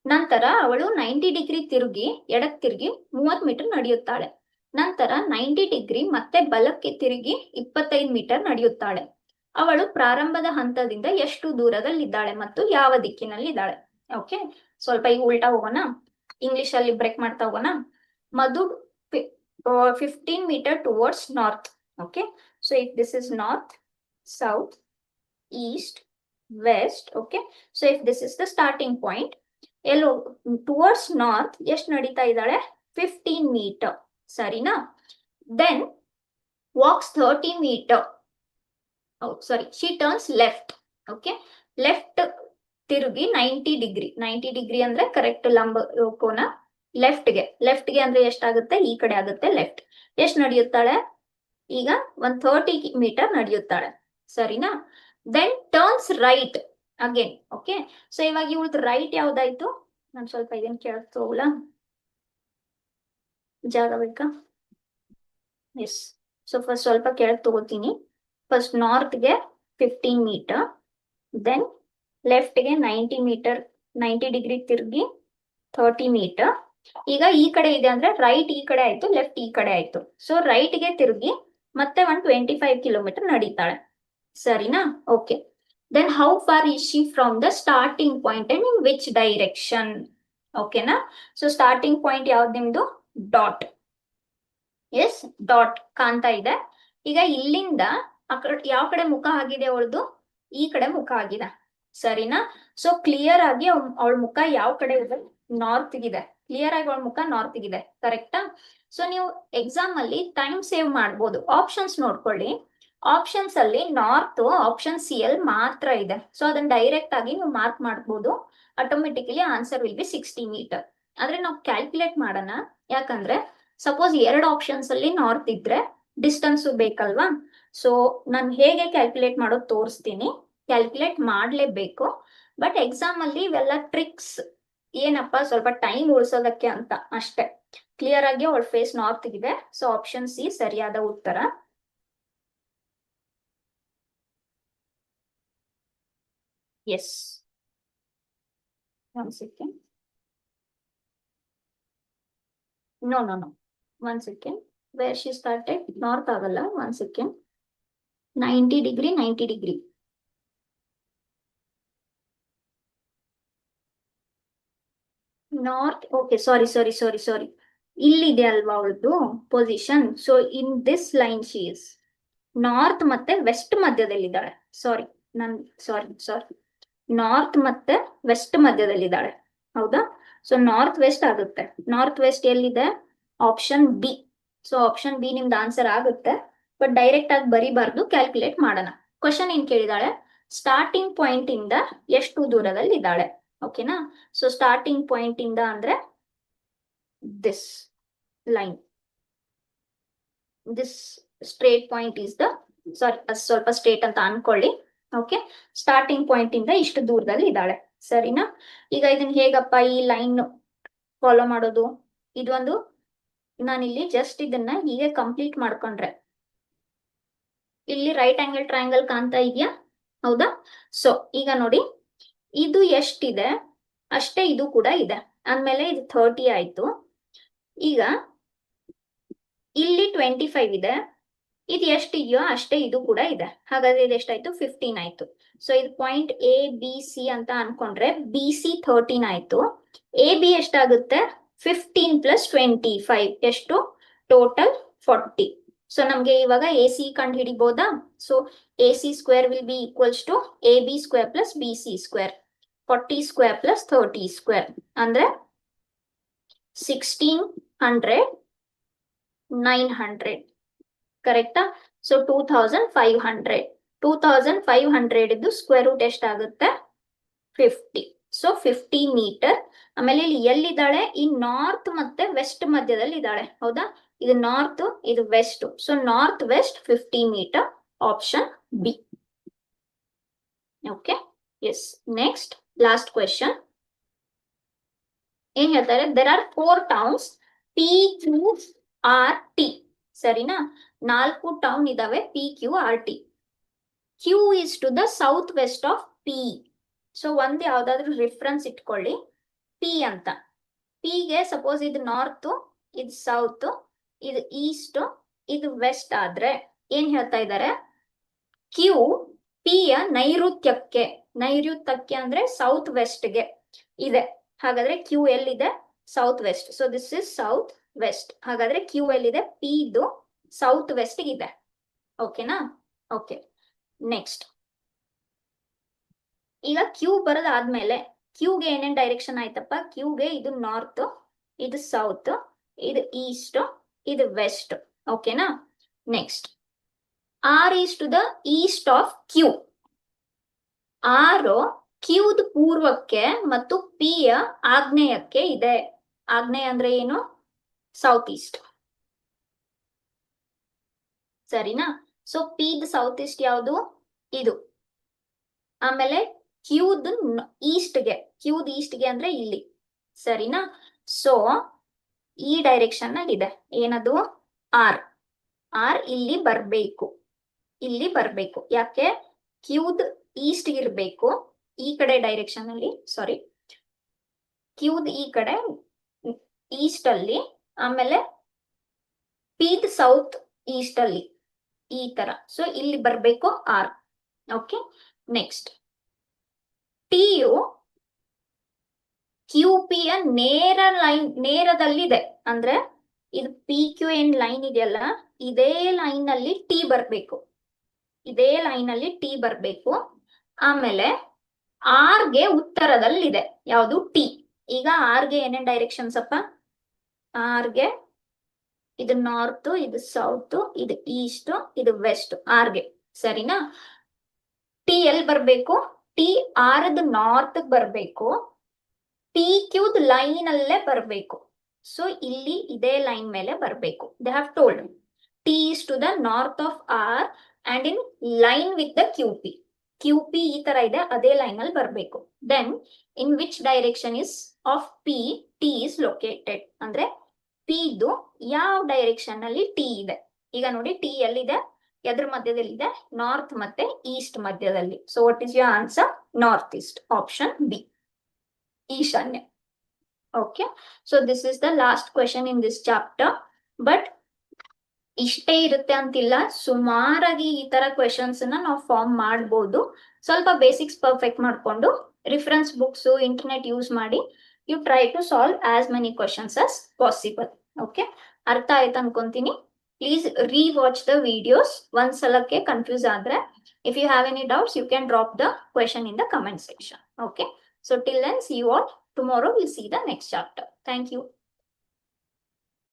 ನಂತರ ಅವಳು 90 ಡಿಗ್ರಿ ತಿರುಗಿ ಎಡಕ್ಕೆ ತಿರುಗಿ 30 ಮೀಟರ್ ನಡೆಯುತ್ತಾಳೆ. ನಂತರ 90 ಡಿಗ್ರಿ ಮತ್ತೆ ಬಲಕ್ಕೆ ತಿರುಗಿ 25 ಮೀಟರ್ ನಡೆಯುತ್ತಾಳೆ. ಅವಳು ಪ್ರಾರಂಭದ ಹಂತದಿಂದ ಎಷ್ಟು ದೂರದಲ್ಲಿದ್ದಾಳೆ ಮತ್ತು ಯಾವ ದಿಕ್ಕಿನಲ್ಲಿದ್ದಾಳೆ? ಓಕೆ. ಸ್ವಲ್ಪ ಈಗ ಉಲ್ಟಾ ಹೋಗೋಣ, ಇಂಗ್ಲಿಷ್ ಅಲ್ಲಿ ಬ್ರೇಕ್ ಮಾಡ್ತಾ ಹೋಗೋಣ. Madhu 15 metre towards north. Okay. So if this is north, south, east, west. Okay. So if this is the starting point, ಎಲ್ಲೋ ಟುವರ್ಡ್ಸ್ ನಾರ್ತ್ ಎಷ್ಟು ನಡೀತಾ ಇದ್ದಾಳೆ? 15 ಮೀಟರ್. ಸರಿನಾ? Then walks 30 metre. Sorry, she turns left. Okay. Left ತಿರುಗಿ 90 degree ಅಂದ್ರೆ correct ಲಂಬ ಕೋನ. ಲೆಫ್ಟ್ಗೆ ಅಂದ್ರೆ ಎಷ್ಟಾಗುತ್ತೆ? ಈ ಕಡೆ ಆಗುತ್ತೆ ಲೆಫ್ಟ್. ಎಷ್ಟು ನಡೆಯುತ್ತಾಳೆ? ಈಗ 130 ಮೀಟರ್ ನಡೆಯುತ್ತಾಳೆ. ಸರಿನಾ? Then turns right again. Okay. So ಇವಾಗ ಇವಳ್ದು ರೈಟ್ ಯಾವ್ದಾಯ್ತು? ನಾನು ಸ್ವಲ್ಪ ಇದನ್ನ ಕೇಳ್ತಾ ಹೋಗ್ಲಾ? ಜಾಗ ಬೇಕಾ? ಎಸ್. ಸೊ ಫಸ್ಟ್ ಸ್ವಲ್ಪ ಕೆಳಗೆ ತಗೋತೀನಿ. ಫಸ್ಟ್ ನಾರ್ತ್ಗೆ 15 ಮೀಟರ್, ದೆನ್ ಲೆಫ್ಟ್ಗೆ 90 ಮೀಟರ್, 90 ಡಿಗ್ರಿ ತಿರುಗಿ 30 ಮೀಟರ್. ಈಗ ಈ ಕಡೆ ಇದೆ ಅಂದ್ರೆ ರೈಟ್ ಈ ಕಡೆ ಆಯ್ತು, ಲೆಫ್ಟ್ ಈ ಕಡೆ ಆಯ್ತು. ಸೊ ರೈಟ್ ಗೆ ತಿರುಗಿ ಮತ್ತೆ 125 ಕಿಲೋಮೀಟರ್ ನಡೀತಾಳೆ. ಸರಿನಾ? Okay. Then how far is she from the starting point and in which direction? ಓಕೆನಾ? ಸೊ ಸ್ಟಾರ್ಟಿಂಗ್ ಪಾಯಿಂಟ್ ಯಾವ್ದು ನಿಮ್ದು? ಡಾಟ್. ಎಸ್, ಡಾಟ್ ಕಾಣ್ತಾ ಇದೆ. ಈಗ ಇಲ್ಲಿಂದ ಯಾವ ಕಡೆ ಮುಖ ಆಗಿದೆ ಅವಳದು? ಈ ಕಡೆ ಮುಖ ಆಗಿದೆ. ಸರಿನಾ? ಸೊ ಕ್ಲಿಯರ್ ಆಗಿ ಅವಳ ಮುಖ ಯಾವ ಕಡೆ ಇದೆ? ನಾರ್ತ್ ಗಿದೆ. ಕ್ಲಿಯರ್ ಆಗಿ ಅವಳ ಮುಖ ನಾರ್ತ್ ಗಿದೆ. ಕರೆಕ್ಟಾ? ಸೊ ನೀವು ಎಕ್ಸಾಮ್ ಅಲ್ಲಿ ಟೈಮ್ ಸೇವ್ ಮಾಡ್ಬೋದು. ಆಪ್ಷನ್ಸ್ ನೋಡ್ಕೊಳ್ಳಿ. ಆಪ್ಷನ್ಸ್ ಅಲ್ಲಿ ನಾರ್ತ್ ಆಪ್ಷನ್ ಸಿ ಎಲ್ ಮಾತ್ರ ಇದೆ. ಸೊ ಅದನ್ನ ಡೈರೆಕ್ಟ್ ಆಗಿ ನೀವು ಮಾರ್ಕ್ ಮಾಡ್ಬೋದು. Automatically answer will be 60 metre. ಆದ್ರೆ ನಾವು ಕ್ಯಾಲ್ಕುಲೇಟ್ ಮಾಡೋಣ. ಯಾಕಂದ್ರೆ ಸಪೋಸ್ ಎರಡು ಆಪ್ಷನ್ಸ್ ಅಲ್ಲಿ ನಾರ್ತ್ ಇದ್ರೆ ಡಿಸ್ಟೆನ್ಸ್ ಬೇಕಲ್ವಾ? ಸೊ ನಾನು ಹೇಗೆ ಕ್ಯಾಲ್ಕುಲೇಟ್ ಮಾಡೋದು ತೋರಿಸ್ತೀನಿ. ಕ್ಯಾಲ್ಕುಲೇಟ್ ಮಾಡ್ಲೇಬೇಕು. ಬಟ್ ಎಕ್ಸಾಮ್ ಅಲ್ಲಿ ಇವೆಲ್ಲ ಟ್ರಿಕ್ಸ್ ಏನಪ್ಪಾ, ಸ್ವಲ್ಪ ಟೈಮ್ ಉಳಿಸೋದಕ್ಕೆ ಅಂತ ಅಷ್ಟೇ. ಕ್ಲಿಯರ್ ಆಗಿ ಅವಳ ಫೇಸ್ ನಾರ್ತ್ ಇದೆ. ಸೊ ಆಪ್ಷನ್ ಸಿ ಸರಿಯಾದ ಉತ್ತರ. Yes. One second. No no no, one second. Where she started? North ಆಗಲ್ಲ. One second. 90 degree 90 degree. North. Okay, sorry sorry sorry sorry. ಇಲ್ಲಿದೆ ಅಲ್ವಾ ಅವಳದು position. So in this line she is north ಮತ್ತೆ west ಮಧ್ಯದಲ್ಲಿದ್ದಾಳೆ. Sorry, ನನ್ sorry sorry. North ಮತ್ತೆ west ಮಧ್ಯದಲ್ಲಿದ್ದಾಳೆ. ಹೌದಾ? ಸೊ ನಾರ್ತ್ ವೆಸ್ಟ್ ಆಗುತ್ತೆ. ನಾರ್ತ್ ವೆಸ್ಟ್ ಎಲ್ಲಿದೆ? Option B. So option B ನಿಮ್ದು ಆನ್ಸರ್ ಆಗುತ್ತೆ. ಬಟ್ ಡೈರೆಕ್ಟ್ ಆಗಿ ಬರಿಬಾರ್ದು, ಕ್ಯಾಲ್ಕುಲೇಟ್ ಮಾಡೋಣ. ಕ್ವಶನ್ ಏನ್ ಕೇಳಿದಾಳೆ? ಸ್ಟಾರ್ಟಿಂಗ್ ಪಾಯಿಂಟ್ ಇಂದ ಎಷ್ಟು ದೂರದಲ್ಲಿ ಇದ್ದಾಳೆ? ಓಕೆನಾ? ಸೊ ಸ್ಟಾರ್ಟಿಂಗ್ ಪಾಯಿಂಟ್ ಇಂದ ಅಂದ್ರೆ this line, this straight point is the, sorry ಸ್ವಲ್ಪ ಸ್ಟ್ರೇಟ್ ಅಂತ ಅನ್ಕೊಳ್ಳಿ. ಓಕೆ, ಸ್ಟಾರ್ಟಿಂಗ್ ಪಾಯಿಂಟ್ ಇಂದ ಇಷ್ಟು ದೂರದಲ್ಲಿ ಇದ್ದಾಳೆ. ಸರಿನಾ? ಈಗ ಇದನ್ನ ಹೇಗಪ್ಪ ಈ ಲೈನ್ ಫಾಲೋ ಮಾಡೋದು? ಇದೊಂದು ನಾನಿಲ್ಲಿ ಜಸ್ಟ್ ಇದನ್ನ ಹೀಗೆ ಕಂಪ್ಲೀಟ್ ಮಾಡ್ಕೊಂಡ್ರೆ ಇಲ್ಲಿ ರೈಟ್ ಆಂಗಲ್ ಟ್ರಯಾಂಗಲ್ ಕಾಣ್ತಾ ಇದೆಯಾ? ಹೌದಾ? ಸೊ ಈಗ ನೋಡಿ, ಇದು ಎಷ್ಟಿದೆ ಅಷ್ಟೇ ಇದು ಕೂಡ ಇದೆ. ಅಂದ್ಮೇಲೆ ಇದು 30 ಆಯ್ತು. ಈಗ ಇಲ್ಲಿ 25 ಇದೆ. ಇದು ಎಷ್ಟಿದೆಯೋ ಅಷ್ಟೇ ಇದು ಕೂಡ ಇದೆ. ಹಾಗಾದ್ರೆ ಇದು ಎಷ್ಟಾಯ್ತು? 15 ಆಯ್ತು. ಸೊ ಇದು ಪಾಯಿಂಟ್ ಎ ಬಿ ಸಿ ಅಂತ ಅನ್ಕೊಂಡ್ರೆ ಬಿ ಸಿ 13 ಆಯ್ತು. ಎ ಬಿ ಎಷ್ಟಾಗುತ್ತೆ? 15 ಪ್ಲಸ್ 25 ಎಷ್ಟು? ಟೋಟಲ್ 40. ಸೊ ನಮ್ಗೆ ಇವಾಗ ಎ ಸಿ ಕಂಡು ಹಿಡಿಬಹುದಾ? So A C square will be equals to A B square plus B C square. 40 square plus 30 square ಅಂದ್ರೆ 1600 900. ಕರೆಕ್ಟಾ? ಸೊ 2500. 2500 ಇದ್ದು ಸ್ಕ್ವೇರ್ ರೂಟ್ ಎಷ್ಟಾಗುತ್ತೆ? 50. So 50 metre. ಆಮೇಲೆ ಇಲ್ಲಿ ಎಲ್ಲಿದ್ದಾಳೆ? ಈ ನಾರ್ತ್ ಮತ್ತೆ ವೆಸ್ಟ್ ಮಧ್ಯದಲ್ಲಿ ಇದ್ದಾಳೆ. ಹೌದಾ? ಇದು ನಾರ್ತ್, ಇದು west. So north west 50 metre. Option B. Okay, yes. Next last question ಏನ್ ಹೇಳ್ತಾರೆ? There are 4 towns P Q R T. ಸರಿನಾ? 4 ಟೌನ್ ಇದಾವೆ P Q R T. Q is to the south west of P. So ಒಂದ್ ಯಾವ್ದಾದ್ರು reference ಇಟ್ಕೊಳ್ಳಿ. P ಅಂತ. P ಗೆ suppose ಇದು ನಾರ್ತ್, ಇದು ಸೌತ್, ಇದು ಈಸ್ಟ್, ಇದು ವೆಸ್ಟ್ ಆದ್ರೆ ಏನ್ ಹೇಳ್ತಾ ಇದ್ದಾರೆ? ಕ್ಯೂ ಪಿ ಯ ನೈಋತ್ಯಕ್ಕೆ, ನೈಋತ್ಯಕ್ಕೆ ಅಂದ್ರೆ ಸೌತ್ ವೆಸ್ಟ್ ಗೆ ಇದೆ. ಹಾಗಾದ್ರೆ ಕ್ಯೂ ಎಲ್ಲಿದೆ? South west. So this is south west. ಹಾಗಾದ್ರೆ ಕ್ಯೂ ಎಲ್ಲಿದೆ? ಪಿ ಇದು ಸೌತ್ ವೆಸ್ಟ್ ಇದೆ. ಓಕೆನಾ? ಓಕೆ. ನೆಕ್ಸ್ಟ್ ಈಗ ಕ್ಯೂ ಬರೋದಾದ್ಮೇಲೆ ಕ್ಯೂಗೆ ಏನೇನ್ ಡೈರೆಕ್ಷನ್ ಆಯ್ತಪ್ಪ? ಕ್ಯೂಗೆ ಇದು ನಾರ್ತ್, ಇದು ಸೌತ್, ಇದು ಈಸ್ಟ್, ಇದು ವೆಸ್ಟ್. ಓಕೆನಾ? Next R is to the east of Q. R ಕ್ಯೂದ್ ಪೂರ್ವಕ್ಕೆ ಮತ್ತು ಪಿ ಯ ಆಗ್ನೇಯಕ್ಕೆ ಇದೆ. ಆಗ್ನೇಯ ಅಂದ್ರೆ ಏನು? South east. ಸರಿನಾ? ಸೊ ಪಿದ್ ಸೌತ್ ಈಸ್ಟ್ ಯಾವುದು? ಇದು. ಆಮೇಲೆ ಕ್ಯೂದ್ ಈಸ್ಟ್ಗೆ, ಕ್ಯೂದ್ ಈಸ್ಟ್ಗೆ ಅಂದ್ರೆ ಇಲ್ಲಿ. ಸರಿನಾ? ಸೊ ಈ ಡೈರೆಕ್ಷನ್ ಅಲ್ಲಿ ಇದೆ. ಏನದು? ಆರ್. ಆರ್ ಇಲ್ಲಿ ಬರ್ಬೇಕು, ಇಲ್ಲಿ ಬರ್ಬೇಕು. ಯಾಕೆ? ಕ್ಯೂದ್ ಈಸ್ಟ್ ಇರ್ಬೇಕು ಈ ಕಡೆ ಡೈರೆಕ್ಷನ್ ಅಲ್ಲಿ. ಸಾರಿ, ಕ್ಯೂದ್ ಈ ಕಡೆ ಈಸ್ಟ್ ಅಲ್ಲಿ, ಆಮೇಲೆ ಪಿದ್ ಸೌತ್ ಈಸ್ಟ್ ಅಲ್ಲಿ, ಈ ತರ. ಸೊ ಇಲ್ಲಿ ಬರ್ಬೇಕು ಆರ್. ಓಕೆ, ನೆಕ್ಸ್ಟ್ ಟಿಯು ಕ್ಯೂ ಪಿ ಯ ನೇರದಲ್ಲಿದೆ. ಅಂದ್ರೆ ಇದು ಪಿ ಕ್ಯೂ ಏನ್ ಲೈನ್ ಇದೆಯಲ್ಲ, ಇದೇ ಲೈನ್ ಅಲ್ಲಿ ಟಿ ಬರ್ಬೇಕು, ಇದೇ ಲೈನ್ ಅಲ್ಲಿ ಟಿ ಬರ್ಬೇಕು. ಆಮೇಲೆ ಆರ್ ಗೆ ಉತ್ತರದಲ್ಲಿದೆ ಯಾವುದು, ಟಿ. ಈಗ ಆರ್ ಗೆ ಏನೇನ್ ಡೈರೆಕ್ಷನ್ಸ್ ಅಪ್ಪ, ಆರ್ ಗೆ ಇದು ನಾರ್ತ್, ಇದು ಸೌತ್, ಇದು ಈಸ್ಟ್, ಇದು ವೆಸ್ಟ್, ಆರ್ ಗೆ, ಸರಿನಾ? ಟಿ ಎಲ್ಲಿ ಬರ್ಬೇಕು, ಟಿ ಆರ್ ನಾರ್ತ್ ಬರ್ಬೇಕು, ಪಿ ಕ್ಯೂದ್ ಲೈನ್ ಅಲ್ಲೇ ಬರ್ಬೇಕು. ಸೊ ಇಲ್ಲಿ ಇದೇ ಲೈನ್ ಮೇಲೆ ಬರ್ಬೇಕು. They have told T is to the north of R and in line with the Q P. Q P ಈ ತರ ಇದೆ, ಅದೇ ಲೈನ್ ಅಲ್ಲಿ ಬರ್ಬೇಕು. Then in which direction is of P T is located, ಅಂದ್ರೆ P ಇದು ಯಾವ direction ಅಲ್ಲಿ ಟಿ ಇದೆ. ಈಗ ನೋಡಿ ಟಿ ಎಲ್ಲಿದೆ, ಎದ್ರ ಮಧ್ಯದಲ್ಲಿದೆ, ನಾರ್ತ್ ಮತ್ತೆ ಈಸ್ಟ್ ಮಧ್ಯದಲ್ಲಿ. So what is your answer, north east, option B, ಈಶಾನ್ಯ. Okay, so this is the last question in this chapter. But ಇಷ್ಟೇ ಇರುತ್ತೆ ಅಂತಿಲ್ಲ, ಸುಮಾರಾಗಿ ಈ ತರ ಕ್ವೆಶನ್ಸ್ ನಾವು ಫಾರ್ಮ್ ಮಾಡ್ಬೋದು. ಸ್ವಲ್ಪ ಬೇಸಿಕ್ಸ್ ಪರ್ಫೆಕ್ಟ್ ಮಾಡ್ಕೊಂಡು ರಿಫರೆನ್ಸ್ ಬುಕ್ಸ್, ಇಂಟರ್ನೆಟ್ ಯೂಸ್ ಮಾಡಿ you try to solve as many questions as possible. Okay, ಅರ್ಥ ಆಯ್ತು ಅನ್ಕೊಂತೀನಿ. Please rewatch the videos. ಒಂದ್ಸಲಕ್ಕೆ ಕನ್ಫ್ಯೂಸ್ ಆದ್ರೆ, if you have any doubts you can drop the question in the comment section. Okay, so till then, see you all tomorrow. We'll see the next chapter. Thank you.